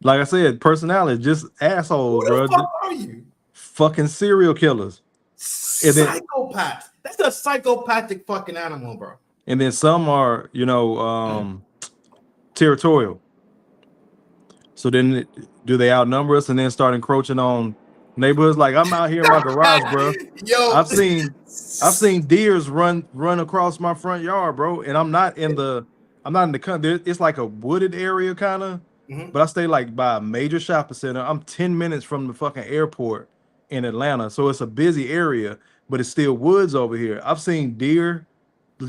Like I said, personality, just assholes, bro. Who the fuck are you? Fucking serial killers. Psychopaths. That's a psychopathic fucking animal, bro. And then some are, territorial. So then do they outnumber us and then start encroaching on neighborhoods? Like I'm out here in my garage, bro. Yo, I've seen deers run across my front yard, bro. And I'm not in the country. It's like a wooded area kind of. But I stay like by a major shopping center. I'm 10 minutes from the fucking airport in Atlanta. So it's a busy area, but it's still woods over here. I've seen deer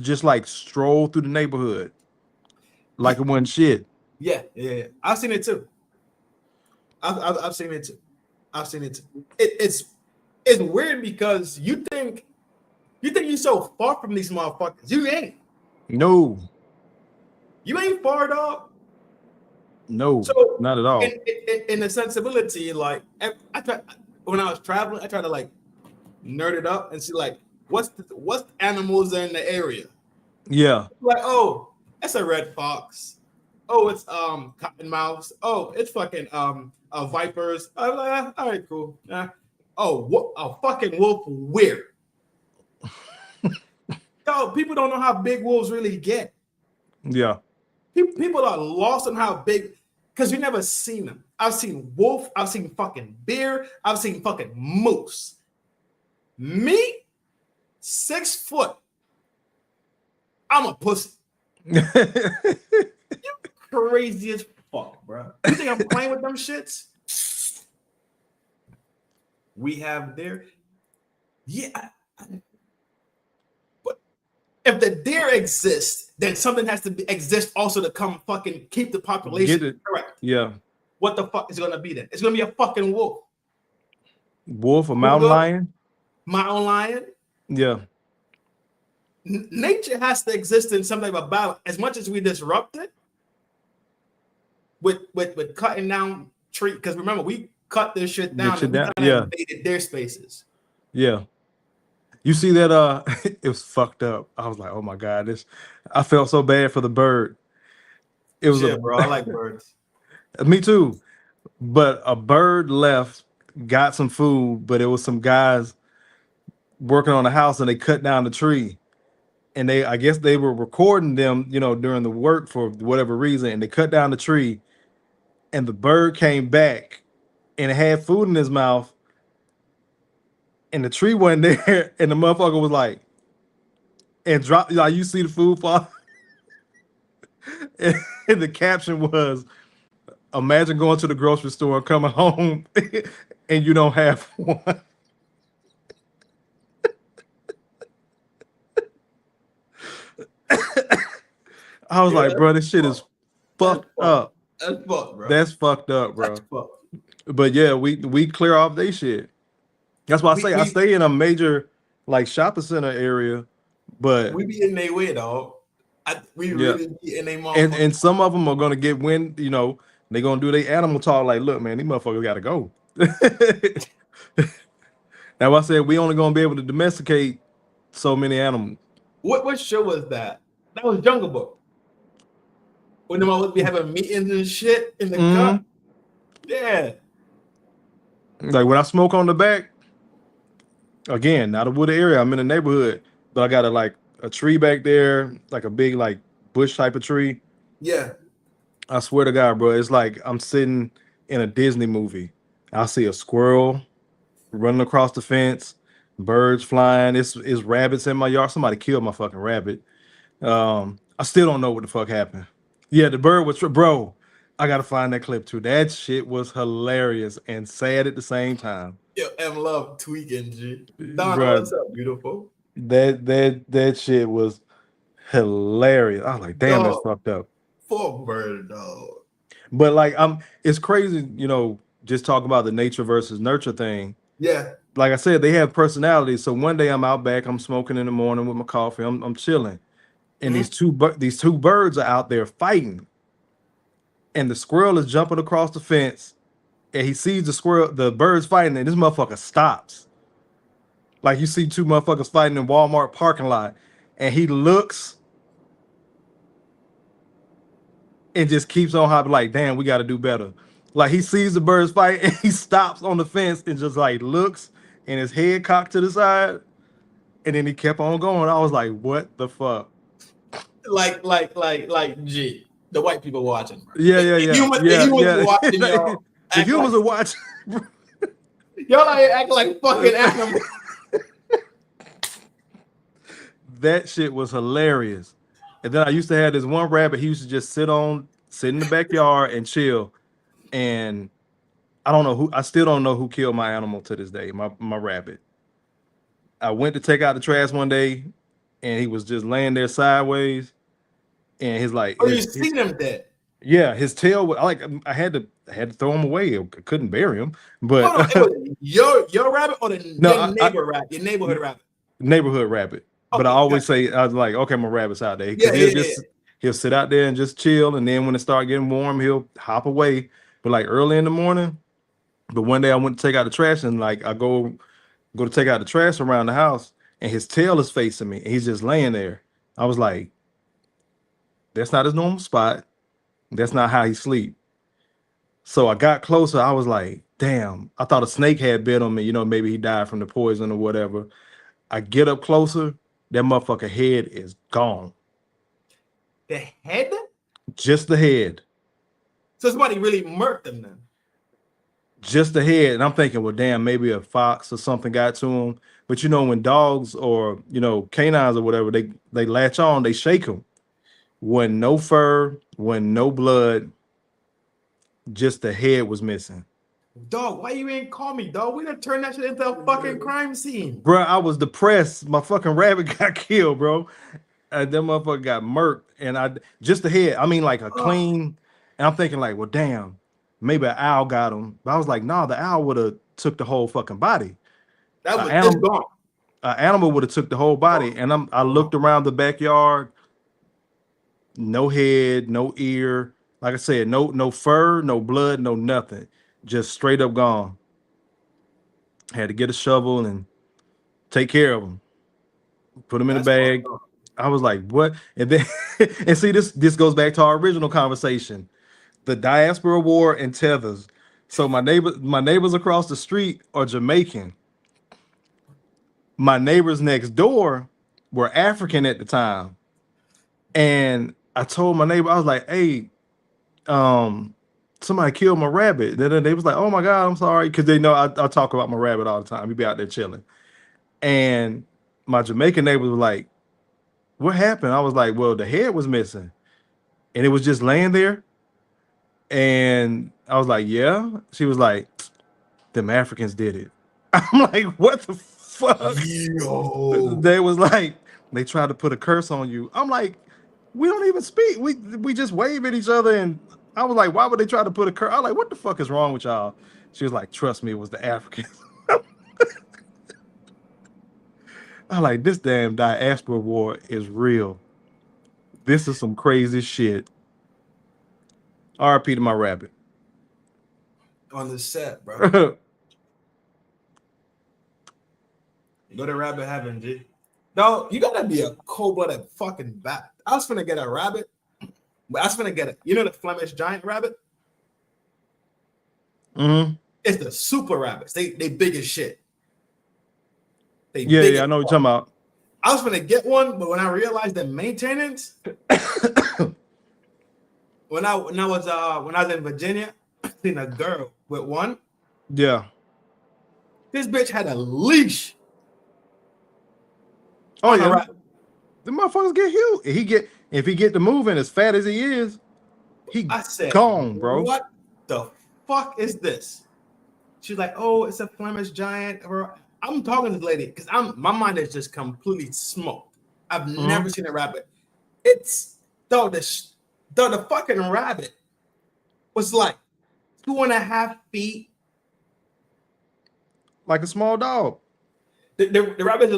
just like stroll through the neighborhood like it wasn't shit. Yeah. I've seen it too. I've seen it too. It's weird because you think you're so far from these motherfuckers. You ain't. No. You ain't far, dog. No, so not at all. In the sensibility, like when I was traveling, I tried to like nerd it up and see like what's animals in the area. Yeah. Like, oh, that's a red fox. Oh, it's cottonmouths. Oh, it's fucking vipers. I'm like, all right, cool. Oh, a fucking wolf. Weird. Yo, people don't know how big wolves really get. Yeah. People are lost on how big, because you never seen them. I've seen wolf. I've seen fucking bear. I've seen fucking moose. Me, 6 foot. I'm a pussy. You crazy as fuck, bro. You think I'm playing with them shits? We have there. Yeah. But if the deer exists, then something has to exist also to come fucking keep the population correct. Yeah. What the fuck is going to be then? It's going to be a fucking wolf. Wolf, a mountain lion? Mountain lion? Yeah. nature has to exist in some type of balance. As much as we disrupt it with cutting down tree, because remember we cut this shit down and we kind of invaded their spaces. Yeah. You see that? It was fucked up. I was like, oh my god, I felt so bad for the bird. It was bro. I like birds. Me too. But a bird left, got some food, but it was some guys working on the house and they cut down the tree. And I guess they were recording them, during the work for whatever reason, and they cut down the tree, and the bird came back and it had food in his mouth, and the tree wasn't there, and the motherfucker was like, and dropped, like, you see the food fall. And the caption was, imagine going to the grocery store and coming home and you don't have one. I was like, bro, this shit is fucked up. That's fucked, bro. That's fucked up, bro. But yeah, we clear off they shit. That's why I stay in a major like shopping center area, but we be in their way, dog. Really be in their mom. And some of them are gonna get wind, they're gonna do their animal talk like, look, man, these motherfuckers gotta go. Now I said we only gonna be able to domesticate so many animals. What show was that? That was Jungle Book. When them all be having meetings and shit in the car. Yeah. Like when I smoke on the back, again, not a wooded area. I'm in a neighborhood, but I got a tree back there, like a big like bush type of tree. Yeah. I swear to God, bro, it's like I'm sitting in a Disney movie. I see a squirrel running across the fence, birds flying. It's rabbits in my yard. Somebody killed my fucking rabbit. I still don't know what the fuck happened. Yeah, the bird was, bro, I gotta find that clip too. That shit was hilarious and sad at the same time. Yo, M Love tweaking, G. Donna, what's up, beautiful? That shit was hilarious. I was like, damn, that's fucked up. Poor bird, dog. But like, it's crazy, just talk about the nature versus nurture thing. Yeah. Like I said, they have personalities. So one day I'm out back, I'm smoking in the morning with my coffee, I'm chilling, and these two birds are out there fighting, and the squirrel is jumping across the fence, and he sees the birds fighting, and this motherfucker stops. Like you see two motherfuckers fighting in Walmart parking lot, and he looks and just keeps on hopping like, damn, we got to do better. Like he sees the birds fight and he stops on the fence and just like looks and his head cocked to the side. And then he kept on going. I was like, what the fuck? Like, G, the white people watching. Bro. Yeah. If humans watching, y'all. If humans are watching, y'all act like fucking animals. That shit was hilarious. And then I used to have this one rabbit. He used to just sit in the backyard and chill. And I still don't know who killed my animal to this day, my rabbit. I went to take out the trash one day and he was just laying there sideways. And he's like, you seen him dead? Yeah, his tail was like, I had to throw him away. I couldn't bury him. But your rabbit or your neighborhood rabbit? Neighborhood rabbit. But I always say, I was like, okay, my rabbit's out there. He'll sit out there and just chill. And then when it starts getting warm, he'll hop away. But like early in the morning. But one day I went to take out the trash and like I go to take out the trash around the house and his tail is facing me. And he's just laying there. I was like, that's not his normal spot. That's not how he sleep. So I got closer. I was like, damn, I thought a snake had bit on me. Maybe he died from the poison or whatever. I get up closer. That motherfucker head is gone. The head? Just the head. So somebody really murked him then? Just the head. And I'm thinking, well, damn, maybe a fox or something got to him. But when dogs or, canines or whatever, they latch on, they shake them. When no fur, when no blood, just the head was missing. Dog, why you ain't call me, dog? We done turned that shit into a fucking crime scene. Bro, I was depressed. My fucking rabbit got killed, bro. That motherfucker got murked. And just the head. I mean, like a clean. And I'm thinking like, well, damn, maybe an owl got him. But I was like, nah, the owl would have took the whole fucking body. That was just gone. an animal would have took the whole body. And I looked around the backyard, no head, no ear. Like I said, no fur, no blood, no nothing. Just straight up gone. Had to get a shovel and take care of them. Put them in a bag. I was like, what? And then and see, this goes back to our original conversation. The diaspora war and tethers. So my neighbors across the street are Jamaican. My neighbors next door were African at the time. And I told my neighbor, I was like, hey, somebody killed my rabbit. Then they was like, oh my God, I'm sorry. Because they know I talk about my rabbit all the time. He be out there chilling. And my Jamaican neighbors were like, what happened? I was like, well, the head was missing. And it was just laying there. And I was like, yeah. She was like, them Africans did it. I'm like, what the fuck? Yo. They was like, they tried to put a curse on you. I'm like, we don't even speak. We just wave at each other. And I was like, why would they try to put a curse? I was like, what the fuck is wrong with y'all? She was like, trust me, it was the Africans. I'm like, this damn diaspora war is real. This is some crazy shit. RP to my rabbit. On the set, bro. Go to rabbit heaven, G. No, you gotta be a cold-blooded fucking bat. I was finna get a rabbit, but I was finna get you know the Flemish giant rabbit? Mm-hmm. It's the super rabbits. They big as shit. Yeah, I know what you're talking about. I was gonna get one, but when I realized the maintenance, when I was in Virginia, I seen a girl with one. Yeah. This bitch had a leash. Oh yeah. The motherfuckers get huge. If he get to moving as fat as he is, I said, gone, bro. What the fuck is this? She's like, oh, it's a Flemish giant. I'm talking to the lady because my mind is just completely smoked. I've never seen a rabbit. It's the fucking rabbit was like 2.5 feet. Like a small dog. The rabbit's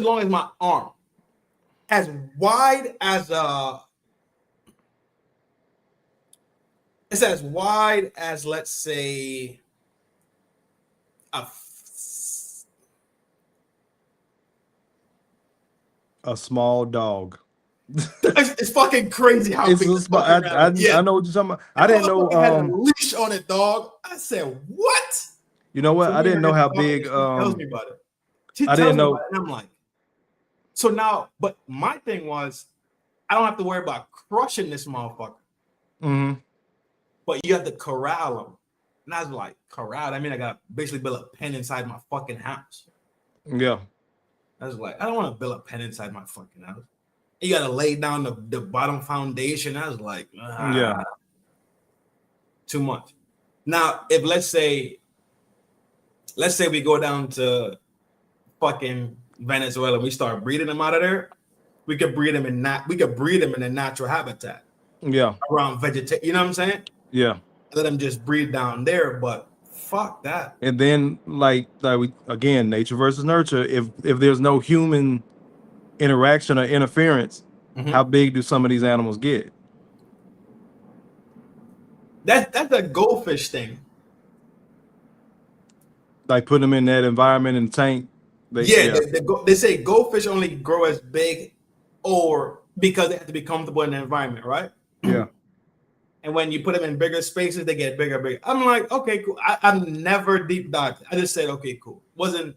as long as my arm. As wide as it's as wide as, let's say, a small dog. It's fucking crazy how it's big a small. I know what you're talking about. I didn't know. Had a leash on it, dog. I said, what? You know what? I didn't know how big. She tells me about it. I didn't know. And I'm like, so now, but my thing was, I don't have to worry about crushing this motherfucker. Mm-hmm. But you have to corral him. And I was like, corral? I mean, I got to basically build a pen inside my fucking house. Yeah. I was like, I don't want to build a pen inside my fucking house. You got to lay down the bottom foundation. I was like, yeah, too much. Now, if let's say we go down to fucking Venezuela, we start breeding them out of there. We could breed them in a natural habitat. Yeah, around vegetation. You know what I'm saying? Yeah. Let them just breed down there, but fuck that. And then, like we again, nature versus nurture. If there's no human interaction or interference, how big do some of these animals get? That's a goldfish thing. Like putting them in that environment in the tank. They say goldfish only grow as big, or because they have to be comfortable in the environment, right? Yeah. And when you put them in bigger spaces, they get bigger, bigger. I'm like, okay, cool. I've never deep dived. I just said, okay, cool. Wasn't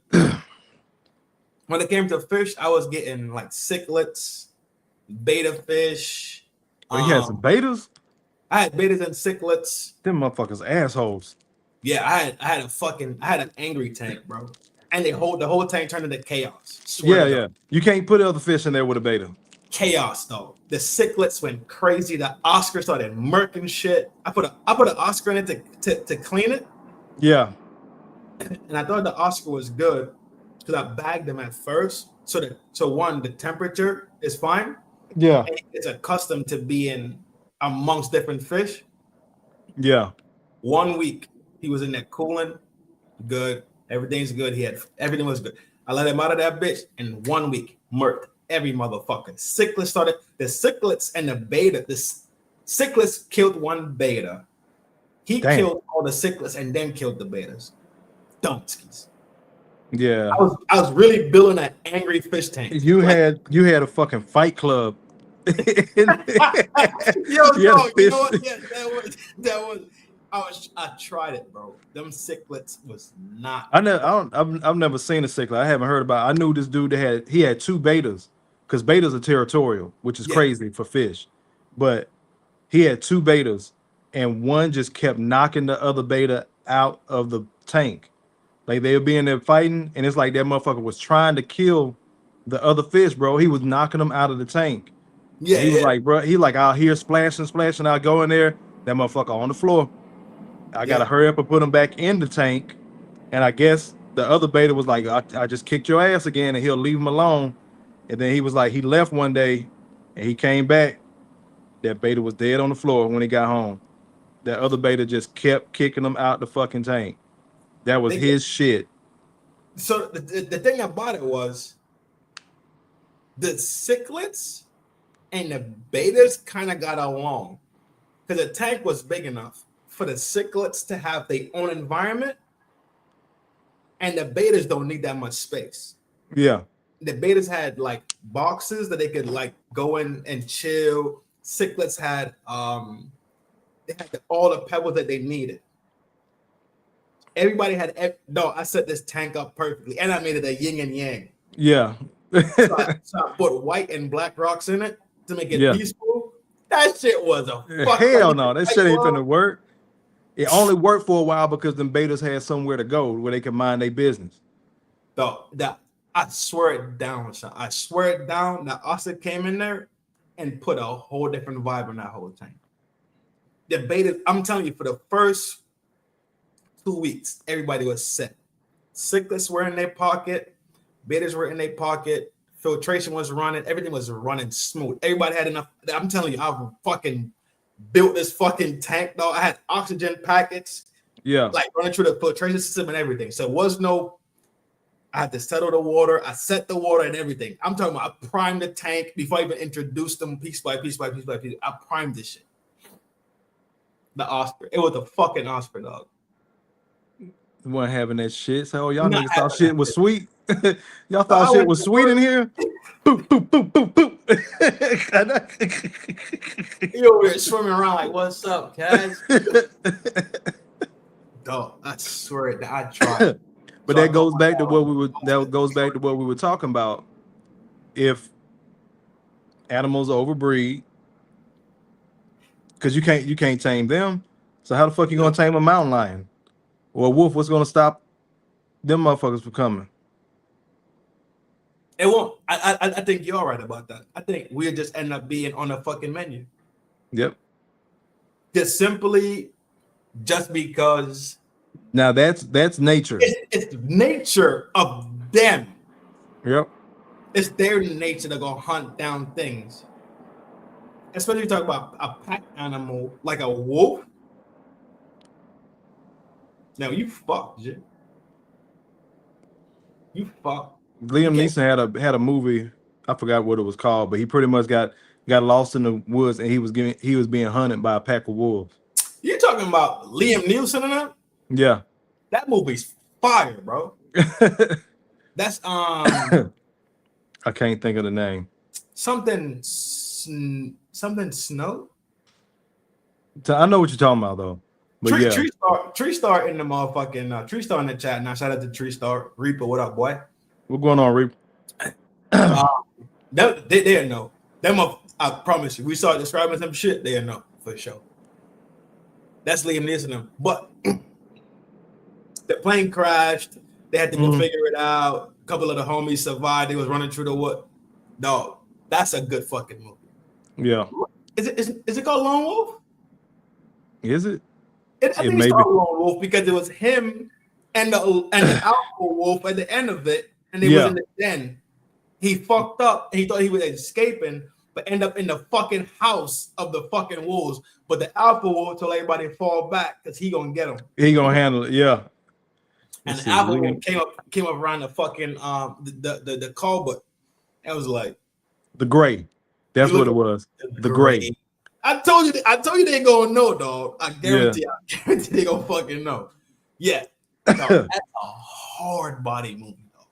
when it came to fish, I was getting like cichlids, beta fish. Oh, you had some betas? I had betas and cichlids. Them motherfuckers assholes. Yeah, I had an angry tank, bro. And the whole tank turned into chaos. Yeah. You can't put other fish in there with a beta. Chaos though. The cichlids went crazy. The Oscar started murking shit. I put an Oscar in it to clean it. Yeah. And I thought the Oscar was good because I bagged them at first. So the temperature is fine. Yeah. And it's accustomed to being amongst different fish. Yeah. 1 week he was in there cooling, good. Everything's good. Everything was good. I let him out of that bitch in 1 week. Murked every motherfucker. Cichlids started. The cichlids and the beta. The cichlids killed one beta. He killed all the cichlids and then killed the betas. Dumpskis. Yeah. I was really building an angry fish tank. You had a fucking fight club. Yo, dog, you know what? Yeah, that was. I tried it, bro. Them cichlids was not. I've never seen a cichlid. I haven't heard about. I knew this dude that had 2 betas, because betas are territorial, which is crazy for fish. But he had 2 betas, and one just kept knocking the other beta out of the tank. Like they were being there fighting, and it's like that motherfucker was trying to kill the other fish, bro. He was knocking them out of the tank. Yeah, he was like, bro, he like, I'll hear splashing, I'll go in there, that motherfucker on the floor. I gotta hurry up and put him back in the tank. And I guess the other beta was like, I just kicked your ass again, and he'll leave him alone. And then he was like, he left one day and he came back. That beta was dead on the floor when he got home. That other beta just kept kicking him out the fucking tank. That was his shit. So the thing about it was the cichlids and the betas kind of got along, because the tank was big enough for the cichlids to have their own environment, and the betas don't need that much space. Yeah. The betas had like boxes that they could like go in and chill. Cichlids had they had all the pebbles that they needed. Everybody had I set this tank up perfectly, and I made it a yin and yang. Yeah. so I put white and black rocks in it to make it peaceful. That shit was a hell no. That shit ain't finna work. It only worked for a while because them betas had somewhere to go where they could mind their business. I swear it down, son. I swear it down. That Asa came in there and put a whole different vibe on that whole tank. The betas, I'm telling you, for the first 2 weeks, everybody was set. Cichlids were in their pocket, betas were in their pocket, filtration was running, everything was running smooth. Everybody had enough. I'm telling you, I fucking built this fucking tank, dog. I had oxygen packets, like running through the filtration system and everything. So it was no, I had to settle the water, I set the water and everything. I'm talking about I primed the tank before I even introduced them piece by piece by piece by piece. I primed this shit. The Osprey. It was a fucking Osprey, dog. You weren't having that shit. So y'all niggas thought shit was sweet. Y'all thought shit was sweet in here. Boop, boop, boop, boop, boop. You over here swimming around like, what's up, guys? Dog, I swear that I tried. But that goes back to what we were talking about. If animals overbreed, because you can't tame them. So how the fuck you gonna tame a mountain lion or a wolf? What's gonna stop them motherfuckers from coming? It won't. I think you're right about that. I think we'll just end up being on the fucking menu. Yep. Just because. Now that's nature. It's nature of them. Yep. It's their nature to go hunt down things. Especially if you talk about a pack animal like a wolf. Now you fucked, Jay. You fucked. Liam Neeson had a movie. I forgot what it was called, but he pretty much got lost in the woods, and he was being hunted by a pack of wolves. You talking about Liam Neeson and that? Yeah. That movie's fire, bro. That's I can't think of the name. Something Snow. I know what you're talking about though. But Tree Star in the motherfucking Tree Star in the chat now. Shout out to Tree Star. Reaper, what up, boy? What's going on, Reaper? They know. Them I promise you. We started describing some shit. They know for sure. That's Liam Neeson. But the plane crashed. They had to go figure it out. A couple of the homies survived. They was running through the wood. Dog, that's a good fucking movie. Yeah. Is it called Lone Wolf? Is it? I think it's called Lone Wolf because it was him and the alpha wolf at the end of it, and they was in the den. He fucked up. He thought he was escaping, but end up in the fucking house of the fucking wolves. But the alpha wolf told everybody to fall back because he gonna get him. He gonna handle it. Yeah. And Let's the see, apple we- one came up around the fucking the call, but it was like the gray. That's you what look it was. at The gray. I told you they ain't gonna know, dog. I guarantee Yeah. I guarantee they gonna fucking know. Yeah. Dog, that's a hard body movie, dog.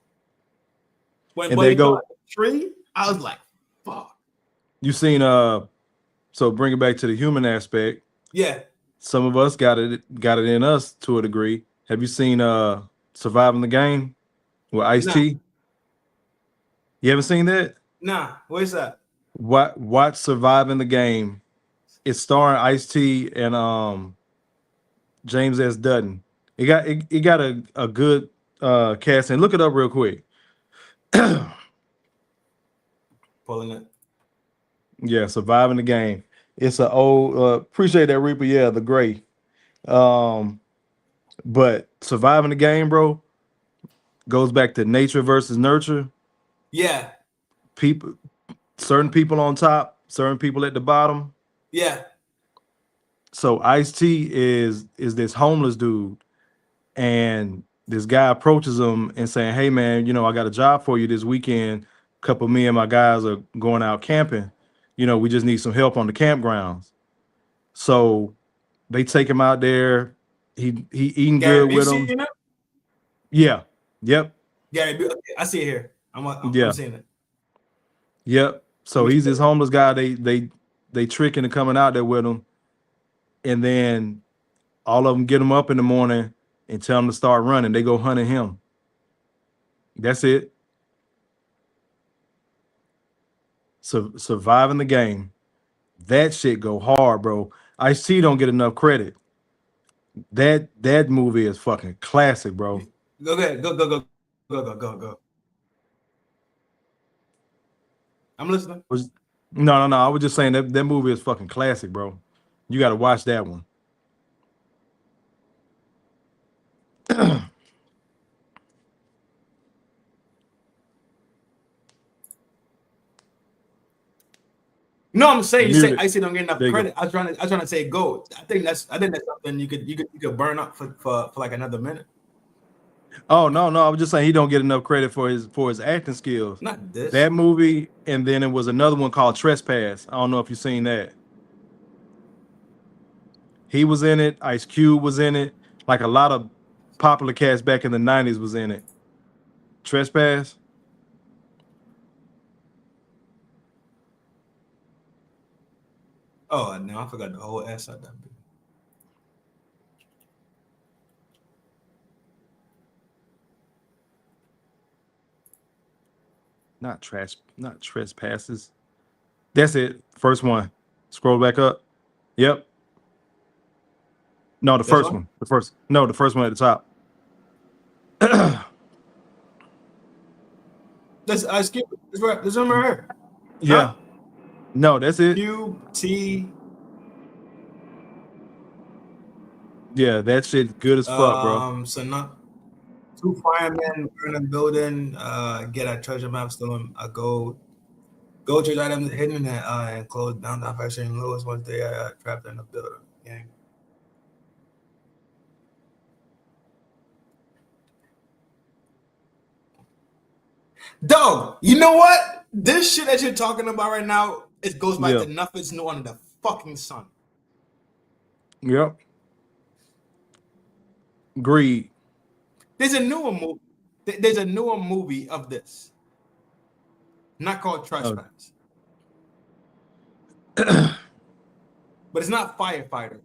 When And they go- caught the tree, I was like, fuck. You seen so bring it back to the human aspect. Yeah. Some of us got it in us to a degree. Have you seen Surviving the Game with Ice-T? You haven't seen that? Nah, where's that? Watch Surviving the Game. It's starring Ice-T and James S. Dutton. It got a good cast, and look it up real quick. Pulling it. Yeah, Surviving the Game. It's an old appreciate that, Reaper. Yeah, the gray. But Surviving the Game, bro, goes back to nature versus nurture. Yeah. Certain people on top, certain people at the bottom. Yeah. So Ice-T is this homeless dude, and this guy approaches him and saying, "Hey man, you know, I got a job for you this weekend. A couple of me and my guys are going out camping. You know, we just need some help on the campgrounds." So they take him out there. He eating Gary, good you with seen them. it? Yeah. Yep. Gary, okay, I see it here. I'm seeing it. Yep. So he's this homeless guy. They tricking and coming out there with him, and then all of them get him up in the morning and tell him to start running. They go hunting him. That's it. So Surviving the Game. That shit go hard, bro. Ice-T don't get enough credit. That movie is fucking classic, bro. Go ahead. Go. I'm listening. No. I was just saying that movie is fucking classic, bro. You got to watch that one. No, I'm saying you say Muted. Ice-T don't get enough There you credit. I was trying to say go. I think that's something you could burn up for like another minute. Oh no, I was just saying he don't get enough credit for his acting skills. Not this. That movie, and then it was another one called Trespass. I don't know if you've seen that. He was in it. Ice Cube was in it. Like a lot of popular cast back in the 90s was in it. Trespass. Oh no, I forgot the whole ass out that bit. Not trespasses. That's it. First one. Scroll back up. Yep. No, the This first one? one. The first one at the top. That's Ice Cube. This one right here. Yeah. Huh? No, that's it. Cube T. Yeah, that shit good as fuck, bro. So not two firemen in a building. Get a treasure map stolen. A gold treasure items hidden and closed down factory in Lewis once they trapped in the building. Gang. Dog, you know what? This shit that you're talking about right now, it goes back to nothing's new under the fucking sun. Yep. Greed. There's a newer movie. There's a newer movie of this. Not called Trespass. But it's not Firefighter.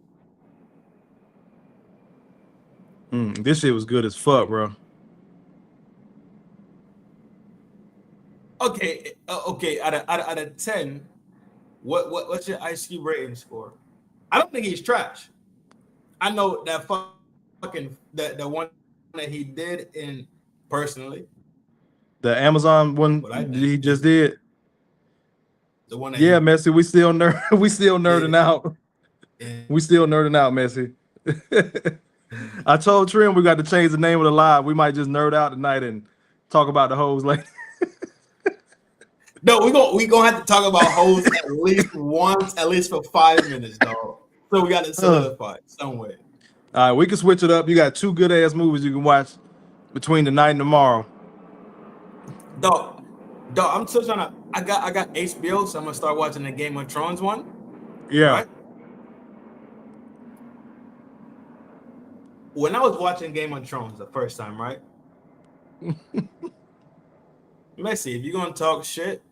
This shit was good as fuck, bro. Okay. Out of 10, what's your Ice Cube rating score? I don't think he's trash. I know that fucking the one that he did in personally. The Amazon one he just did. The one that Messi, we still nerding out. Yeah. We still nerding out, Messi. I told Trin we got to change the name of the live. We might just nerd out tonight and talk about the hoes later. No, we gonna have to talk about hoes at least once, at least for 5 minutes, dog. So we got to solidify it somewhere. All right, we can switch it up. You got two good ass movies you can watch between tonight and tomorrow. Dog, I'm still trying to. I got HBO, so I'm gonna start watching the Game of Thrones one. Yeah. Right? When I was watching Game of Thrones the first time, right? Messi, if you're gonna talk shit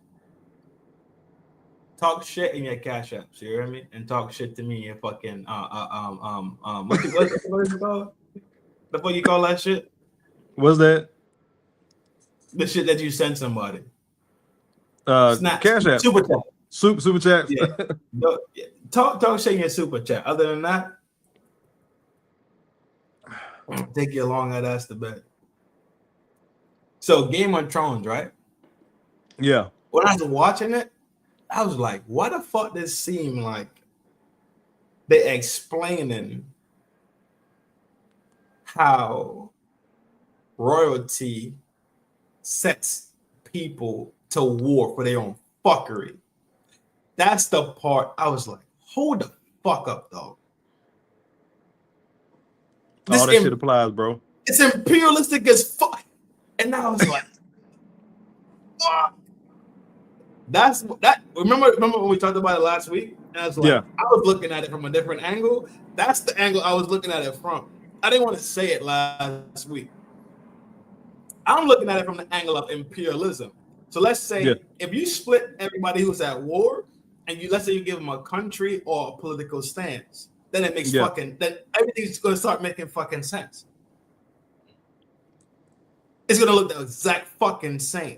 in your cash apps, you hear me? And talk shit to me in your fucking what is it called? The fuck you call that shit? What's that? The shit that you send somebody. Snap, cash app, super chat, super chat. Yeah. Talk shit in your super chat. Other than that, take you a long ass to bed. So Game of Thrones, right? Yeah. When I was watching it, I was like, "What the fuck?" This seem like they explaining how royalty sets people to war for their own fuckery. That's the part I was like, hold the fuck up, dog. All that shit applies, bro. It's imperialistic as fuck. And I was like, fuck. That's that. Remember when we talked about it last week? And I was like, I was looking at it from a different angle. That's the angle I was looking at it from. I didn't want to say it last week. I'm looking at it from the angle of imperialism. So let's say if you split everybody who's at war, and let's say you give them a country or a political stance, then it makes then everything's gonna start making fucking sense. It's gonna look the exact fucking same.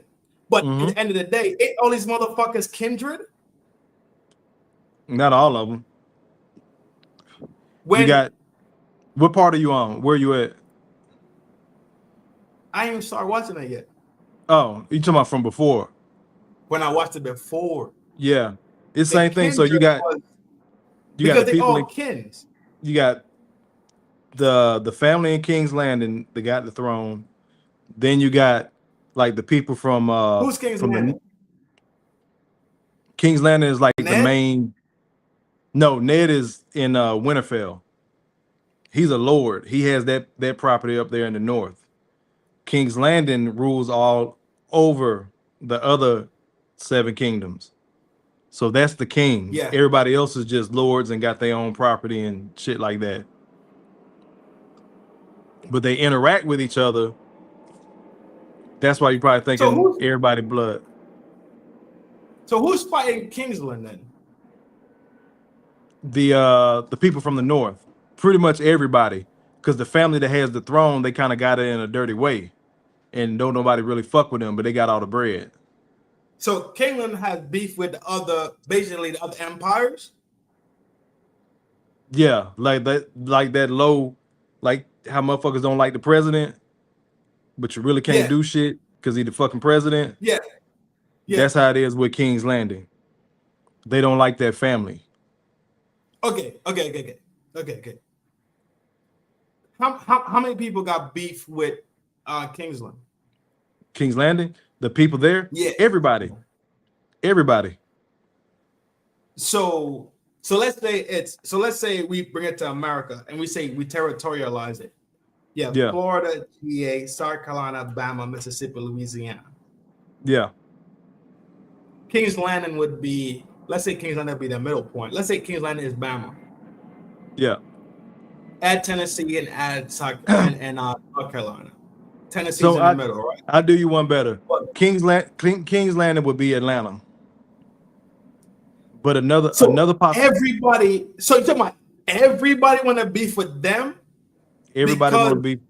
But at the end of the day, ain't all these motherfuckers kindred? Not all of them. You got, what part are you on? Where are you at? I ain't even started watching it yet. Oh, you talking about from before? When I watched it before. Yeah, it's the same thing. So you got because the they people all in, kins. You got the family in King's Landing. They got the throne. Then you got like the people from who's King's Landing? King's Landing is like Ned? the main. No, Ned is in Winterfell. He's a lord. He has that property up there in the north. King's Landing rules all over the other 7 kingdoms. So that's the king. Yeah. Everybody else is just lords and got their own property and shit like that. But they interact with each other. That's why you're probably thinking everybody blood. So who's fighting Kingsland then? The people from the north. Pretty much everybody. Because the family that has the throne, they kind of got it in a dirty way. And don't nobody really fuck with them, but they got all the bread. So Kingland has beef with basically the other empires? Yeah, like that low, like how motherfuckers don't like the president, but you really can't do shit because he's the fucking president. Yeah. That's how it is with King's Landing. They don't like that family. Okay. How many people got beef with Kingsland? King's Landing? The people there? Yeah. Everybody. So let's say we bring it to America and we say we territorialize it. Yeah. Florida, GA, South Carolina, Alabama, Mississippi, Louisiana. Yeah. King's Landing would be, let's say King's Landing would be the middle point. Let's say King's Landing is Bama. Yeah. Add Tennessee and add South Carolina. Tennessee's in the middle, right? I'll do you one better. King's Landing would be Atlanta. But another possibility. Everybody, so you're talking about everybody want to beef with them? Everybody want to be.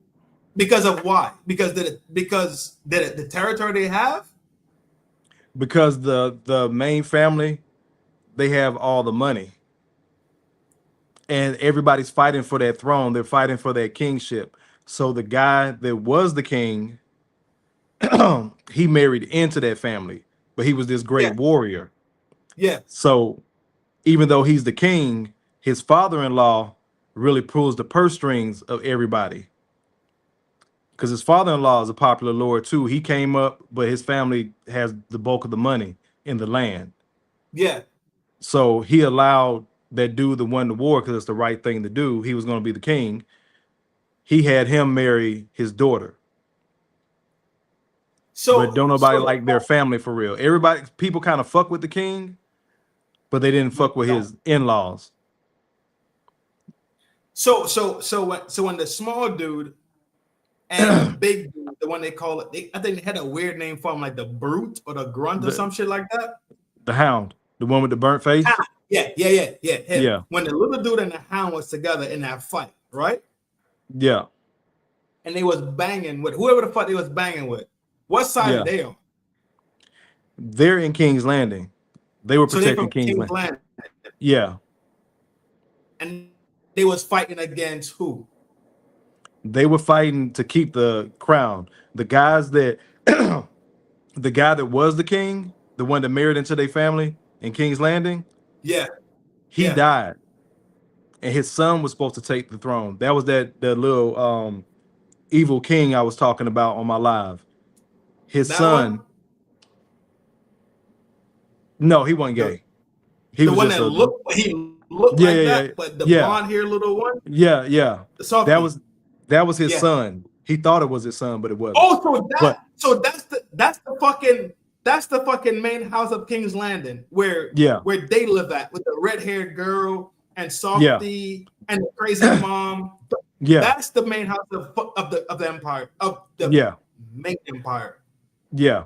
Because of why? Because the territory they have? Because the main family, they have all the money. And everybody's fighting for that throne. They're fighting for that kingship. So the guy that was the king, he married into that family, but he was this great warrior. Yeah. So even though he's the king, his father-in-law really pulls the purse strings of everybody. Because his father-in-law is a popular lord too. He came up, but his family has the bulk of the money in the land. Yeah. So he allowed that dude that won the war because it's the right thing to do. He was going to be the king. He had him marry his daughter. but don't nobody like their family for real. People kind of fuck with the king, but they didn't fuck with his in-laws. So when the small dude and the big dude, the one they call it, I think they had a weird name for him, like the brute or the grunt or some shit like that. The hound, the one with the burnt face. Yeah. Yeah. When the little dude and the hound was together in that fight, right? Yeah. And they was banging with whoever the fuck they was banging with. What side are they on? They're in King's Landing. They were protecting King's Landing. Yeah. And they was fighting against who? They were fighting to keep the crown. The guys that the guy that was the king, the one that married into their family in King's Landing, he died. And his son was supposed to take the throne. That was the little evil king I was talking about on my live. His son. No, he wasn't gay. He was one just that looked like that, but the blonde hair little one. Yeah. That was his son. He thought it was his son, but it wasn't. Oh, that's the fucking main house of King's Landing where they live at, with the red-haired girl and Softy and the crazy mom. That's the main house of the empire, of the main empire. Yeah,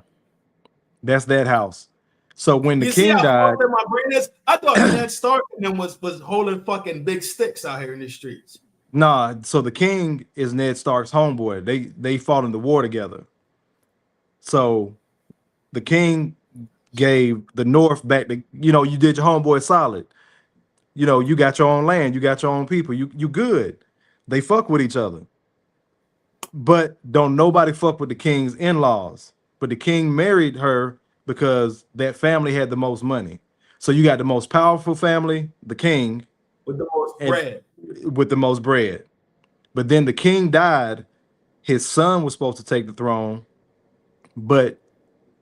that's that house. So when the king died, my brain is, I thought Ned Stark and them was holding fucking big sticks out here in the streets. Nah, so the king is Ned Stark's homeboy. They fought in the war together. So the king gave the North back to, you did your homeboy solid. You got your own land, you got your own people, you good. They fuck with each other. But don't nobody fuck with the king's in-laws. But the king married her because that family had the most money. So you got the most powerful family, the king, with the most bread. With the most bread. But then the king died. His son was supposed to take the throne, but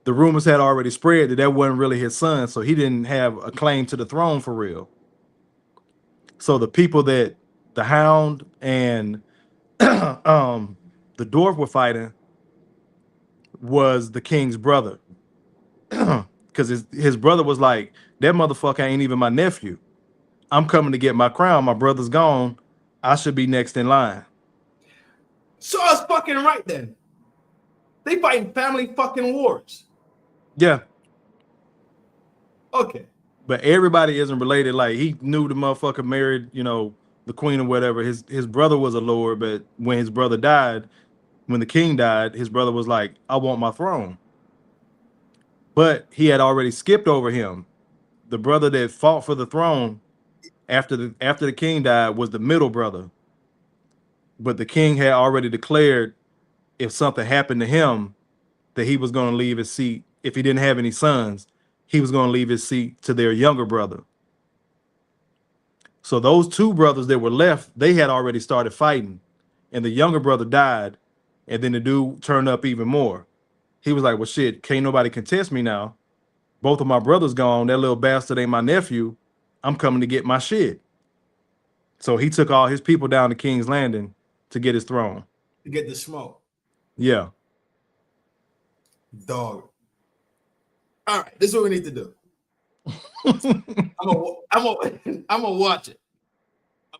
the rumors had already spread that wasn't really his son, so he didn't have a claim to the throne for real. So the people that the hound and the dwarf were fighting was the king's brother. Because his brother was like, that motherfucker ain't even my nephew. I'm coming to get my crown. My brother's gone. I should be next in line. So I was fucking right then. They fighting family fucking wars. Yeah. Okay. But everybody isn't related. Like, he knew the motherfucker married, the queen or whatever. His brother was a lord, but when his brother died, when the king died, his brother was like, I want my throne. But he had already skipped over him. The brother that fought for the throne after the king died was the middle brother. But the king had already declared if something happened to him that he was going to leave his seat. If he didn't have any sons, he was going to leave his seat to their younger brother. So those two brothers that were left, they had already started fighting, and the younger brother died, and then the dude turned up even more. He was like, well, shit, can't nobody contest me now. Both of my brothers gone. That little bastard ain't my nephew. I'm coming to get my shit. So he took all his people down to King's Landing to get his throne. To get the smoke. Yeah. Dog. All right, this is what we need to do. I'm gonna watch it.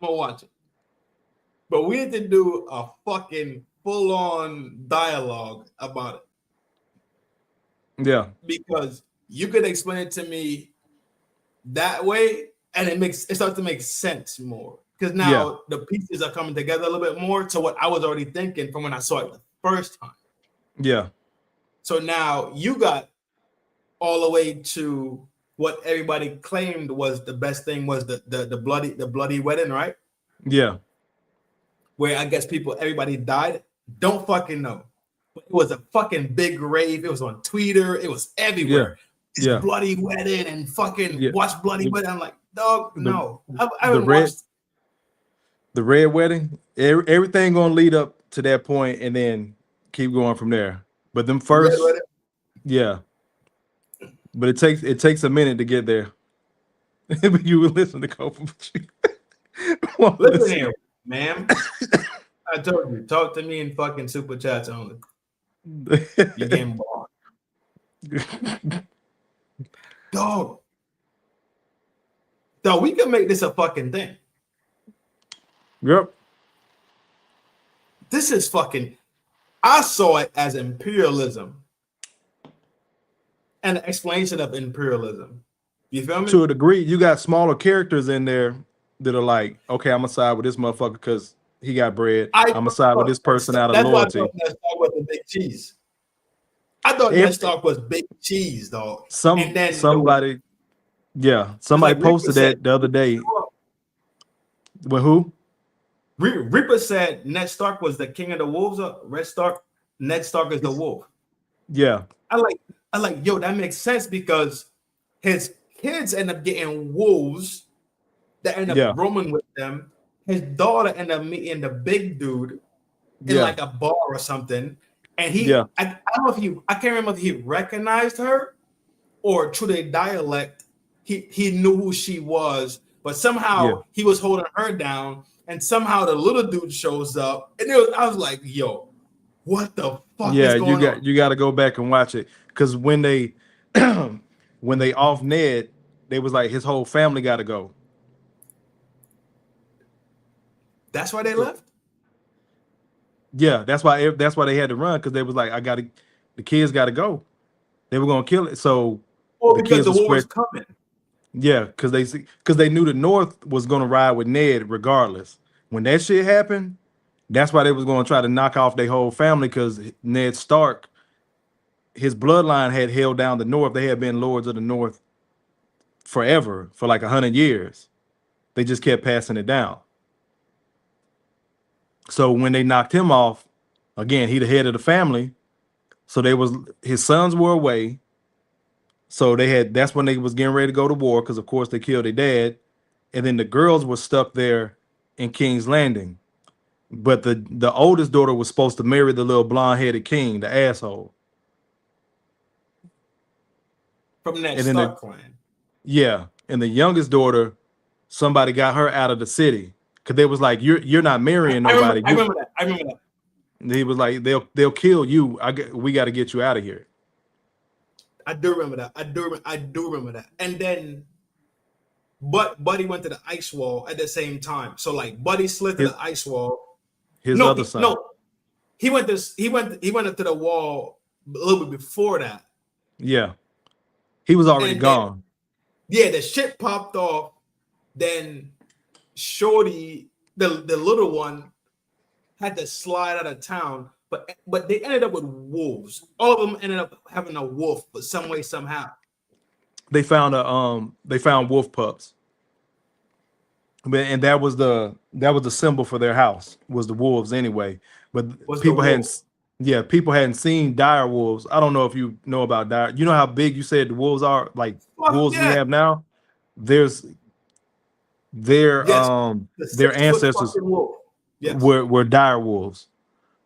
I'm gonna watch it. But we need to do a fucking full-on dialogue about it. Yeah. Because you could explain it to me that way, and it starts to make sense more. Because now the pieces are coming together a little bit more to what I was already thinking from when I saw it the first time. Yeah. So now you got all the way to what everybody claimed was the best thing was the bloody wedding, right? Yeah. Where I guess everybody died. Don't fucking know. It was a fucking big rave. It was on Twitter. It was everywhere. Yeah. Bloody wedding and fucking watch bloody wedding. I'm like, dog, no. I haven't watched. The red wedding, everything gonna lead up to that point and then keep going from there. But them first, yeah. But it takes a minute to get there. But you would listen to Kofa. Listen here, ma'am. I told you, talk to me in fucking super chats only. You're getting bored. Dog. Dog, we can make this a fucking thing. Yep. This is fucking. I saw it as imperialism and an explanation of imperialism. You feel me? To a degree, you got smaller characters in there that are like, okay, I'm gonna side with this motherfucker because he got bread. I'm gonna side with this person out of loyalty. That's why I thought Ned Stark was the big cheese. I thought Ned Stark was big cheese, dog. Somebody posted that the other day. With who? Reaper said Ned Stark was the king of the wolves. Red Stark, Ned Stark is the wolf. Yeah. I like, yo, that makes sense because his kids end up getting wolves that end up roaming with them. His daughter ended up meeting the big dude in like a bar or something. And I don't know if I can't remember if he recognized her or through the dialect, he knew who she was, but somehow he was holding her down. And somehow the little dude shows up, and I was like, "Yo, what the fuck is going on?" You got to go back and watch it because when they off Ned, they was like his whole family got to go. That's why they left. Yeah, that's why they had to run because they was like, the kids got to go. They were gonna kill it, so the because the war was coming. Yeah, because they knew the North was gonna ride with Ned regardless. When that shit happened, that's why they was gonna try to knock off their whole family because Ned Stark, his bloodline had held down the North. They had been lords of the North forever, for like 100 years. They just kept passing it down. So when they knocked him off, again, he the head of the family. So his sons were away. So that's when they was getting ready to go to war because of course they killed their dad. And then the girls were stuck there in King's Landing. But the oldest daughter was supposed to marry the little blonde-headed king, the asshole. From that Stark clan. Yeah. And the youngest daughter, somebody got her out of the city. Because they was like, you're not marrying nobody. I remember that. He was like, they'll kill you. We got to get you out of here. I do remember that. I do remember that. And then Buddy went to the ice wall at the same time. So like Buddy slid to the ice wall. Other son. No, he went into the wall a little bit before that. Yeah. He was already gone. The shit popped off. Then Shorty, the little one, had to slide out of town. But they ended up with wolves. All of them ended up having a wolf, but some way, somehow. They found wolf pups. And that was the symbol for their house, was the wolves anyway. But people hadn't seen dire wolves. I don't know if you know about dire. You know how big you said the wolves are, like wolves we have now? Their ancestors were dire wolves.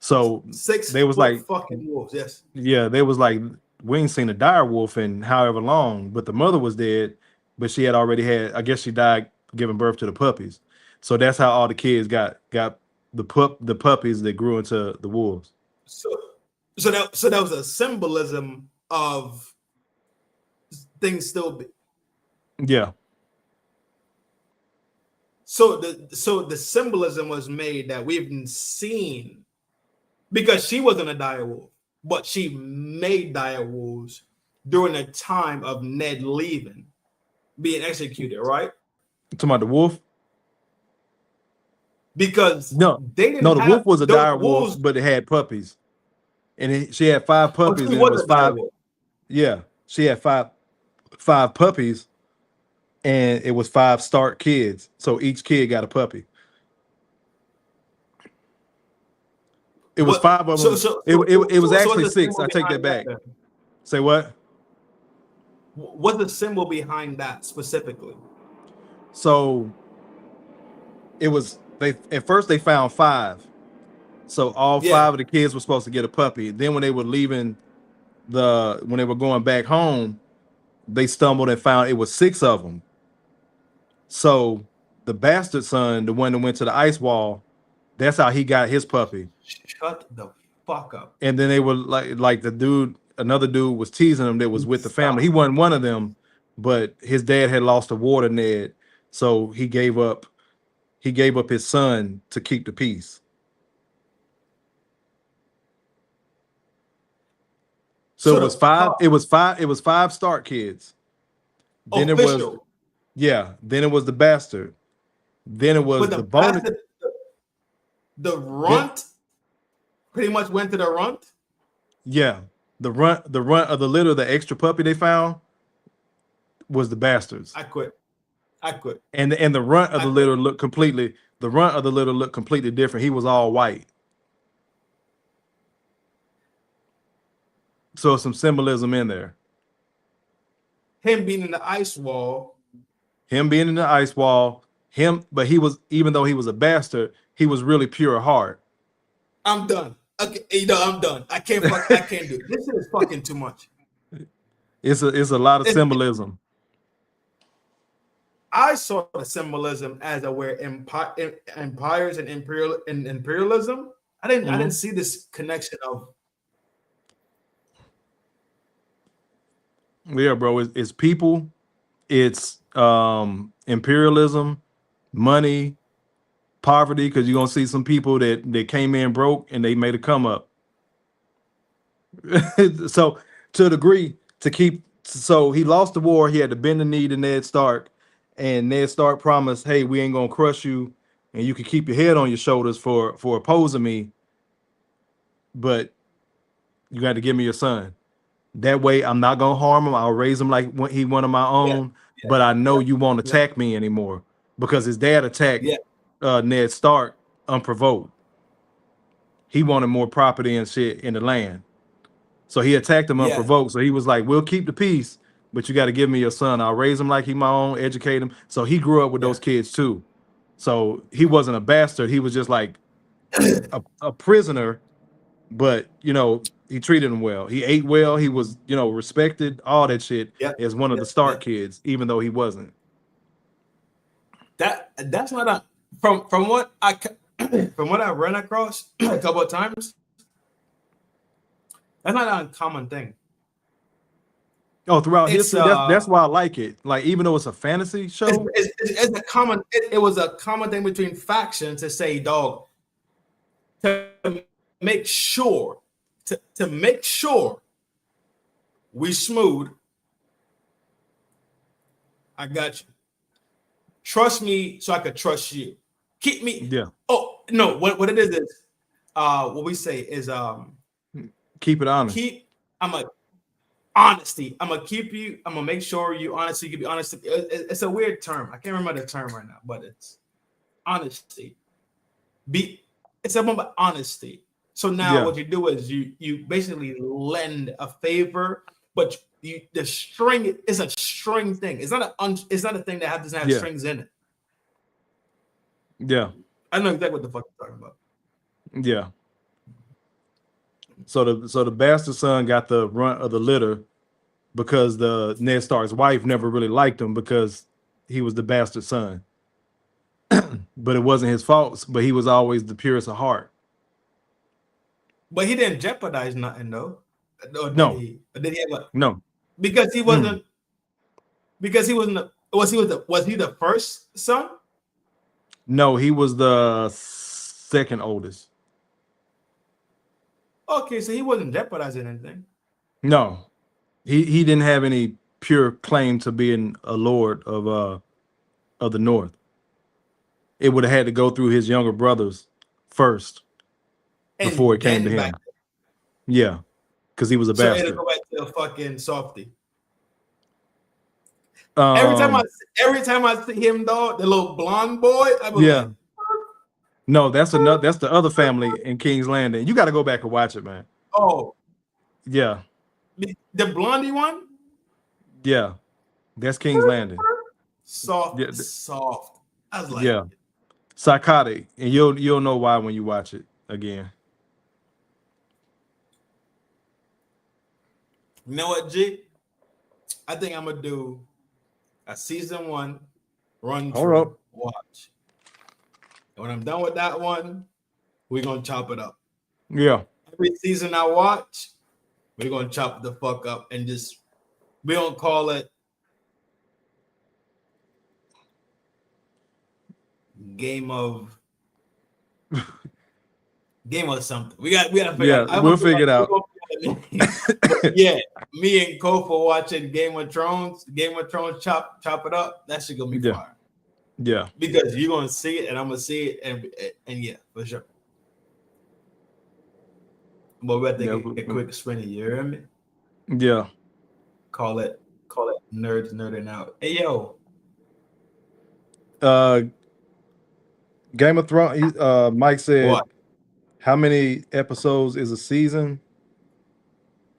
So they was like fucking wolves, yes. Yeah, they was like, we ain't seen a dire wolf in however long, but the mother was dead, but she had already I guess she died giving birth to the puppies. So that's how all the kids got the puppies that grew into the wolves. So that was a symbolism of things still Yeah. So the symbolism was made that we've seen. Because she wasn't a dire wolf, but she made dire wolves during the time of Ned leaving, being executed, right? You talking about the wolf? Because the wolf was a dire wolf, but it had puppies, and she had 5 puppies. And it was 5. Yeah, she had five puppies, and it was 5 Stark kids. So each kid got a puppy. It was 5 of them. It was actually 6. I take that back. Say what? What's the symbol behind that specifically? So it was at first they found 5. So all 5 of the kids were supposed to get a puppy. Then when they were leaving when they were going back home, they stumbled and found it was 6 of them. So the bastard son, the one that went to the ice wall, that's how he got his puppy. Shut the fuck up. And then they were like the dude, another dude was teasing him that was with the family. He wasn't one of them, but his dad had lost a war to Ned, so he gave up his son to keep the peace. So it was five Stark kids. Then it was then it was the bastard. Then it was the bonus. The runt pretty much went to the runt. Yeah, the runt of the litter, the extra puppy they found was the bastards. I quit. And the runt of the litter looked completely different. He was all white. So some symbolism in there. Him being in the ice wall. But he was, even though he was a bastard, he was really pure heart. I'm done. Okay, I'm done. I can't do it. This is fucking too much. It's a lot of symbolism. I saw the symbolism as where empires and imperialism. I didn't see this connection of. Yeah, bro. It's people, it's imperialism, money, poverty, because you're gonna see some people that came in broke and they made a come up. So to a degree, so he lost the war, he had to bend the knee to Ned Stark, and Ned Stark promised, hey, we ain't gonna crush you, and you can keep your head on your shoulders for opposing me, but you got to give me your son. That way I'm not gonna harm him. I'll raise him like when he one of my own, but I know you won't attack me anymore, because his dad attacked Ned Stark unprovoked. He wanted more property and shit in the land, so he attacked him unprovoked. So he was like, we'll keep the peace, but you got to give me your son. I'll raise him like he my own, educate him. So he grew up with those kids too. So he wasn't a bastard. He was just like a prisoner, but he treated him well. He ate well. He was, respected, all that shit as one of the Stark kids, even though he wasn't. That's not a from what I ran across a couple of times. That's not an uncommon thing. Oh, throughout history, that's why I like it. Like, even though it's a fantasy show, it's a common. It was a common thing between factions to say, dog, to make sure we smooth. I got you. Trust me, so I could trust you. Keep me. Yeah. Oh no, what it is what we say is keep it honest. Honesty. I'm gonna keep you. I'm gonna make sure you honestly can be honest. It's a weird term. I can't remember the term right now, but it's honesty. It's about honesty. So now what you do is you basically lend a favor, but the string is a string thing. It's not a thing that doesn't have strings in it. Yeah, I know exactly what the fuck you're talking about. Yeah. So the bastard son got the runt of the litter because the Ned Stark's wife never really liked him because he was the bastard son. But it wasn't his fault. But he was always the purest of heart. But he didn't jeopardize nothing, though. No. Did he ever? No. Because he wasn't. Because he wasn't. Was he the first son? No, he was the second oldest. Okay, so he wasn't jeopardizing anything. No, he didn't have any pure claim to being a lord of the North. It would have had to go through his younger brothers first before it came to him. Yeah, because he was a bastard. So it'll go back to a fucking softy. Every time I see him, dog, the little blonde boy. Like, no, that's the other family in King's Landing. You got to go back and watch it, man. Oh, yeah, the blondie one. Yeah, that's King's Landing. Soft. I was like, psychotic, and you'll know why when you watch it again. You know what, G? I think I'm gonna do a season 1 run through watch. And when I'm done with that one, we're gonna chop it up. Yeah. Every season I watch, We're gonna chop the fuck up and just we don't call it game of something. We gotta figure Yeah, out. we'll figure it out. Yeah, me and Kofa watching Game of Thrones, chop it up. That shit gonna be fire. Yeah. Because you're gonna see it and I'm gonna see it and yeah, for sure. But we have to take a quick spin of you hear me? Yeah. Call it nerds nerding out. Hey yo. Game of Thrones, Mike said, What? how many episodes is a season?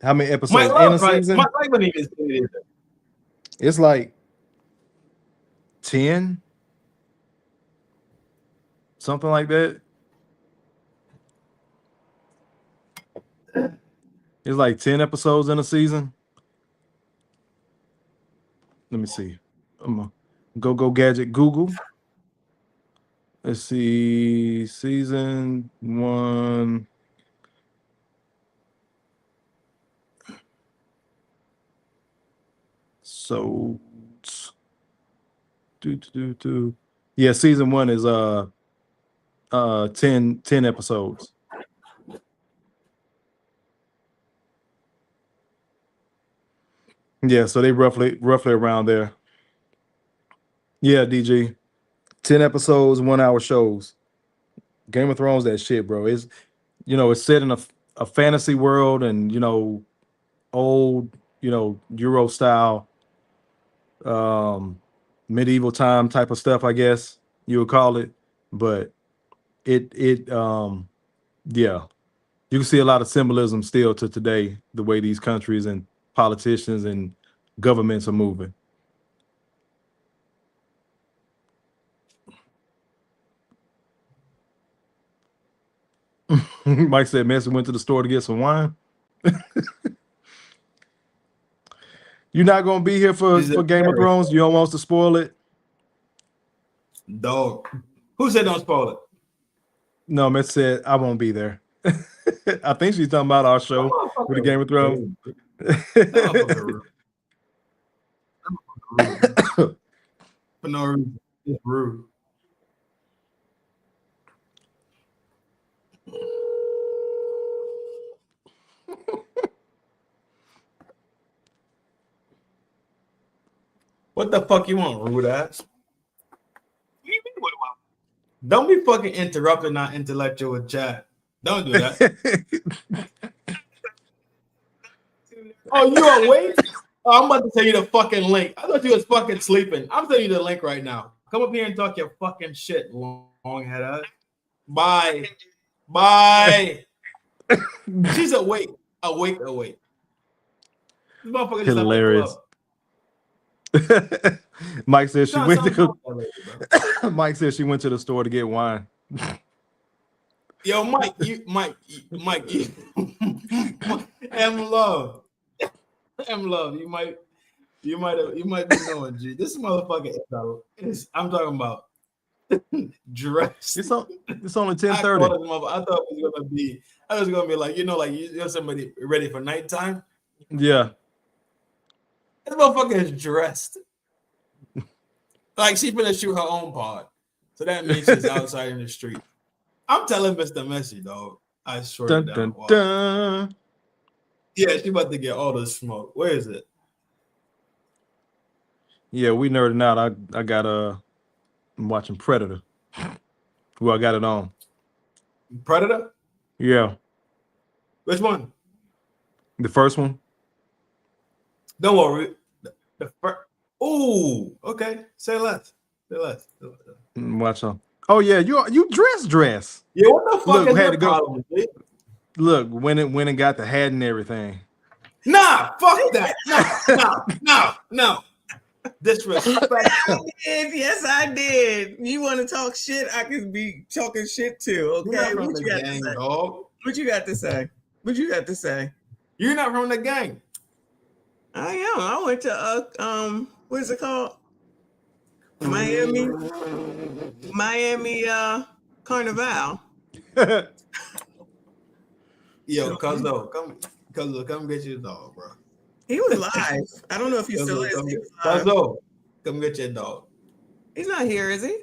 How many episodes in a season? Mike wouldn't even say it either. It's like 10, something like that. It's like 10 episodes in a season. Let me see. I'm gonna go gadget Google. Let's see, season 1. So, yeah, season 1 is 10 episodes. Yeah, so they roughly around there. Yeah, DG. 10 episodes, 1 hour shows. Game of Thrones, that shit, bro. It's it's set in a fantasy world and old, Euro style, medieval time type of stuff, I guess you would call it. But yeah, you can see a lot of symbolism still to today, the way these countries and politicians and governments are moving. Mike said Messi went to the store to get some wine. You're not gonna be here for Game of Thrones? You don't want us to spoil it? Dog. Who said don't spoil it? No, Messi said I won't be there. I think she's talking about our show with the Game of Thrones. For no reason. It's rude. What the fuck you want, rude ass? Don't be fucking interrupting our intellectual chat. Don't do that. Oh, you awake? Oh, I'm about to tell you the fucking link. I thought you was fucking sleeping. I'm telling you the link right now. Come up here and talk your fucking shit, long head ass. Bye. Bye. She's awake. Awake. This motherfucker just Hilarious. Mike says she went to Mike says she went to the store to get wine. Yo, Mike, M love. You might be knowing, G. This motherfucker is I'm talking about dress. It's only 10:30. I thought it was gonna be like like somebody ready for nighttime. Yeah. This motherfucker is dressed. Like she finna shoot her own pod. So that means she's outside in the street. I'm telling Mr. Messi, dog. I swear to God. Yeah, she about to get all the smoke. Where is it? Yeah, we nerding out. I got I'm watching Predator. Well, I got it on. Predator? Yeah. Which one? The first one. Don't worry. The first. Ooh, okay. Say less. Watch on. Oh yeah, you dress. Yeah, what the fuck Look, is had your to go. problem, dude? Look, went and got the hat and everything. Nah, fuck that. No. Disrespect. Yes, I did. You want to talk shit? I can be talking shit too. Okay, what you got to say? Dog. What you got to say? You're not from the gang. I am. I went to what is it called? Miami Carnival. Yo, Cuzzo, come get your dog, bro. He was live. I don't know if he still is. He was live. Come get your dog. He's not here, is he?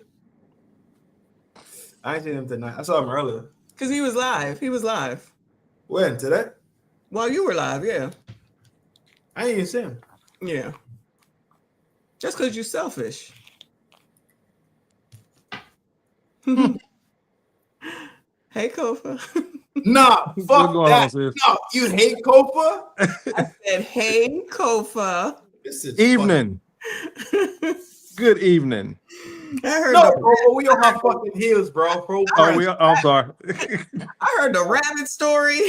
I ain't seen him tonight. I saw him earlier. Because he was live. He was live. When? Today? While you were live, yeah. I ain't even see him. Yeah. Just because you're selfish. Hey, Kofa. Nah, fuck that. No, you hate Kofa? I said, hey, Kofa. Evening. Good evening. I heard we on our fucking heels, bro. I'm sorry. I heard the rabbit story.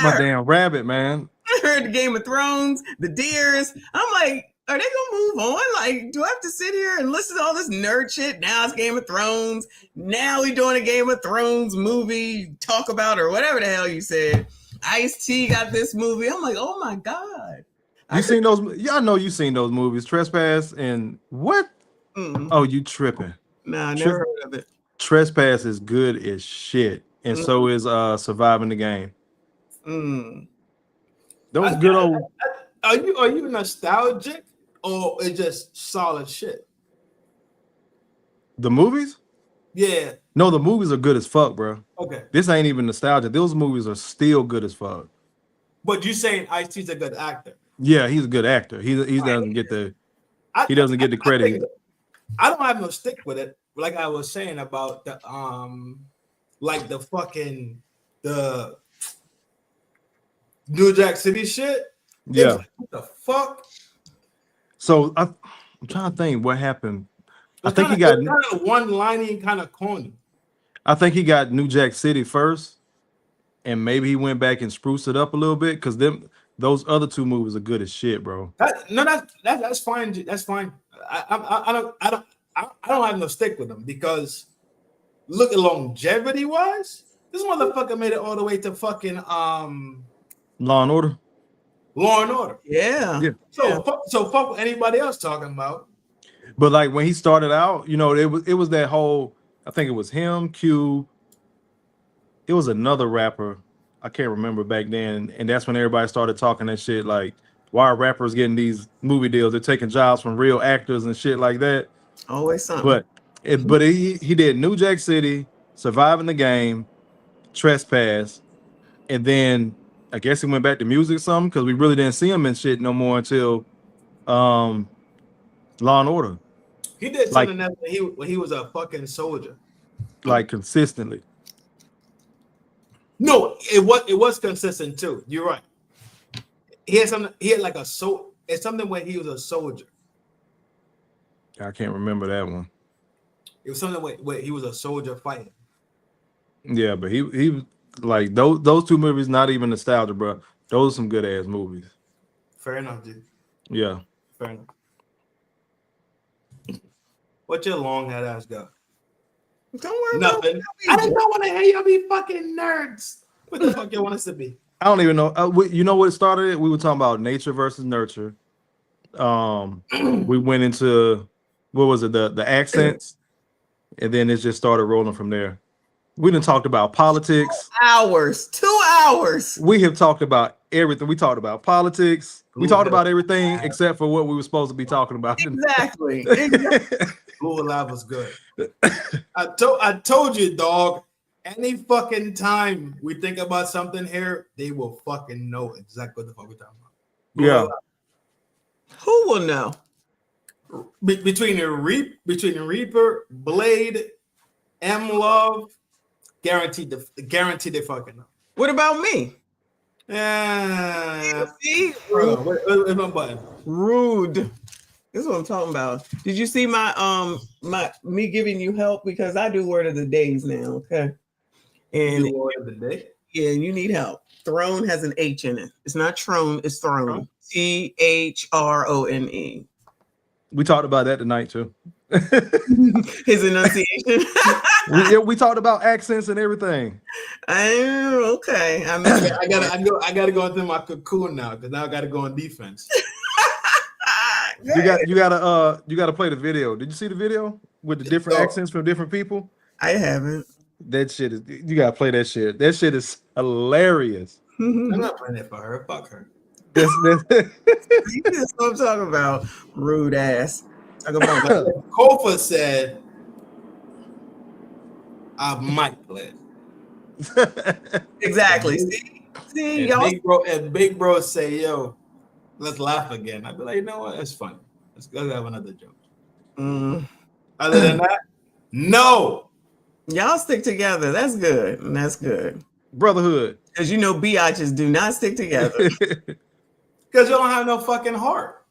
My damn rabbit, man. I heard the Game of Thrones, the deers. I'm like, are they gonna move on? Like, do I have to sit here and listen to all this nerd shit? Now it's Game of Thrones. Now we doing a Game of Thrones movie, talk about or whatever the hell you said. Ice-T got this movie. I'm like, oh my God. You seen those? Yeah, I know you seen those movies. Trespass and what? Oh, you tripping. Nah, I never heard of it. Trespass is good as shit. And so is Surviving the Game. Those good old. Are you nostalgic or it's just solid shit? The movies? Yeah. No, the movies are good as fuck, bro. Okay. This ain't even nostalgia. Those movies are still good as fuck. But you saying Ice-T's a good actor? Yeah, he's a good actor. He doesn't get the credit. I don't have no stick with it. Like I was saying about the like the fucking the New Jack City shit. Yeah. Like, what the fuck? So I'm trying to think what happened. I think he got kind of one-lining, kind of corny. I think he got New Jack City first, and maybe he went back and spruced it up a little bit because those other two movies are good as shit, bro. That's fine. That's fine. I don't have no stick with them because look at longevity wise, this motherfucker made it all the way to fucking Law and Order. Law and Order. Yeah. So fuck what anybody else talking about. But like when he started out, you know, it was that whole. I think it was him, Q. It was another rapper. I can't remember back then, and that's when everybody started talking that shit. Like, why are rappers getting these movie deals? They're taking jobs from real actors and shit like that. Always something. But he did New Jack City, Surviving the Game, Trespass, and then I guess he went back to music some because we really didn't see him in shit no more until Law and Order. He did something that when he was a fucking soldier. Like consistently. No, it was consistent too. You're right. He had something. He had like it's something where he was a soldier. I can't remember that one. It was something where he was a soldier fighting. Yeah, but he was like those two movies. Not even nostalgia, bro. Those are some good ass movies. Fair enough, dude. Yeah. Fair enough. What your long head ass got? Don't worry. Nothing. I just don't want to hear y'all be fucking nerds. What the fuck you want us to be? I don't even know. You know what started it? We were talking about nature versus nurture. We went into what was it? The accents, and then it just started rolling from there. We done talked about politics. 2 hours. We have talked about everything. We talked about politics. We talked about everything except for what we were supposed to be talking about. Exactly. Blue Alive was good. I told you, dog. Any fucking time we think about something here, they will fucking know exactly what the fuck we're talking about. Yeah. Who will know? Between the Reaper, Blade, M Love, guaranteed they fucking know. What about me? See? Where's my button? Rude. This is what I'm talking about. Did you see my me giving you help because I do word of the days now? Okay. And word of the day? Yeah, you need help. Throne has an H in it. It's not Trone, it's Throne. THRONE. We talked about that tonight too. His enunciation. we talked about accents and everything. Okay. I gotta go into my cocoon now because now I gotta go on defense. You gotta play the video. Did you see the video with the different accents from different people? I haven't. That shit is, you gotta play that shit. That shit is hilarious. I'm not playing it for her. Fuck her. That's That's what I'm talking about. Rude ass. Talk about Kofa said, I might play it. exactly. See, And y'all. Big Bro say, yo, let's laugh again. I'd be like, you know what? It's funny. Let's go have another joke. Other than that, no. Y'all stick together. That's good. That's good. Brotherhood. Because you know biatches do not stick together. Because you don't have no fucking heart.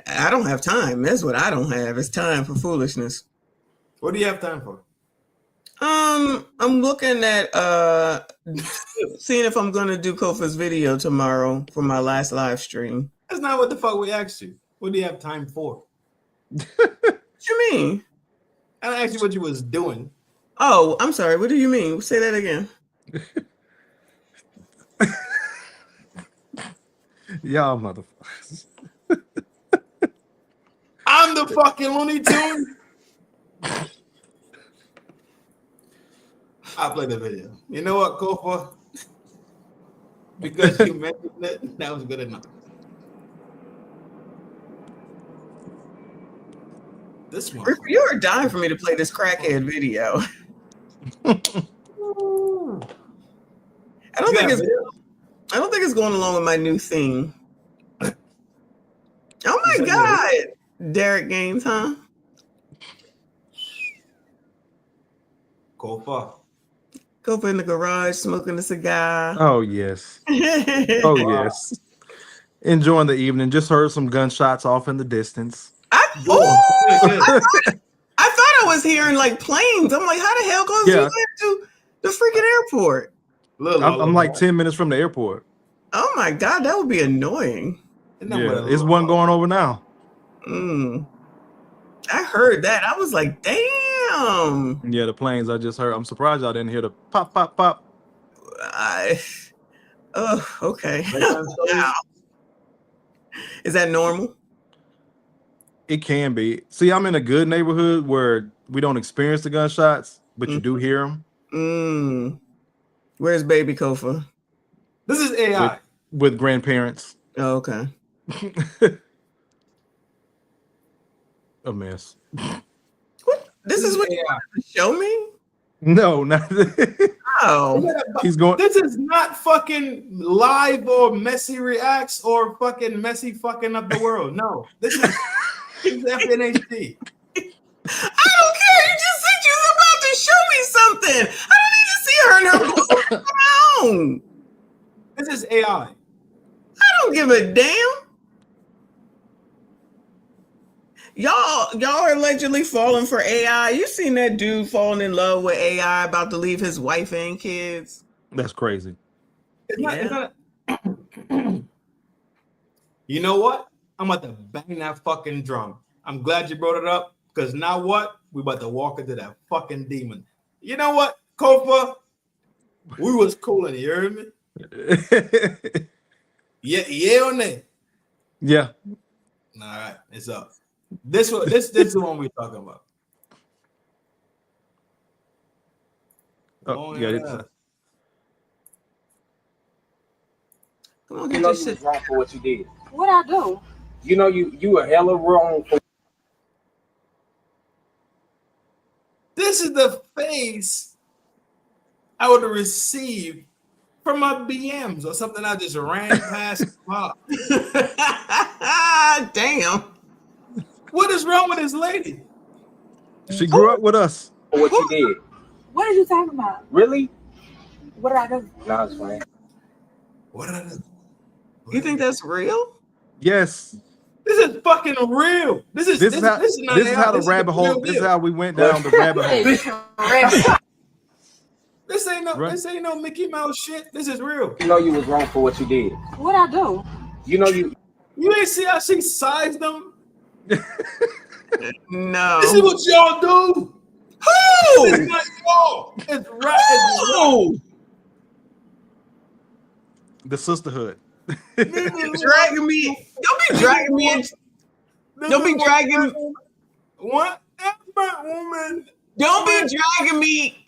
I don't have time. That's what I don't have. It's time for foolishness. What do you have time for? I'm looking at seeing if I'm gonna do Kofa's video tomorrow for my last live stream. That's not what the fuck we asked you. What do you have time for? What you mean? I asked you what you was doing. Oh, I'm sorry. What do you mean? Say that again. Y'all motherfuckers. I'm the fucking Looney Tune. I'll play the video. You know what, Kofa? Because you mentioned it, that was good enough. This one. You are dying for me to play this crackhead video. I don't think it's going along with my new theme. Oh my God. Derek Gaines, huh? Kofa. Kofa in the garage smoking a cigar. Oh yes. Oh yes. Enjoying the evening. Just heard some gunshots off in the distance. I thought I was hearing like planes. I'm like, how the hell goes you to the freaking airport? I'm like 10 minutes from the airport. Oh my God, that would be annoying. Yeah, it's one going over now. I heard that. I was like, damn. Yeah, the planes I just heard. I'm surprised y'all didn't hear the pop, pop, pop. Okay. Wow. Is that normal? It can be. See, I'm in a good neighborhood where we don't experience the gunshots, but you do hear them. Where's baby Kofa? This is AI. With grandparents. Oh, okay. A mess. What? This is what you want to show me? No, not. Oh, he's going. This is not fucking live or Messi reacts or fucking Messi fucking up the world. No, this is FDNHT. I don't care. You just said you was about to show me something. I don't need to see her in her own. This is AI. I don't give a damn. Y'all are allegedly falling for AI. You seen that dude falling in love with AI, about to leave his wife and kids? That's crazy. It's not. You know what? I'm about to bang that fucking drum. I'm glad you brought it up, because now what? We about to walk into that fucking demon. You know what, Kofa? We was cool in, you heard me? Yeah or nay? Yeah. All right, it's up. This is the one we're talking about. Oh, yeah. Come on, You know you was wrong for what you did. What I do? You know you were hella wrong for. This is the face I would have received from my BMs or something I just ran past. Damn. What is wrong with this lady? She grew up with us. For what you did. What are you talking about? Really? What did I do? No, it's fine. What did I do? You think that's real? Yes. This is fucking real. This is how the rabbit hole. This is how we went down the rabbit hole. This ain't no Mickey Mouse shit. This is real. You know you was wrong for what you did. What I do? You know you ain't see how she sized them? No. This is what y'all do. Who? It's not y'all. It's right. The sisterhood. Dragging me. Don't be dragging me. Don't be dragging. What? Woman. Don't be dragging me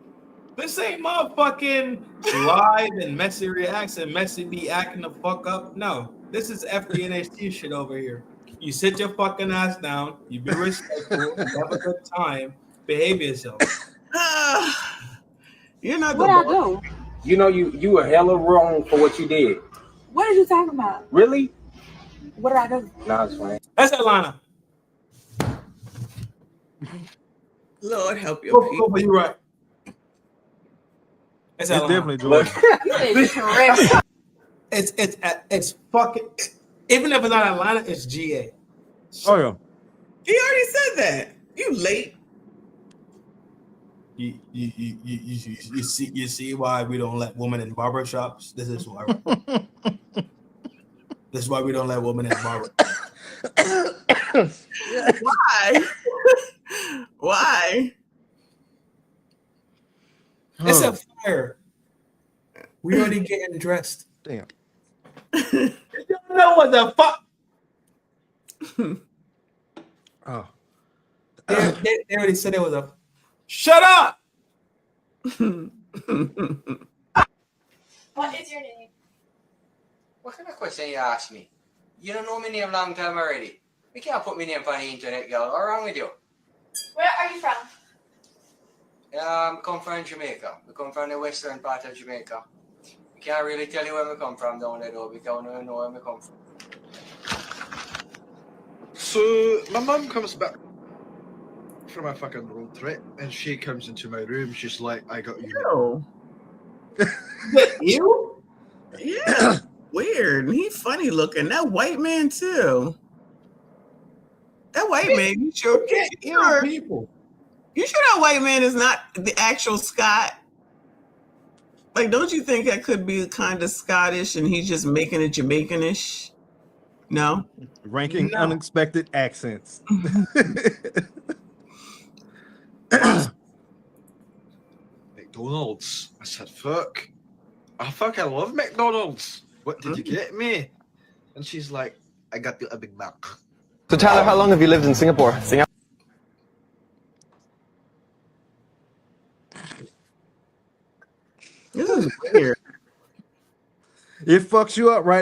This ain't motherfucking live and messy reacts and messy be acting the fuck up. No, this is FDNHT shit over here. You sit your fucking ass down, you be respectful, you have a good time, behave yourself. You're not What I do? You know you were hella wrong for what you did. What are you talking about? Really? What did I do? Nah, it's fine. That's Atlanta. Lord help your people. You're right. It's definitely Georgia. It's fucking. Even if it's not Atlanta, it's GA. Oh yeah. He already said that. You late. You see why we don't let women in barbershops? This is why. This is why we don't let women in barber. Why? Why? It's a fire. We already getting dressed. Damn. You don't know what the fuck. Oh. They already said it was a. Shut up. What is your name? What kind of question you ask me? You don't know my name long time already. We can't put my name on the internet, girl. What's wrong with you? Where are you from? Come from Jamaica. We come from the western part of Jamaica. We can't really tell you where we come from down there though, because we don't know where we come from. So my mum comes back from a fucking road trip and she comes into my room. She's like, I got you. No. You? Yeah. Weird. He funny looking. That white man too. That white man, you sure people. You sure that white man is not the actual Scott? Like, don't you think that could be kind of Scottish and he's just making it Jamaicanish? No? Ranking unexpected accents. McDonald's. I said, fuck. I fucking love McDonald's. What did you get me? And she's like, I got you a Big Mac. So Tyler, how long have you lived in Singapore? This is weird. It fucks you up, right?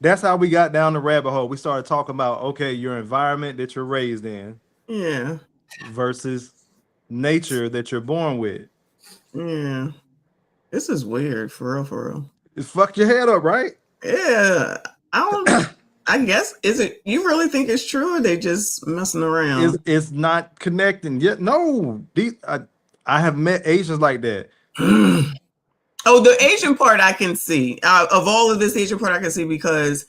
That's how we got down the rabbit hole. We started talking about, okay, your environment that you're raised in. Yeah. Versus nature that you're born with. Yeah. This is weird, for real, for real. It fucked your head up, right? Yeah. I don't I guess, is it, you really think it's true or they just messing around? It's not connecting yet. No. I have met Asians like that. Oh, the Asian part I can see. Of all of this Asian part I can see because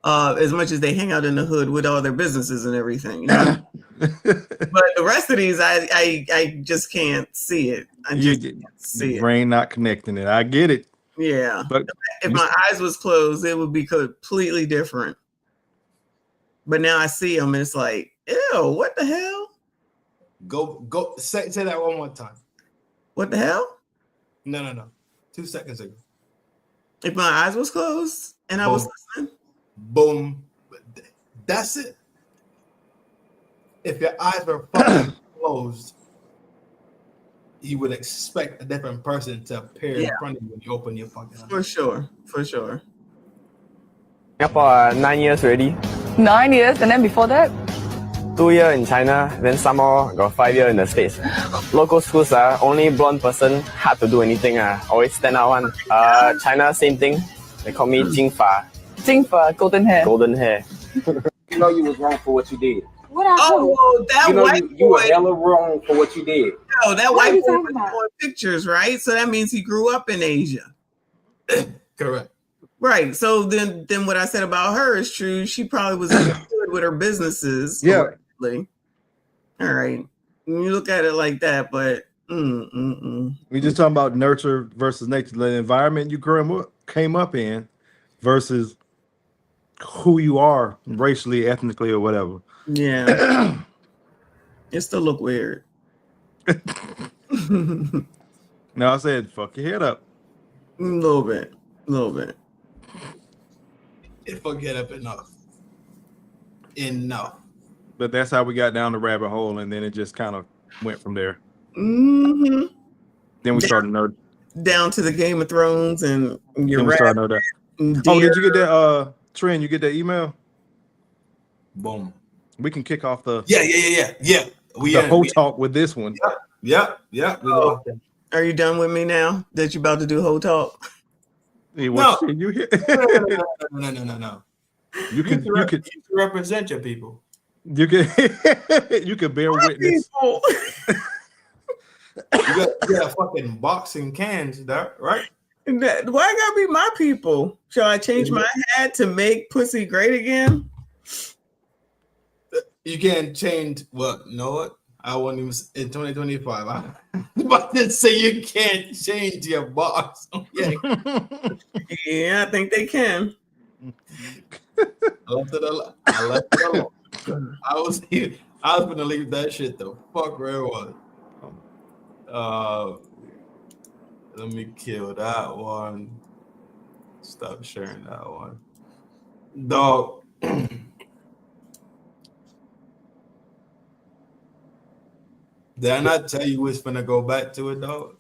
as much as they hang out in the hood with all their businesses and everything. You know? But the rest of these, I just can't see it. I just can't see the brain not connecting it. I get it. Yeah. But if my eyes was closed, it would be completely different. But now I see them and it's like, ew, what the hell? Go say that one more time. What the hell? No. 2 seconds ago. If my eyes was closed and I was listening. Boom. That's it. If your eyes were fucking closed, you would expect a different person to appear in front of you when you open your fucking eyes. For sure. For sure. Singapore 9 years already. 9 years, and then before that? 2 years in China, then some more got 5 years in the States. Local schools only blonde person, hard to do anything. Always stand out one. China, same thing. They call me Jingfa. Jingfa, golden hair. Golden hair. You know you was wrong for what you did. What I do? Well, that You know white you were boy. hella wrong for what you did. No, that What are white you boy talking was about? showing pictures, right? So that means he grew up in Asia. Correct. Right. So then what I said about her is true. She probably was in the hood with her businesses. Yeah. Correctly. All right. When you look at it like that, but We just talking about nurture versus nature, the environment you came up in versus who you are racially, ethnically, or whatever. yeah. It still look weird. Now I said, fuck your head up. A little bit. If I get up enough. But that's how we got down the rabbit hole, and then it just kind of went from there. Mm-hmm. Then we started nerd. Down to the Game of Thrones and your Then we started nerd that. Oh, did you get that? Trin, you get that email? Boom. We can kick off the Yeah. The whole talk with this one. Yeah. Are you done with me now that you're about to do whole talk? Hey, No. You hear? No. You can represent your people. You can you can bear witness. You got fucking boxing cans there, right? Why gotta be my people? Shall I change my hat to make pussy great again? You can't change what? Know what? I won't even in 2025. I'm about to say you can't change your box. Yeah, I think they can. I left it alone. I was gonna leave that shit the fuck where it was. Let me kill that one. Stop sharing that one. Dog. Did I not tell you it's gonna go back to it, dog?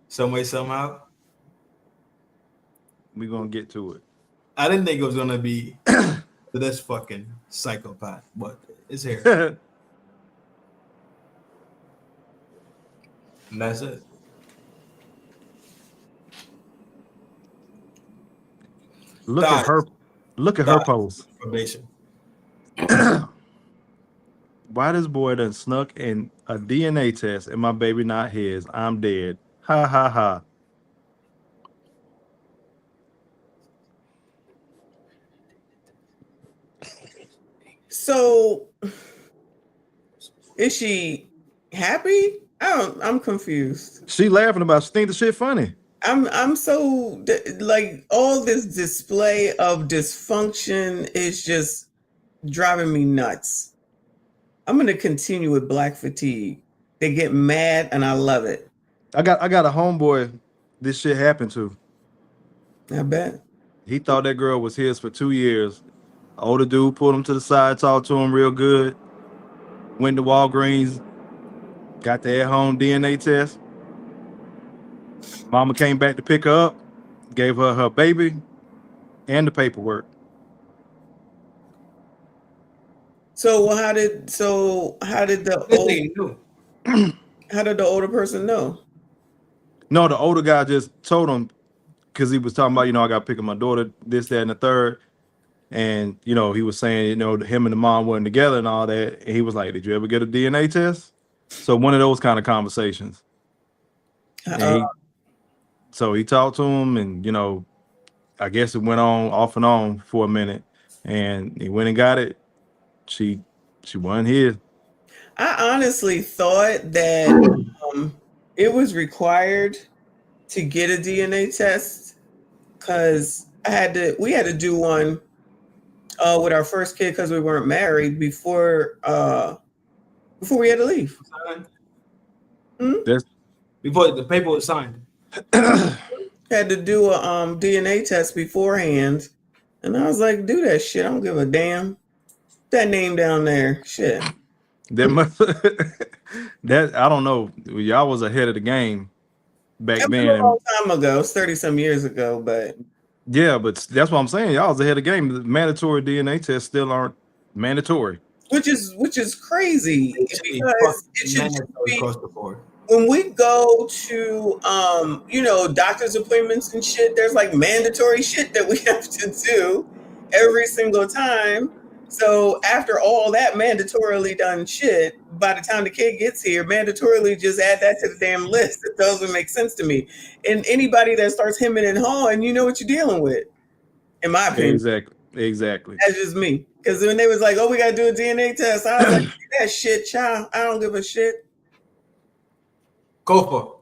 Some way, somehow. We're gonna get to it. I didn't think it was gonna be this fucking psychopath, but it's here. And that's it. Look at her pose. Probation. Why this boy done snuck in a DNA test and my baby not his? I'm dead. Ha ha ha. So is she happy? I'm confused. She laughing about it. She think the shit funny. I'm so like all this display of dysfunction is just driving me nuts. I'm gonna continue with black fatigue. They get mad and I love it. I got a homeboy this shit happened to. I bet. He thought that girl was his for 2 years. Older dude pulled him to the side, talked to him real good. Went to Walgreens, got the at-home DNA test. Mama came back to pick her up, gave her her baby and the paperwork. So how did the older person know? No, the older guy just told him because he was talking about, I got to pick up my daughter, this, that, and the third. And, he was saying, him and the mom weren't together and all that. And he was like, did you ever get a DNA test? So one of those kind of conversations. So he talked to him and, I guess it went on off and on for a minute. And he went and got it. She wasn't his. I honestly thought that it was required to get a DNA test because we had to do one with our first kid because we weren't married before we had to leave. Before the paper was signed. Had to do a DNA test beforehand, and I was like, "Do that shit. I don't give a damn." That name down there, shit. That I don't know. Y'all was ahead of the game back then. A long time ago, it's 30-some years ago, but yeah, but that's what I'm saying. Y'all was ahead of the game. The mandatory DNA tests still aren't mandatory, which is crazy because it should be across the board. When we go to doctor's appointments and shit, there's like mandatory shit that we have to do every single time. So after all that mandatorily done shit, by the time the kid gets here, mandatorily just add that to the damn list. It doesn't make sense to me. And anybody that starts hemming and hawing, you know what you're dealing with, in my opinion. Exactly. That's just me. Because when they was like, "Oh, we gotta do a DNA test," I was like, "That shit, child. I don't give a shit." Go for.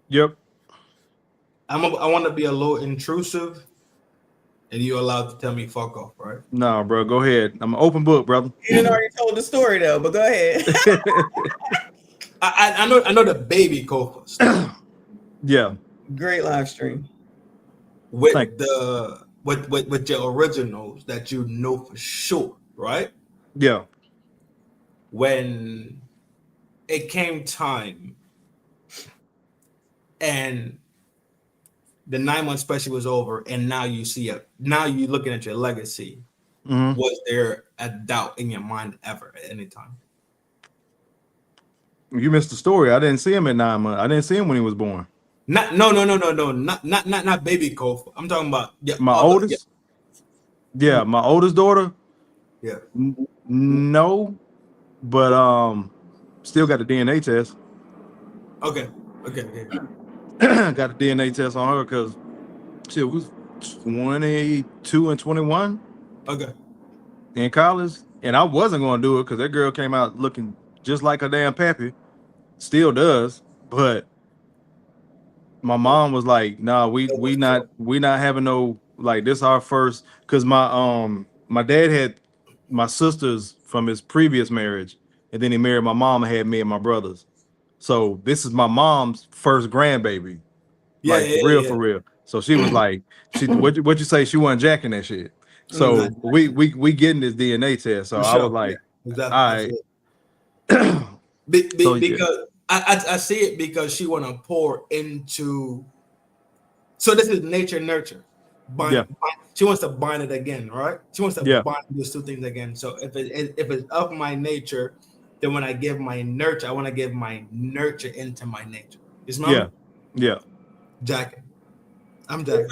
Yep. I want to be a little intrusive. And you're allowed to tell me fuck off, right? No, bro, go ahead. I'm an open book, brother. You didn't already told the story though, but go ahead. I know the baby Kofa stuff. Yeah. Great live stream. With with your originals that you know for sure, right? Yeah. When it came time, and the 9-month special was over, and now you see it. Now you're looking at your legacy. Was there a doubt in your mind ever at any time? You missed the story. I didn't see him at 9 months. I didn't see him when he was born. No. Not baby Kof. I'm talking about My oldest. Yeah, my oldest daughter. Yeah. No, but still got the DNA test. Okay. Got the DNA test on her because she was 22 and 21. Okay. In college, and I wasn't going to do it because that girl came out looking just like her damn pappy. Still does, but my mom was like, "Nah, we not having no, like, this our first." Because my dad had my sisters from his previous marriage, and then he married my mom and had me and my brothers. So this is my mom's first grandbaby, for real. So she was like, what you say? She wasn't jacking that shit. So we getting this DNA test. So I was like, exactly. All right. Because I see it because she want to pour into. So this is nature nurture. She wants to bind it again, right? She wants to bind those two things again. So if it's of my nature, then when I give my nurture, I want to give my nurture into my nature. Is my jacking? I'm jacking.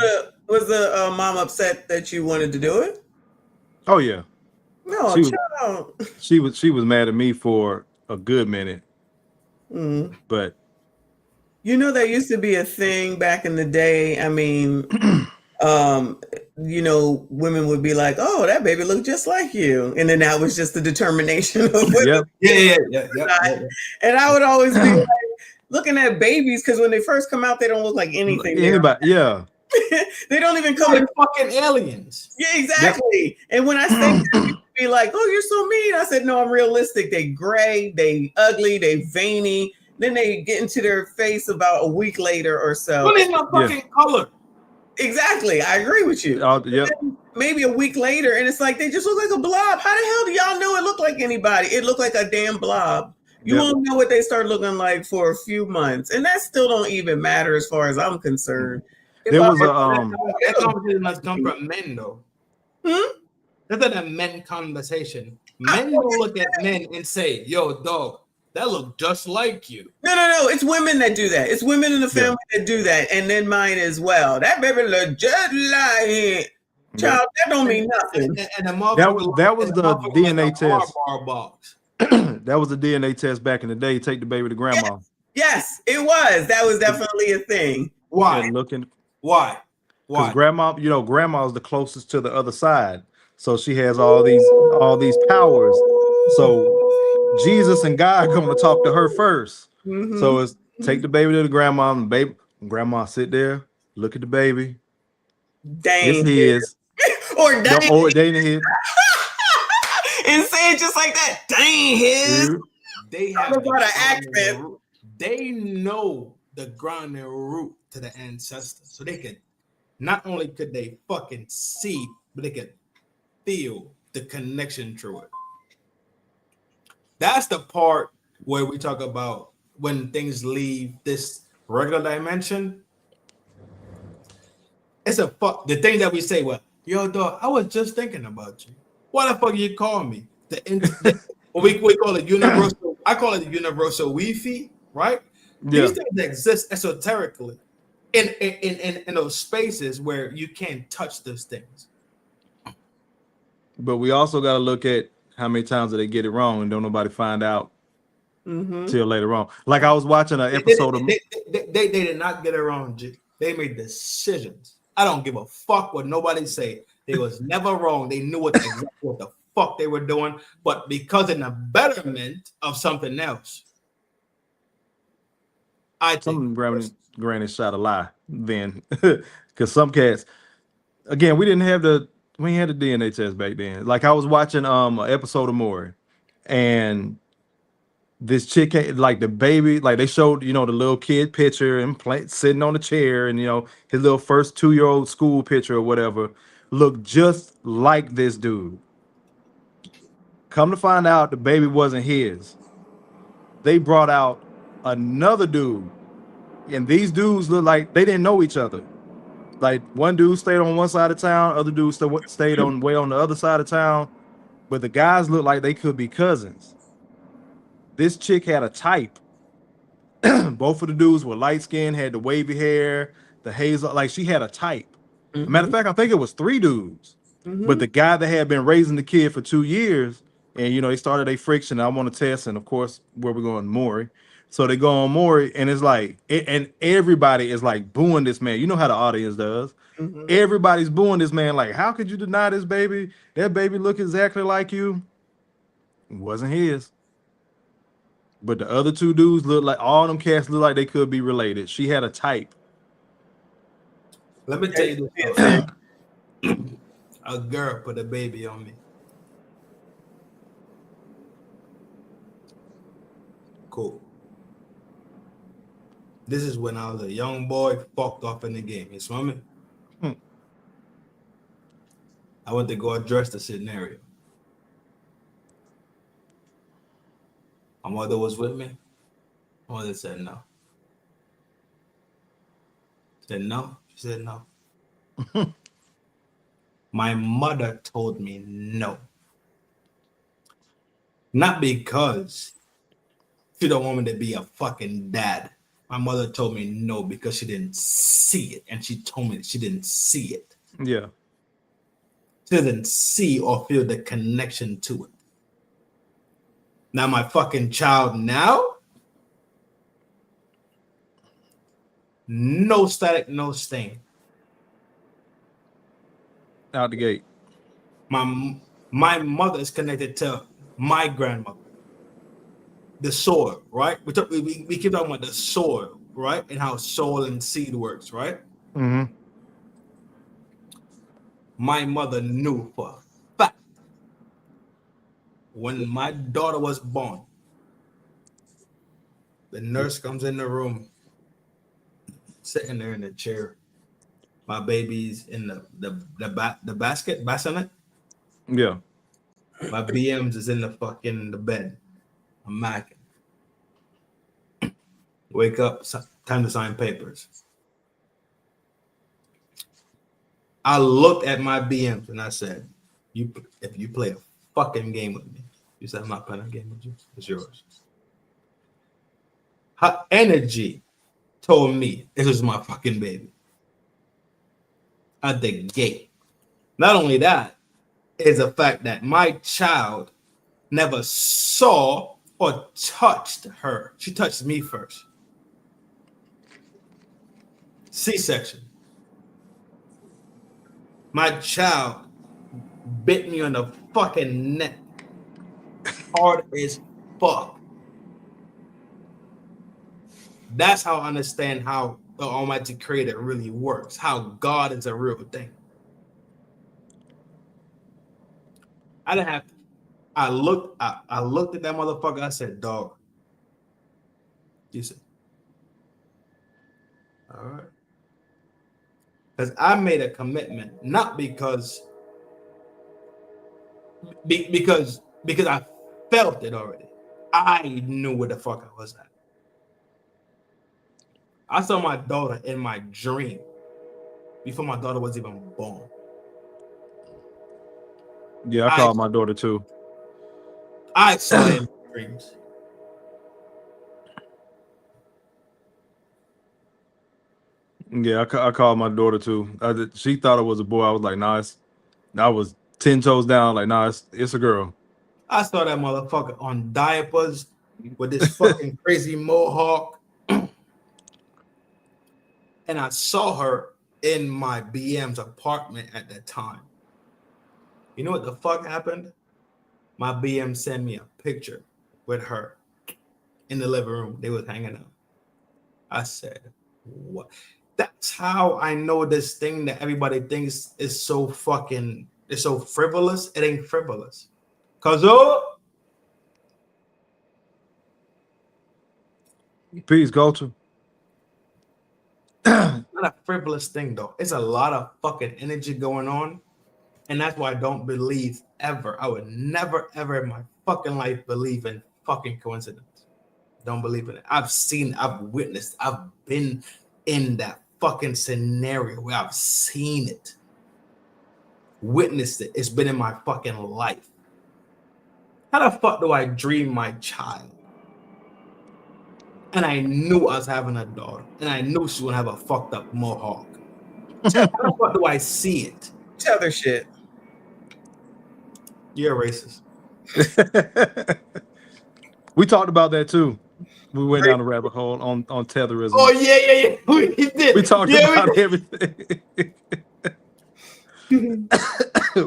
Was the mom upset that you wanted to do it? Oh yeah. No, she was mad at me for a good minute. But you know, there used to be a thing back in the day. I mean, you know, women would be like, "Oh, that baby looked just like you," and then that was just the determination of women. Yeah. And I would always be like, looking at babies because when they first come out, they don't look like anything. They don't even come in fucking aliens. Yeah, exactly. And when I say that, people be like, "Oh, you're so mean." I said, "No, I'm realistic. They gray, they ugly, they veiny. Then they get into their face about a week later or so." What is my fucking color? Exactly. I agree with you. Maybe a week later, and it's like they just look like a blob. How the hell do y'all know it looked like anybody? It looked like a damn blob. You won't know what they start looking like for a few months, and that still don't even matter as far as I'm concerned. There was that conversation must come from men, though. That's not a men conversation. Men will look at men and say, "Yo, dog, that look just like you." No. It's women that do that. It's women in the family that do that, and then mine as well. That baby look just like him. Child, that don't mean nothing. And that was the DNA test. Box. That was the DNA test back in the day. Take the baby to grandma. Yes, it was. That was definitely a thing. Why? Why? Because grandma's the closest to the other side, so she has all these powers. So Jesus and God going to talk to her first. So it's take the baby to the grandma, and grandma sit there, look at the baby. Dang, it's his. Or dang, or dang his. And say it just like that. Dang his. They have an accent. They know the grounding root to the ancestors, so they could not only could they fucking see, but they could feel the connection through it. That's the part where we talk about when things leave this regular dimension. It's the thing that we say, well, yo, dog, I was just thinking about you. What the fuck you call me? We call it universal. I call it the universal Wi-Fi, right? These things exist esoterically in those spaces where you can't touch those things. But we also got to look at how many times they get it wrong and don't nobody find out till later on. Like I was watching an episode of. They did not get it wrong. G. They made decisions. I don't give a fuck what nobody say. They was never wrong. They knew what the fuck they were doing, but because in the betterment of something else. Some granny shot a lie then, because some cats. Again, we ain't had the DNA test back then. Like I was watching an episode of Maury, and this chick, like the baby, like they showed the little kid picture and sitting on the chair, and his little first 2-year-old school picture or whatever looked just like this dude. Come to find out, the baby wasn't his. they brought out another dude, and these dudes look like they didn't know each other. Like one dude stayed on one side of town, other dude stayed on the other side of town, but the guys looked like they could be cousins. This chick had a type. Both of the dudes were light skinned, had the wavy hair, the hazel, like she had a type. Matter of fact, I think it was 3 dudes. But the guy that had been raising the kid for 2 years, and they started a friction. I want to test, and of course, where we're going, Maury. So they go on Maury, and it's like, and everybody is like booing this man. You know how the audience does. Everybody's booing this man. Like, how could you deny this baby? That baby look exactly like you. It wasn't his. But the other 2 dudes look like, all them cats look like they could be related. She had a type. Let me tell you this. A girl put a baby on me. Cool. This is when I was a young boy, fucked off in the game. You smell me? I went to go address the scenario. My mother was with me. My mother said no. Said no. She said no. My mother told me no. Not because she don't want me to be a fucking dad. My mother told me no because she didn't see it. And she told me she didn't see it. Yeah. She didn't see or feel the connection to it. Now my fucking child now, no static, no stain. Out the gate. My mother is connected to my grandmother. The soil, right? We keep talking about the soil, right? And how soil and seed works, right? Mm-hmm. My mother knew for a fact when my daughter was born, the nurse comes in the room, sitting there in the chair. My baby's in the bassinet. Yeah. My BMs is in the bed. I'm macking. Wake up, time to sign papers. I looked at my BMs and I said, if you play a fucking game with me, you said, I'm not playing a game with you. It's yours. Her energy told me this was my fucking baby. At the gate. Not only that, is the fact that my child never saw or touched her. She touched me first. C-section. My child bit me on the fucking neck. Hard as fuck. That's how I understand how the Almighty Creator really works. How God is a real thing. I didn't have to. I looked at that motherfucker. I said, dog. You said, all right. Because I made a commitment, not because I felt it already. I knew where the fuck I was at. I saw my daughter in my dream before my daughter was even born. Yeah, I called my daughter too. I saw it in dreams. Yeah, I called my daughter too. She thought it was a boy. I was like, nah, I was 10 toes down. Like, nah, it's a girl. I saw that motherfucker on diapers with this fucking crazy mohawk. And I saw her in my BM's apartment at that time. You know what the fuck happened? My BM sent me a picture with her in the living room. They was hanging out. I said, what? That's how I know this thing that everybody thinks is so fucking, it's so frivolous. It ain't frivolous. Cause Peace, culture. Not a frivolous thing though. It's a lot of fucking energy going on. And that's why I don't believe ever. I would never, ever in my fucking life believe in fucking coincidence. Don't believe in it. I've seen, I've witnessed, I've been in that fucking scenario where I've seen it, witnessed it. It's been in my fucking life. How the fuck do I dream my child? And I knew I was having a daughter, and I knew she would have a fucked up mohawk. How the fuck do I see it? Tether shit. You're a racist. We talked about that too. We went down the rabbit hole on tetherism. Oh yeah. We did. We talked about everything.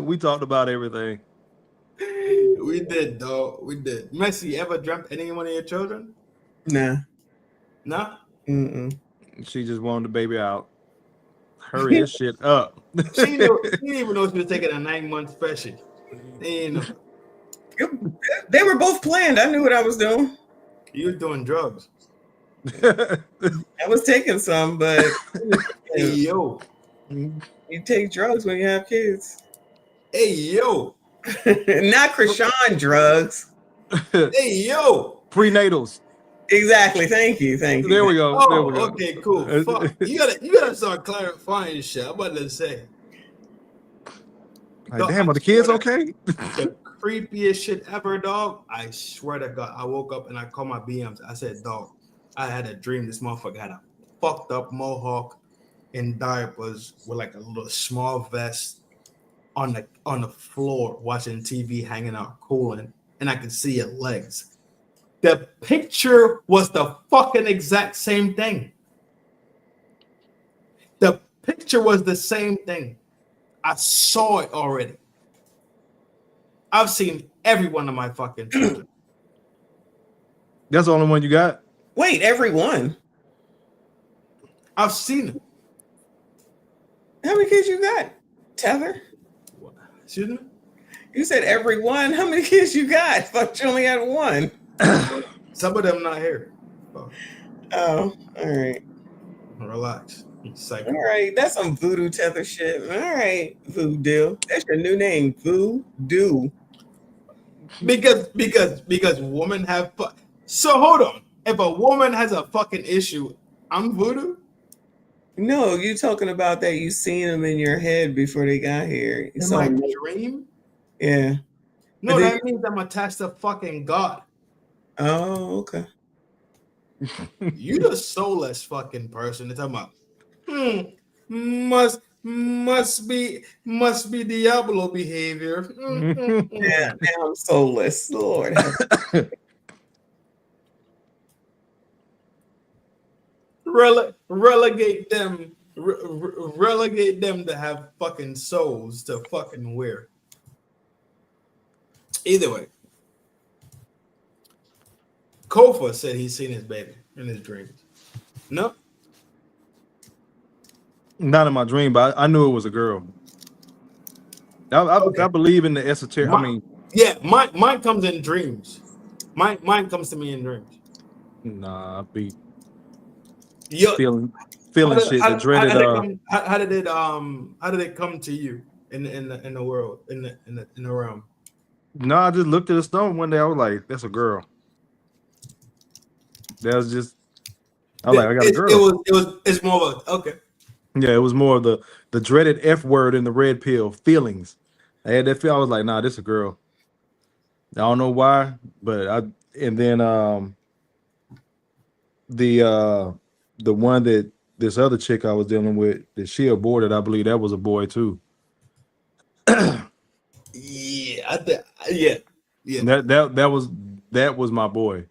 We talked about everything. We did, dog. We did. Messi, ever dreamt any one of your children? Nah. No? Mm-mm. She just wanted the baby out. Hurry this shit up. She didn't even know she was taking a 9-month special. You know. They were both planned. I knew what I was doing. You were doing drugs. I was taking some, but hey yo, you take drugs when you have kids. Hey yo, not Krishan drugs. Hey yo, prenatals. Exactly. Thank you. There we go. Oh, there we go. Okay, cool. Fuck. You gotta start clarifying shit. I'm about to say. Like, damn, are the kids okay? The creepiest shit ever, dog. I swear to God, I woke up and I called my BMs. I said, dog, I had a dream. This motherfucker had a fucked up mohawk in diapers with like a little small vest on the floor watching TV, hanging out, cooling, and I could see your legs. The picture was the fucking exact same thing. The picture was the same thing. I saw it already. I've seen every one of my fucking children. That's the only one you got? Wait, every one? I've seen it. How many kids you got? Tether? Excuse me? You said every one. How many kids you got? Fuck, you only had one. Some of them not here. Oh, all right. Relax. All right, that's some voodoo tether shit. All right, voodoo. That's your new name, voodoo. Because women have. So hold on. If a woman has a fucking issue, I'm voodoo. No, you talking about that you seen them in your head before they got here. In my dream? Yeah. No, that means I'm attached to fucking God. Oh, okay. You the soulless fucking person. They're talking about must be Diablo behavior. Yeah, now I'm soulless. Lord. Relegate them to have fucking souls to fucking wear. Either way, Kofa said he's seen his baby in his dreams. No, not in my dream, but I knew it was a girl. I believe in the esoteric. Mine comes in dreams. Mine comes to me in dreams. Nah, I be feeling shit. The dreaded. How did it come to you in the world in the realm? No, I just looked at the stone one day. I was like, "That's a girl." That was just. I got a girl. It's more of a okay. Yeah, it was more of the dreaded F word in the red pill. Feelings. I had that feel. I was like, "Nah, this a girl." I don't know why, but the one that this other chick I was dealing with that she aborted, I believe that was a boy too. Yeah. That was my boy,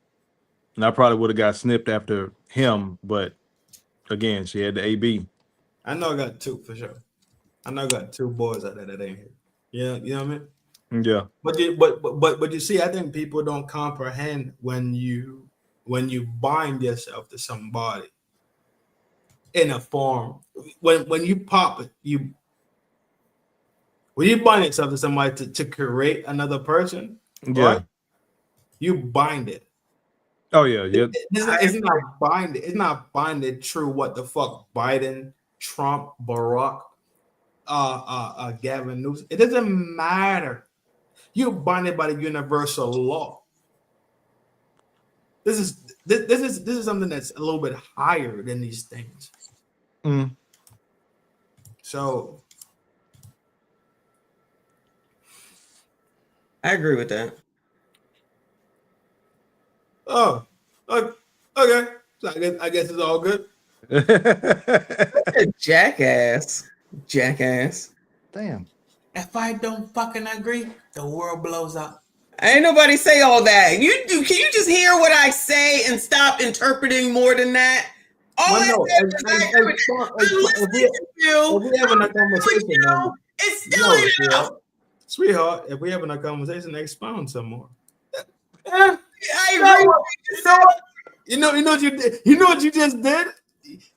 and I probably would have got snipped after him, but again, she had the AB. I know I got two for sure. I know I got two boys out there that ain't here. Yeah, you know what I mean? Yeah. But you see, I think people don't comprehend when you bind yourself to somebody in a form. When you pop it, when you bind yourself to somebody to create another person, right? You bind it. Oh yeah. It's not binded. It's not binded true. What the fuck? Biden, Trump, Barack, Gavin Newsom. It doesn't matter. You're binded by the universal law. This is this is something that's a little bit higher than these things. Mm. So I agree with that. oh, okay. So I guess it's all good. Jackass. Damn. If I don't fucking agree, the world blows up. Ain't nobody say all that. Can you just hear what I say and stop interpreting more than that? All I said was if we having a conversation, it's still enough. Sweetheart, if we having a conversation, expound some more. I agree. You know what you did? You know what you just did?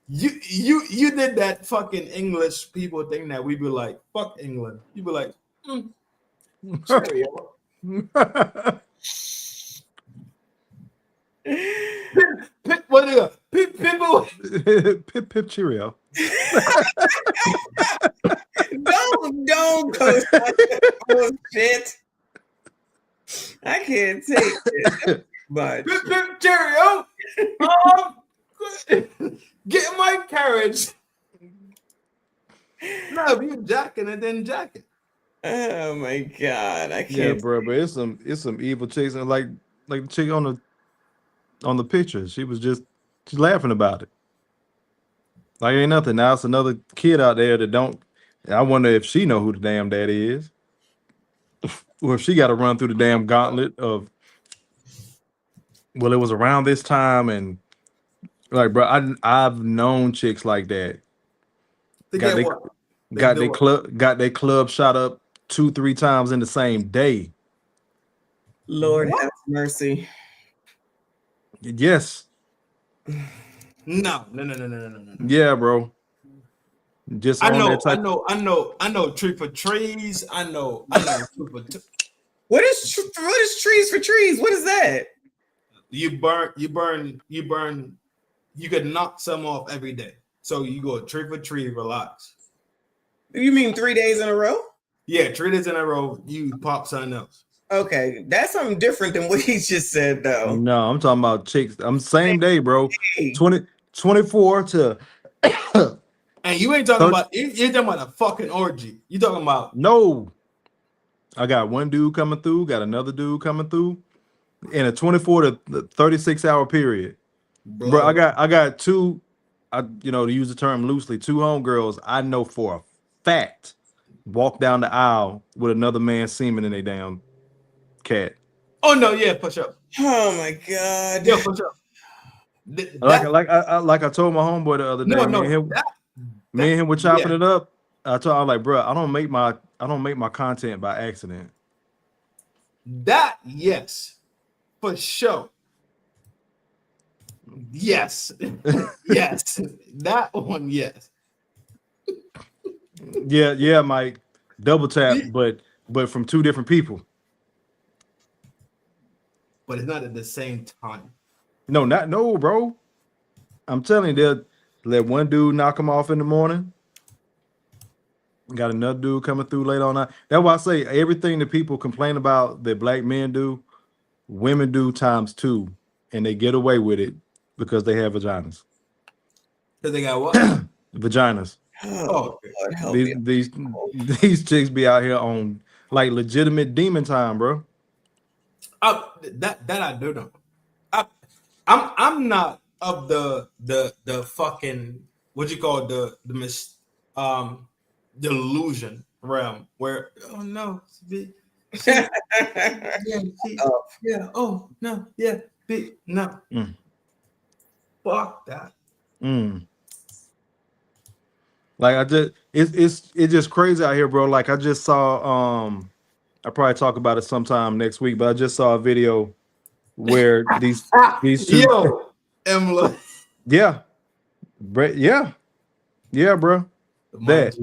You did that fucking English people thing that we be like, fuck England. You be like, cheerio. What is it? People. Pip cheerio. Don't coast on shit. I can't take it. But Pip cheerio. Get my carriage. No, you jacking it, then jacking. Oh my god, I can't. Yeah, bro, but it's some evil chicks, and like the chick on the picture, she's laughing about it. Like ain't nothing. Now it's another kid out there that don't. I wonder if she know who the damn daddy is, or if she got to run through the damn gauntlet of. Well, it was around this time, and like, bro, I've known chicks like that. Got their club shot up 2-3 times in the same day. Lord have mercy. Yes. No. Yeah, bro. Just I know. Tree for trees. I know. What is trees for trees? What is that? You burn. You could knock some off every day. So you go tree for tree, relax. You mean 3 days in a row? Yeah, 3 days in a row, you pop something else. Okay, that's something different than what he just said, though. No, I'm talking about chicks. I'm same day, bro. 24 to. And you ain't talking about. You're talking about a fucking orgy. You talking about? No. I got one dude coming through. Got another dude coming through. In a 24 to 36 hour period, bro. I got two. To use the term loosely, 2 homegirls I know for a fact walk down the aisle with another man's semen in a damn cat. Oh no, yeah, push up. Oh my god, yeah, push up. Like I told my homeboy the other day. Me and him were chopping it up. I was like, bro, I don't make my content by accident. That yes, for sure. Yes, yes, that one, yes. Yeah, Mike, double tap, but from 2 different people. But it's not at the same time. No, bro. I'm telling you, they'll let one dude knock him off in the morning. Got another dude coming through late on night. That's why I say everything that people complain about that black men do, women do ×2, and they get away with it because they have vaginas. Because they got what? Vaginas. Oh, these chicks be out here on like legitimate demon time, bro. That I do know. I'm not of the fucking what you call the delusion realm where fuck that. Like it's just crazy out here, bro. Like I just saw I'll probably talk about it sometime next week, but I just saw a video where these 2 Emily. Yeah, bro. That.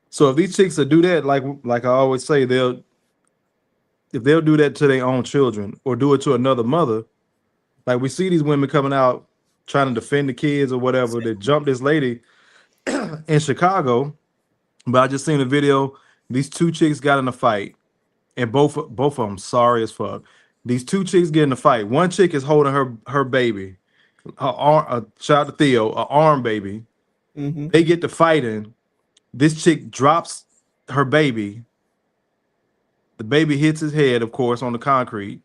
So if these chicks will do that, like I always say, if they'll do that to their own children or do it to another mother, like we see these women coming out trying to defend the kids or whatever, that jumped this lady in Chicago. But I just seen a video. These 2 chicks got in a fight, and both of them sorry as fuck. These two chicks get in a fight. One chick is holding her baby, her arm. Shout out to Theo, an arm baby. Mm-hmm. They get to fighting. This chick drops her baby. The baby hits his head, of course, on the concrete.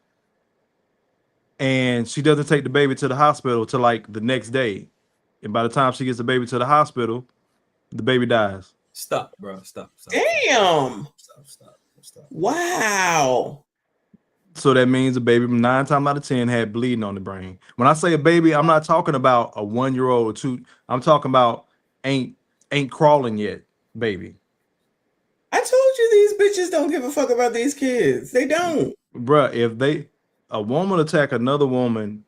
And she doesn't take the baby to the hospital till like the next day. And by the time she gets the baby to the hospital, the baby dies. Stop, bro. Stop. Damn. Stop. Wow. So that means the baby 9 times out of 10 had bleeding on the brain. When I say a baby, I'm not talking about a 1-year-old or 2. I'm talking about ain't crawling yet, baby. I told you these bitches don't give a fuck about these kids. They don't. Bruh, if a woman attack another woman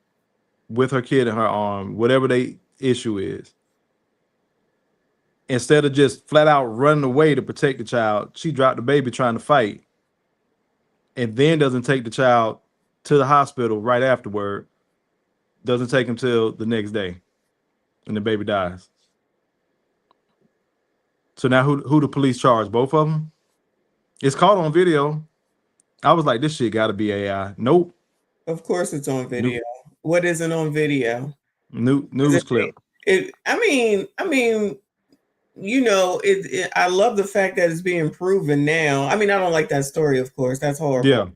with her kid in her arm, whatever the issue is, instead of just flat out running away to protect the child, she dropped the baby trying to fight, and then doesn't take the child to the hospital right afterward. Doesn't take him till the next day, and the baby dies. So now who the police charge? Both of them? It's caught on video. I was like, this shit got to be AI. Nope. Of course it's on video. What isn't on video? News clip. I mean, you know, I love the fact that it's being proven now. I mean, I don't like that story, of course. That's horrible. Yeah.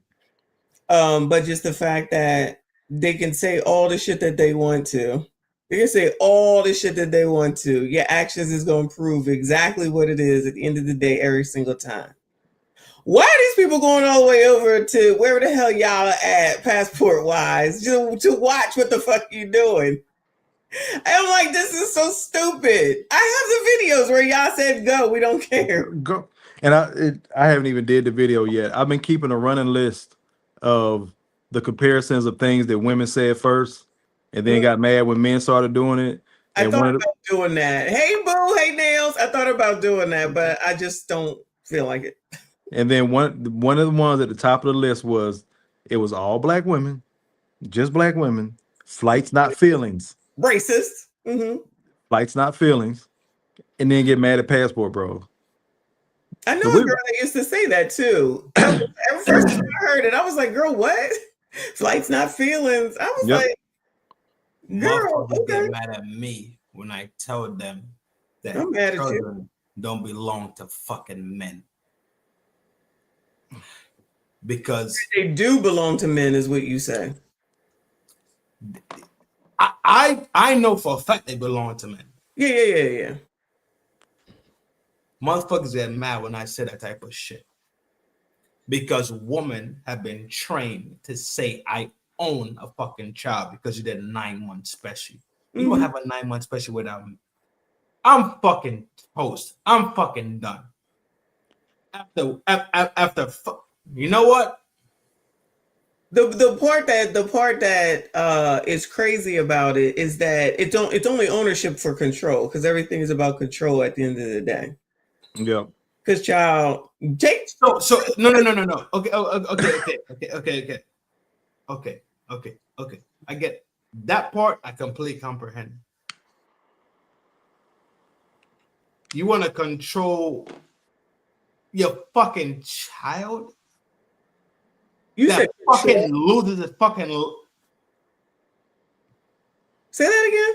But just the fact that they can say all the shit that they want to. They can say all the shit that they want to. Your actions is going to prove exactly what it is at the end of the day every single time. Why are these people going all the way over to wherever the hell y'all are at, passport-wise, to watch what the fuck you doing? I'm like, this is so stupid. I have the videos where y'all said go. We don't care. Go. And I haven't even did the video yet. I've been keeping a running list of the comparisons of things that women said first, and then got mad when men started doing it. I thought about doing that. Hey, boo. Hey, Nails. I thought about doing that, but I just don't feel like it. And then one of the ones at the top of the list was all black women, just black women. Flights, not feelings. Racist. Mm-hmm. Flights, not feelings. And then get mad at passport bro. I know a girl that used to say that too. Every first time I heard it, I was like, girl, what? Flights, not feelings. I was like, girl, okay. Get mad at me when I tell them that I'm mad at you. children don't belong to fucking men. Because they do belong to men, is what you say. I know for a fact they belong to men. Yeah. Motherfuckers get mad when I say that type of shit. Because women have been trained to say I own a fucking child because you did a 9-month special. You don't have a 9-month special without me. I'm fucking toast. I'm fucking done. After you know what? The part that is crazy about it is that it's only ownership for control, because everything is about control at the end of the day. Yeah. Because child, take no. Okay. I get that part. I completely comprehend. You want to control your fucking child? You that said fucking loses his fucking. Say that again.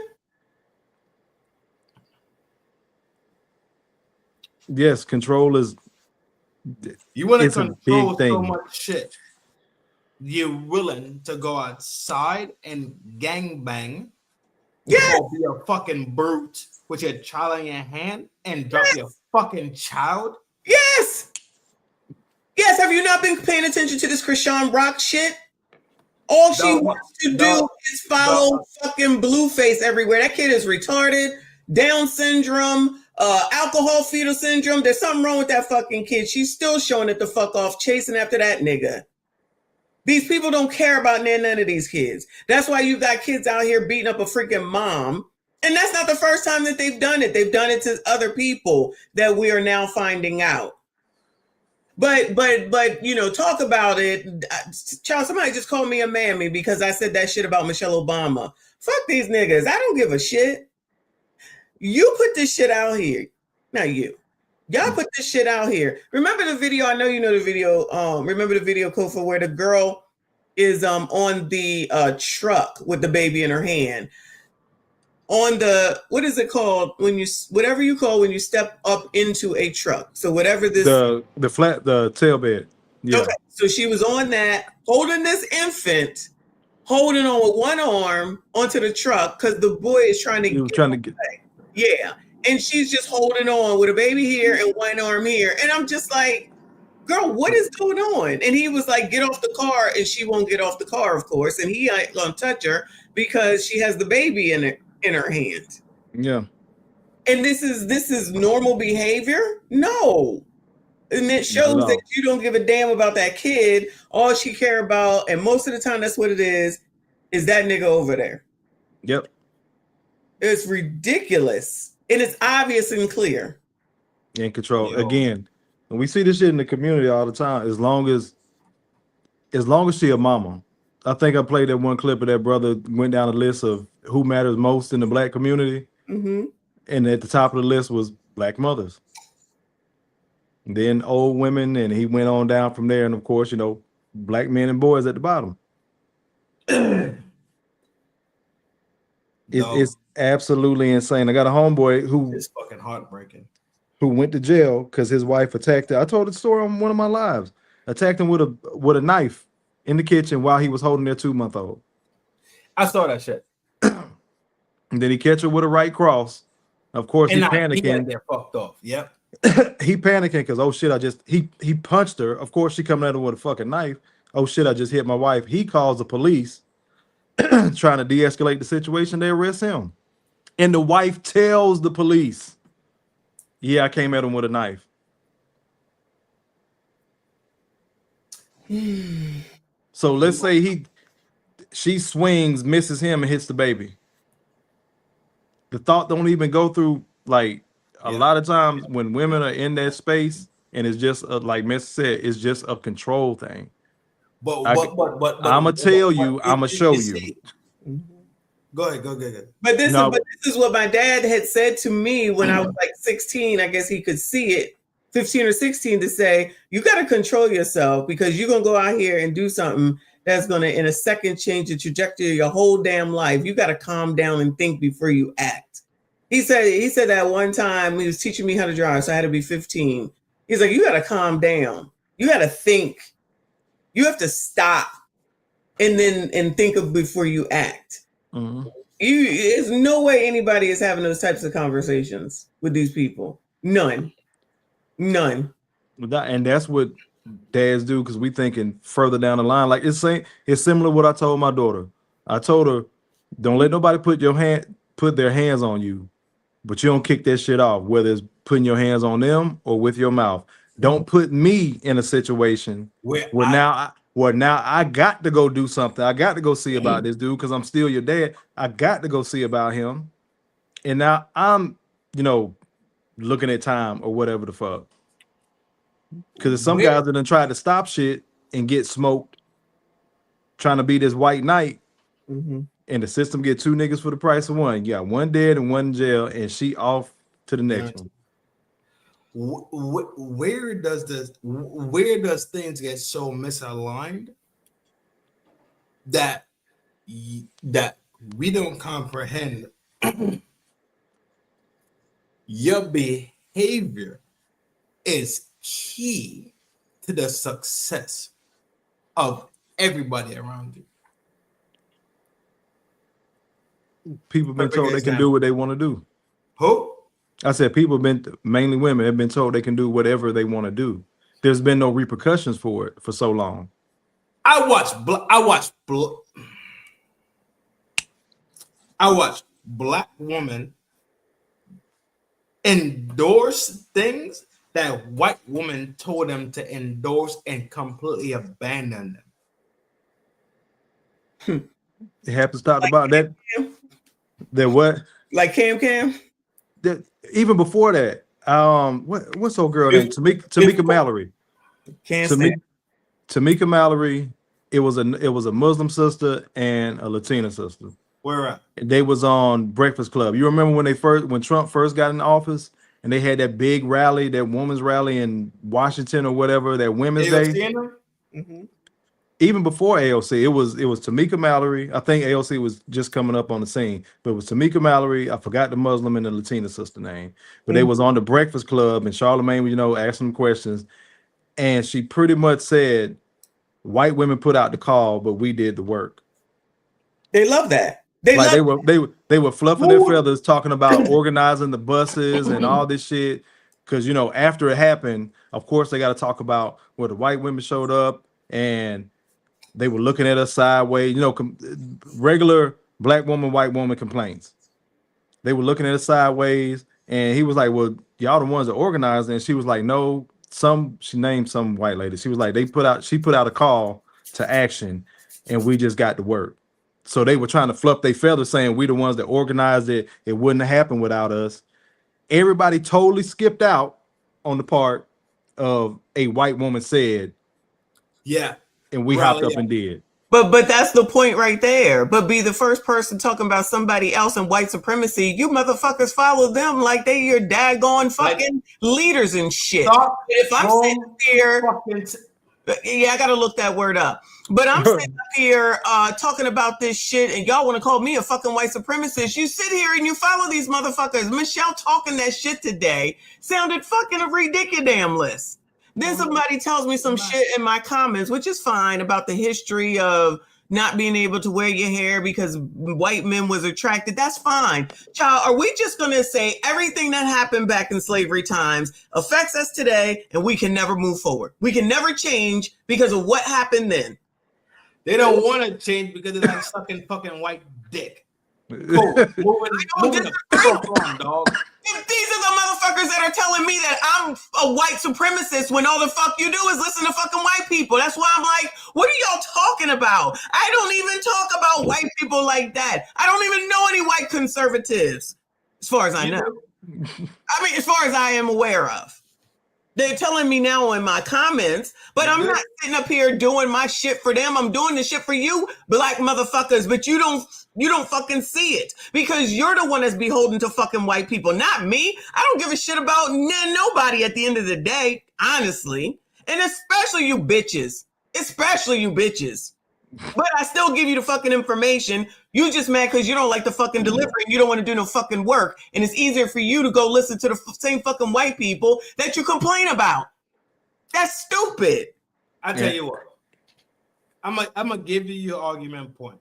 Yes, control is. You want to control big thing. so much shit. You're willing to go outside and gangbang. Yeah. Or be a fucking brute with your child in your hand and drop your fucking child. Yes. Have you not been paying attention to this Krishan Rock shit? All she wants to do is follow fucking Blueface everywhere. That kid is retarded, Down syndrome, alcohol fetal syndrome. There's something wrong with that fucking kid. She's still showing it the fuck off, chasing after that nigga. These people don't care about none of these kids. That's why you got kids out here beating up a freaking mom. And that's not the first time that they've done it. They've done it to other people that we are now finding out. But you know, talk about it. Child, somebody just called me a mammy because I said that shit about Michelle Obama. Fuck these niggas. I don't give a shit. You put this shit out here. Not you. Y'all put this shit out here. Remember the video? I know you know the video. Remember the video, Kofa, where the girl is on the truck with the baby in her hand. On the, what is it called when you, whatever you call when you step up into a truck. So whatever this, the tail bed. Yeah. Okay, so she was on that, holding this infant, holding on with one arm onto the truck because the boy is trying to get. Yeah, and she's just holding on with a baby here and one arm here, and I'm just like, girl, what is going on? And he was like, get off the car, and she won't get off the car, of course, and he ain't gonna touch her because she has the baby in her hand. Yeah. And this is normal behavior? No. And it shows that you don't give a damn about that kid. All she care about, and most of the time that's what it is that nigga over there. Yep. It's ridiculous. And it's obvious and clear. In control. Again, and we see this shit in the community all the time. As long as she a mama. I think I played that one clip of that brother went down a list of who matters most in the black community. Mm-hmm. And at the top of the list was black mothers. And then old women, and he went on down from there. And of course, black men and boys at the bottom. It's absolutely insane. I got a homeboy who it's fucking heartbreaking. Who went to jail because his wife attacked her. I told the story on one of my lives. Attacked him with a knife in the kitchen while he was holding their 2-month-old. I saw that shit. And then he catch her with a right cross. Of course, he's panicking. They're fucked off. Yep. He panicking because, oh shit, he punched her. Of course, she coming at him with a fucking knife. Oh shit, I just hit my wife. He calls the police trying to de-escalate the situation. They arrest him. And the wife tells the police, yeah, I came at him with a knife. So let's say she swings, misses him, and hits the baby. The thought don't even go through, like, a lot of times when women are in that space, and it's just like Miss said, it's just a control thing. But I'm gonna tell you, I'm gonna show you. Go ahead. But this is what my dad had said to me when I was like 16. I guess he could see it, 15 or 16, to say, you got to control yourself because you're going to go out here and do something that's going to, in a second, change the trajectory of your whole damn life. You got to calm down and think before you act. He said that one time he was teaching me how to drive, so I had to be 15. He's like, you got to calm down. You got to think. You have to stop and think of before you act. Mm-hmm. There's no way anybody is having those types of conversations with these people. None. And that's what dads do, because we thinking further down the line. Like it's similar to what I told my daughter. I told her, don't let nobody put their hands on you, but you don't kick that shit off, whether it's putting your hands on them or with your mouth. Don't put me in a situation where now I got to go do something. I got to go see about this dude because I'm still your dad. I got to go see about him. And now I'm, looking at time or whatever the fuck. Because there's some guys that done tried to stop shit and get smoked trying to be this white knight. Mm-hmm. And the system get 2 niggas for the price of 1. You got 1 dead and 1 in jail, and she off to the next one. Where does things get so misaligned that we don't comprehend your behavior is key to the success of everybody around you? People been told they can do what they want to do. Who? I said mainly women, have been told they can do whatever they want to do. There's been no repercussions for it for so long. I watch black women endorse things that white women told them to endorse and completely abandon them. It happens to talk about that. That what? Like Cam? Even before that, what's old girl name? Tamika Mallory. Tamika Mallory. It was a Muslim sister and a Latina sister. Where at? They was on Breakfast Club. You remember when Trump first got in office and they had that big rally, that women's rally in Washington or whatever, that Women's Day. Mm-hmm. even before AOC, it was Tamika Mallory. I think AOC was just coming up on the scene, but it was Tamika Mallory. I forgot the Muslim and the Latina sister name, but they was on the Breakfast Club, and Charlamagne, you know, asked them questions, and she pretty much said, "White women put out the call, but we did the work." They love that. They were fluffing their feathers, talking about organizing the buses and all this shit. Because, you know, after it happened, of course, they got to talk about where the white women showed up and they were looking at us sideways. You know, regular black woman, white woman complaints. They were looking at us sideways, and he was like, "Well, y'all the ones that organized." And she was like, "No." She named some white lady. She was like, she put out a call to action, and we just got to work. So they were trying to fluff their feathers, saying we the ones that organized it. It wouldn't have happened without us. Everybody totally skipped out on the part of a white woman said, "Yeah," and we hopped up and did. But that's the point right there. But be the first person talking about somebody else and white supremacy. You motherfuckers follow them like they your daggone fucking leaders and shit. If I'm sitting here, yeah, I gotta look that word up. But I'm sitting up here talking about this shit, and y'all want to call me a fucking white supremacist. You sit here and you follow these motherfuckers. Michelle talking that shit today sounded fucking ridiculous. Then somebody tells me some shit in my comments, which is fine, about the history of not being able to wear your hair because white men was attracted. That's fine. Child, are we just going to say everything that happened back in slavery times affects us today and we can never move forward? We can never change because of what happened then. They don't want to change because they're like sucking fucking white dick. Cool. Moving the fuck on, dog. These are the motherfuckers that are telling me that I'm a white supremacist when all the fuck you do is listen to fucking white people. That's why I'm like, what are y'all talking about? I don't even talk about white people like that. I don't even know any white conservatives, as far as I know. I mean, as far as I am aware of. They're telling me now in my comments, but I'm not sitting up here doing my shit for them. I'm doing the shit for you, black motherfuckers, but you don't fucking see it because you're the one that's beholden to fucking white people, not me. I don't give a shit about nobody at the end of the day, honestly. And especially you bitches. But I still give you the fucking information. You just mad because you don't like the fucking delivery and you don't want to do no fucking work. And it's easier for you to go listen to the same fucking white people that you complain about. That's stupid. I tell you what. I'm gonna give you your argument point.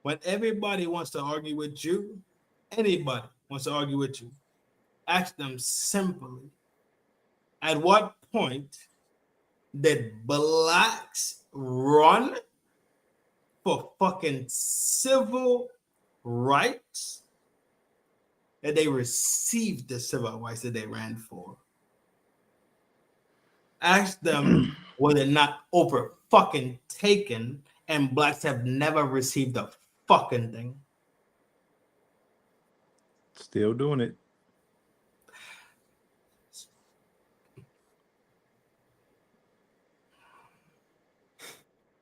When everybody wants to argue with you, anybody wants to argue with you, ask them simply, at what point did blacks run for fucking civil rights that they received the civil rights that they ran for? Ask them, was it not over fucking taken and blacks have never received a fucking thing? Still doing it.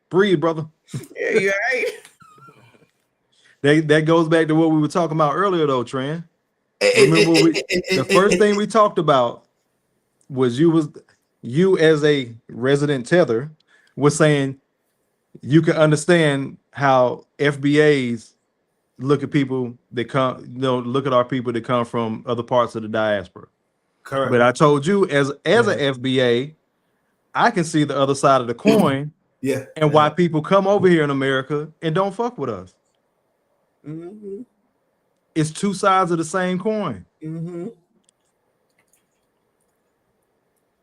Breathe, brother. Yeah, you're right. That goes back to what we were talking about earlier, though, Trin. Remember, the first thing we talked about was you as a resident tether was saying you can understand how FBAs look at people that come, look at our people that come from other parts of the diaspora. Correct. But I told you as an FBA, I can see the other side of the coin. Yeah. And why people come over here in America and don't fuck with us. Mm-hmm. It's two sides of the same coin. Mm-hmm.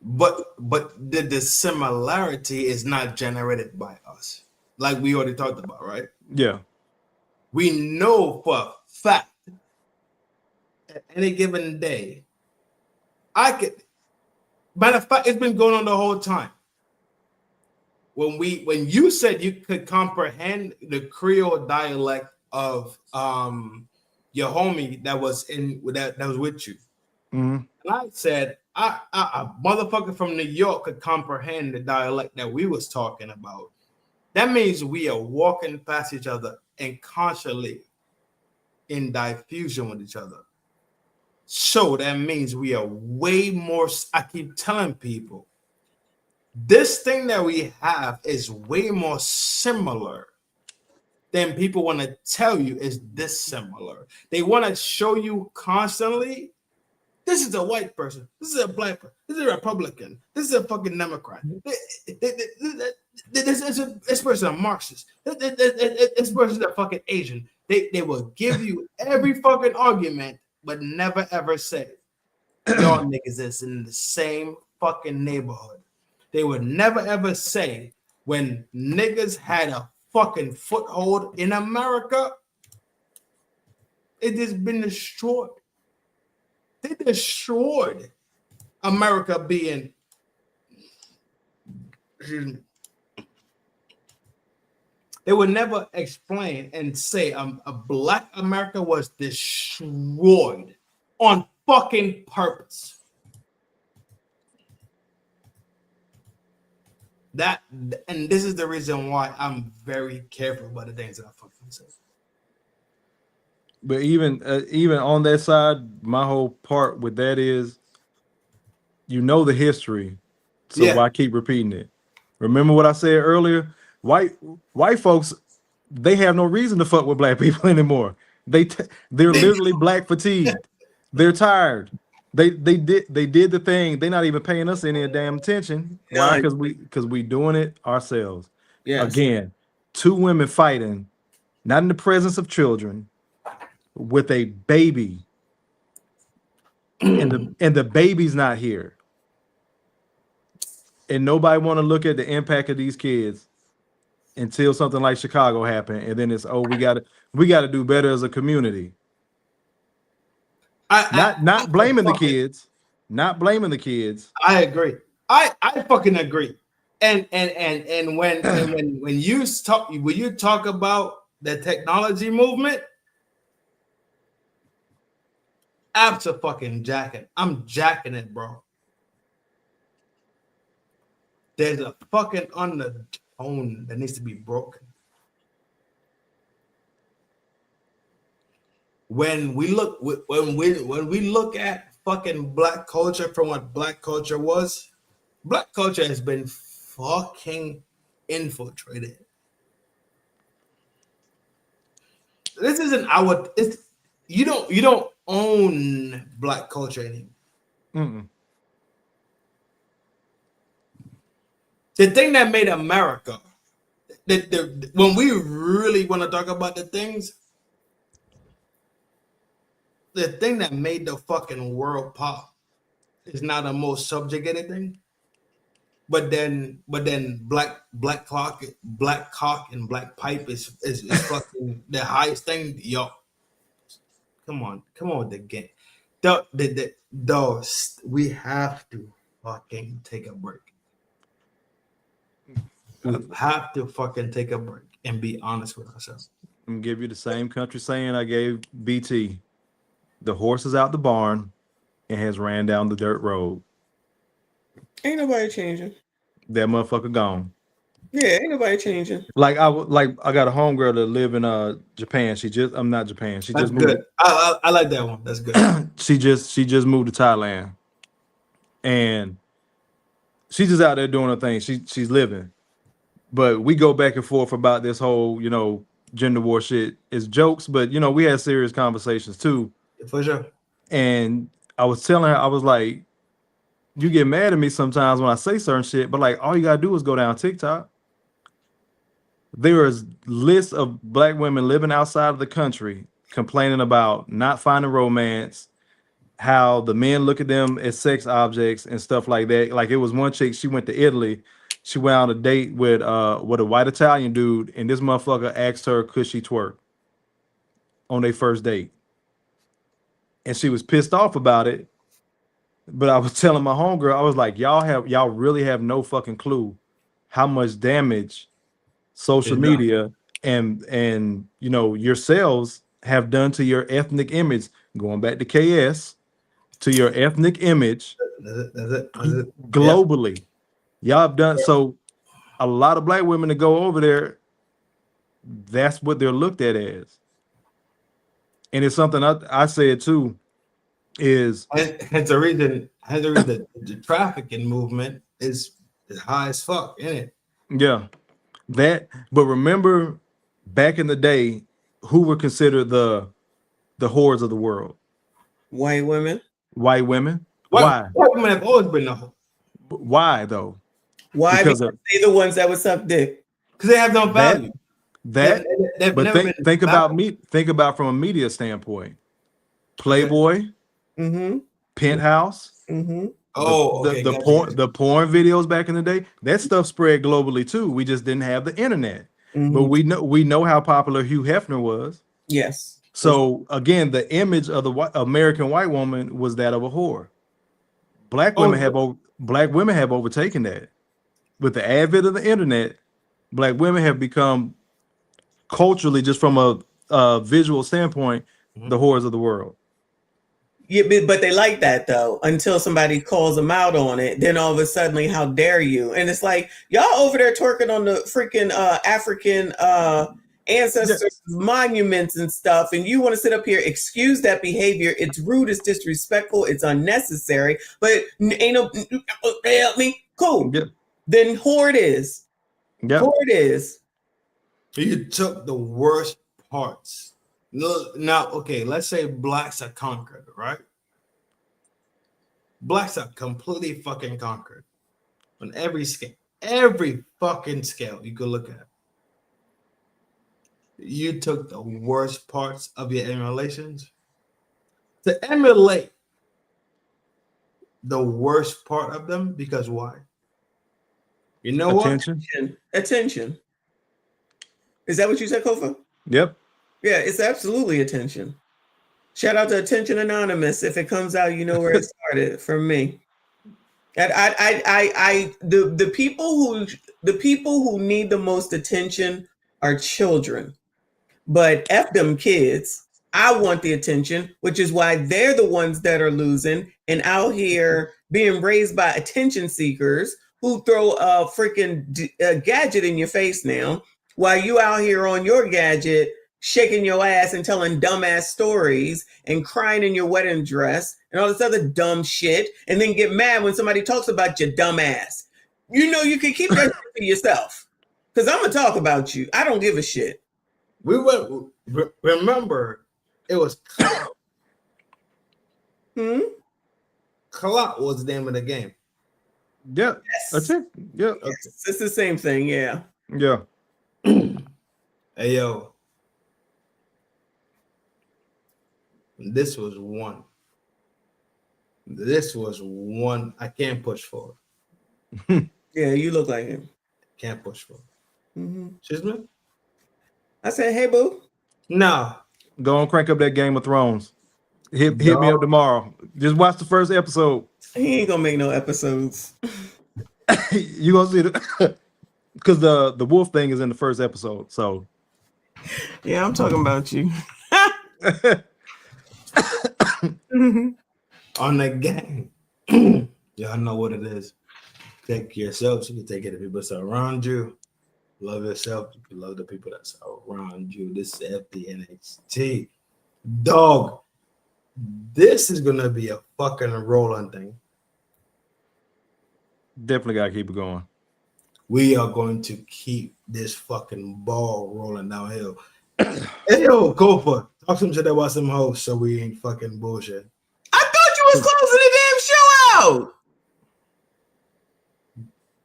But the similarity is not generated by us, like we already talked about, right? Yeah. We know for a fact at any given day, matter of fact, it's been going on the whole time. When you said you could comprehend the Creole dialect of your homie that was with you, mm-hmm. and I said a motherfucker from New York could comprehend the dialect that we was talking about. That means we are walking past each other and constantly in diffusion with each other. So that means we are way more. I keep telling people, This thing that we have is way more similar than people want to tell you is dissimilar. They want to show you constantly, this is a white person, this is a black person, this is a Republican, this is a fucking Democrat. This person a Marxist. This person is a fucking Asian. They will give you every fucking argument, but never ever say, y'all niggas is in the same fucking neighborhood. They would never ever say when niggas had a fucking foothold in America, it has been destroyed. They destroyed America being, excuse me. They would never explain and say a black America was destroyed on fucking purpose. And this is the reason why I'm very careful about the things that I fucking say. But even on that side, my whole part with that is, you know the history, so why keep repeating it? Remember what I said earlier? White folks, they have no reason to fuck with black people anymore. They're literally black fatigued. They're tired. They did the thing. They're not even paying us any damn attention. Why? Because we doing it ourselves. Yes. Again, two women fighting, not in the presence of children, with a baby, and the baby's not here. And nobody want to look at the impact of these kids until something like Chicago happened, and then it's we gotta do better as a community. Not blaming the kids. Not blaming the kids. I agree. I fucking agree. And when you talk about the technology movement, absolutely I'm jacking it, bro. There's a fucking undertone that needs to be broken. When we look at fucking black culture from what black culture was, black culture has been fucking infiltrated. This isn't you don't own black culture anymore. Mm-mm. The thing that made America, when we really want to talk about the things, the thing that made the fucking world pop is not the most subjugated thing, but then black cock and black pipe is fucking the highest thing. Yo, come on with the game. We have to fucking take a break. We have to fucking take a break and be honest with ourselves. I'm gonna give you the same country saying I gave BT. The horse is out the barn and has ran down the dirt road. Ain't nobody changing. That motherfucker gone. Yeah, ain't nobody changing. I got a homegirl that live in Japan. I'm not Japan. She That's just moved. Good. I like that one. That's good. she just moved to Thailand, and she's just out there doing her thing. She's living, but we go back and forth about this whole gender war shit. It's jokes, but we had serious conversations too. For sure. And I was telling her, I was like, you get mad at me sometimes when I say certain shit, but like all you gotta do is go down TikTok. There is lists of black women living outside of the country complaining about not finding romance, how the men look at them as sex objects and stuff like that. Like it was one chick, she went to Italy, she went on a date with a white Italian dude, and this motherfucker asked her could she twerk on their first date. And she was pissed off about it. But I was telling my homegirl, I was like, y'all really have no fucking clue how much damage social media and yourselves have done to your ethnic image, going back to KS, to your ethnic image globally. Y'all have done so. A lot of black women that go over there, that's what they're looked at as. And it's something I said too, is the reason the trafficking movement is It's high as fuck, ain't it? Yeah, that. But remember, back in the day, who were considered the whores of the world? White women. White women. White women have always been the whore. Why though? Why? Because they the ones that would suck dick. Because they have no value. But never think about me. Think about from a media standpoint. Playboy, Penthouse. The porn videos back in the day. That stuff spread globally too. We just didn't have the internet. But we know how popular Hugh Hefner was. Yes. So again, the image of the American white woman was that of a whore. Black women have overtaken that. With the advent of the internet, black women have become culturally, just from a visual standpoint, the whores of the world. Yeah, but they like that though, until somebody calls them out on it. Then all of a sudden, how dare you? And it's like, y'all over there twerking on the freaking African ancestors monuments and stuff, and you want to sit up here, excuse that behavior. It's rude, it's disrespectful, it's unnecessary, but ain't no help me. Cool. Yep. Then whore it is. Yep. Whore it is. You took the worst parts. Now, okay, let's say blacks are conquered, right? Blacks are completely fucking conquered on every fucking scale you could look at. You took the worst parts of your emulations to emulate the worst part of them, because why? You know Attention. Attention. Is that what you said, Kofa? Yep. Yeah, it's absolutely attention. Shout out to Attention Anonymous. If it comes out, you know where it started from me. And the people who need the most attention are children. But F them kids. I want the attention, which is why they're the ones that are losing and out here being raised by attention seekers who throw a freaking gadget in your face now, while you out here on your gadget shaking your ass and telling dumbass stories and crying in your wedding dress and all this other dumb shit, and then get mad when somebody talks about your dumb ass. You know, you can keep that to yourself, because I'm gonna talk about you. I don't give a shit. Remember, it was clout. Clout was the name of the game. Yeah, yes. That's it. Yeah, yes. It's the same thing. Yeah. Yeah. Hey yo, this was one. I can't push for. Yeah, you look like him. Can't push for. Excuse me? I said, hey, boo. No. Go on, crank up that Game of Thrones. Hit me up tomorrow. Just watch the first episode. He ain't gonna make no episodes. You gonna see the because the wolf thing is in the first episode. So yeah, I'm talking about you. On the game. Y'all know what it is. Take yourself, so you can take care of people around you. Love yourself, you can love the people that's around you. This is FDNHT. Dog, this is gonna be a fucking rolling thing. Definitely gotta keep it going. We are going to keep this fucking ball rolling downhill. Hey yo, Kofa, talk some shit about some hoes so we ain't fucking bullshit. I thought you was closing the damn show out.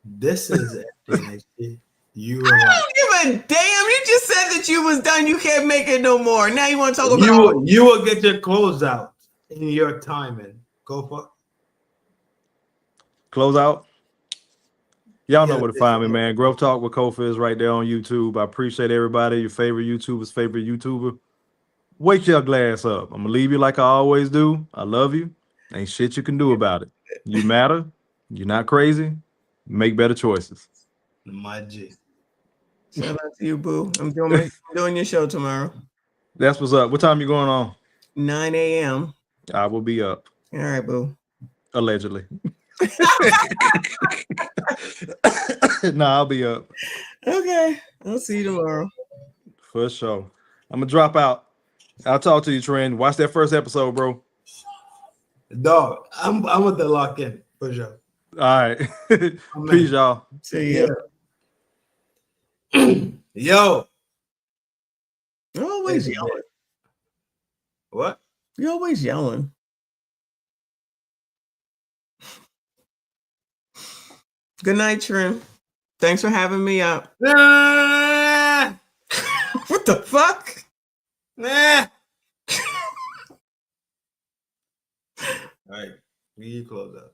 This is FDNHT. I don't give a damn. You just said that you was done. You can't make it no more. Now you want to talk about you will get your close out in your timing. Kofa. Close out. Y'all know where to find me, man. Growth Talk with Kofa is right there on YouTube. I appreciate everybody. Your favorite YouTuber's favorite YouTuber. Wake your glass up. I'm gonna leave you like I always do. I love you. Ain't shit you can do about it. You matter. You're not crazy. Make better choices. My G. Shout out to you, boo. I'm doing your show tomorrow. That's what's up. What time you going on? 9 a.m. I will be up. All right, boo. Allegedly. No, I'll be up. Okay. I'll see you tomorrow. For sure. I'm gonna drop out. I'll talk to you, Trin. Watch that first episode, bro. Dog, I'm with the lock in for sure. right. Oh, man. Peace, y'all. See ya. Yo. You're always yelling. What? You're always yelling. Good night, Trin. Thanks for having me up. Nah. What the fuck? Nah. All right. We close up.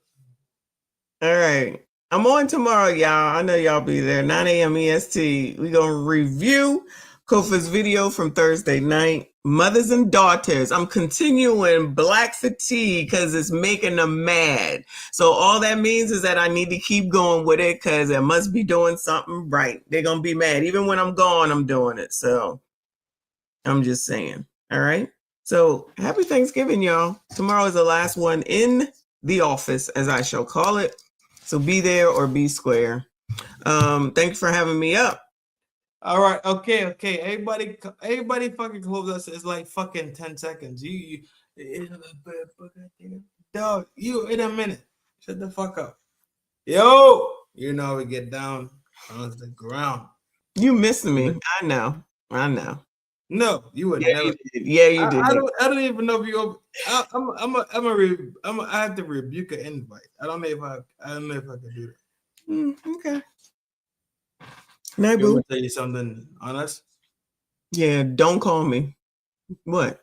All right. I'm on tomorrow, y'all. I know y'all be there. 9 a.m. EST. We're going to review Kofa's video from Thursday night. Mothers and daughters. I'm continuing Black Fatigue because it's making them mad. So all that means is that I need to keep going with it because I must be doing something right. They're going to be mad. Even when I'm gone, I'm doing it. So I'm just saying. All right. So happy Thanksgiving, y'all. Tomorrow is the last one in the office, as I shall call it. So be there or be square. Thank you for having me up. All right. Okay. Everybody fucking close us. It's like fucking 10 seconds. Dog, you in a minute. Shut the fuck up. Yo, you know we get down on the ground. You missed me. I know. No, you would never. You did. Yeah, you did. I don't even know if you. I have to rebuke an invite. I don't know if I can do that. Okay. Night, You boo. want to tell you something honest? Yeah, don't call me. What?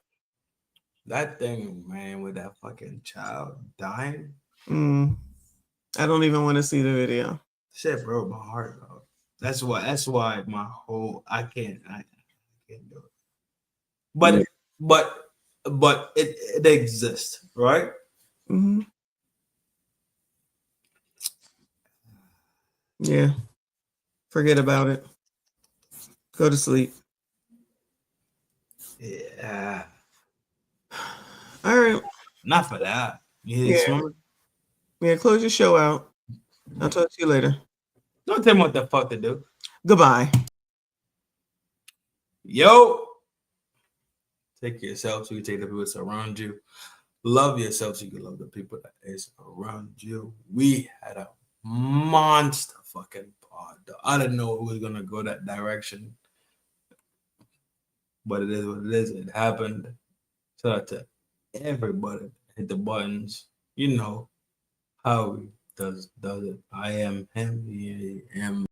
That thing, man, with that fucking child dying. I don't even want to see the video. Shit broke my heart, dog. That's why my whole I can't do it. But it exists, right? Yeah. Forget about it. Go to sleep. Yeah. All right. Not for that. You swimming? Yeah, close your show out. I'll talk to you later. Don't tell me what the fuck to do. Goodbye. Yo. Take care of yourself so you take the people that's around you. Love yourself so you can love the people that is around you. We had a monster fucking pod. I didn't know it was gonna go that direction. But it is what it is. It happened. Shout out to everybody. Hit the buttons. You know how he does it. I am him. He am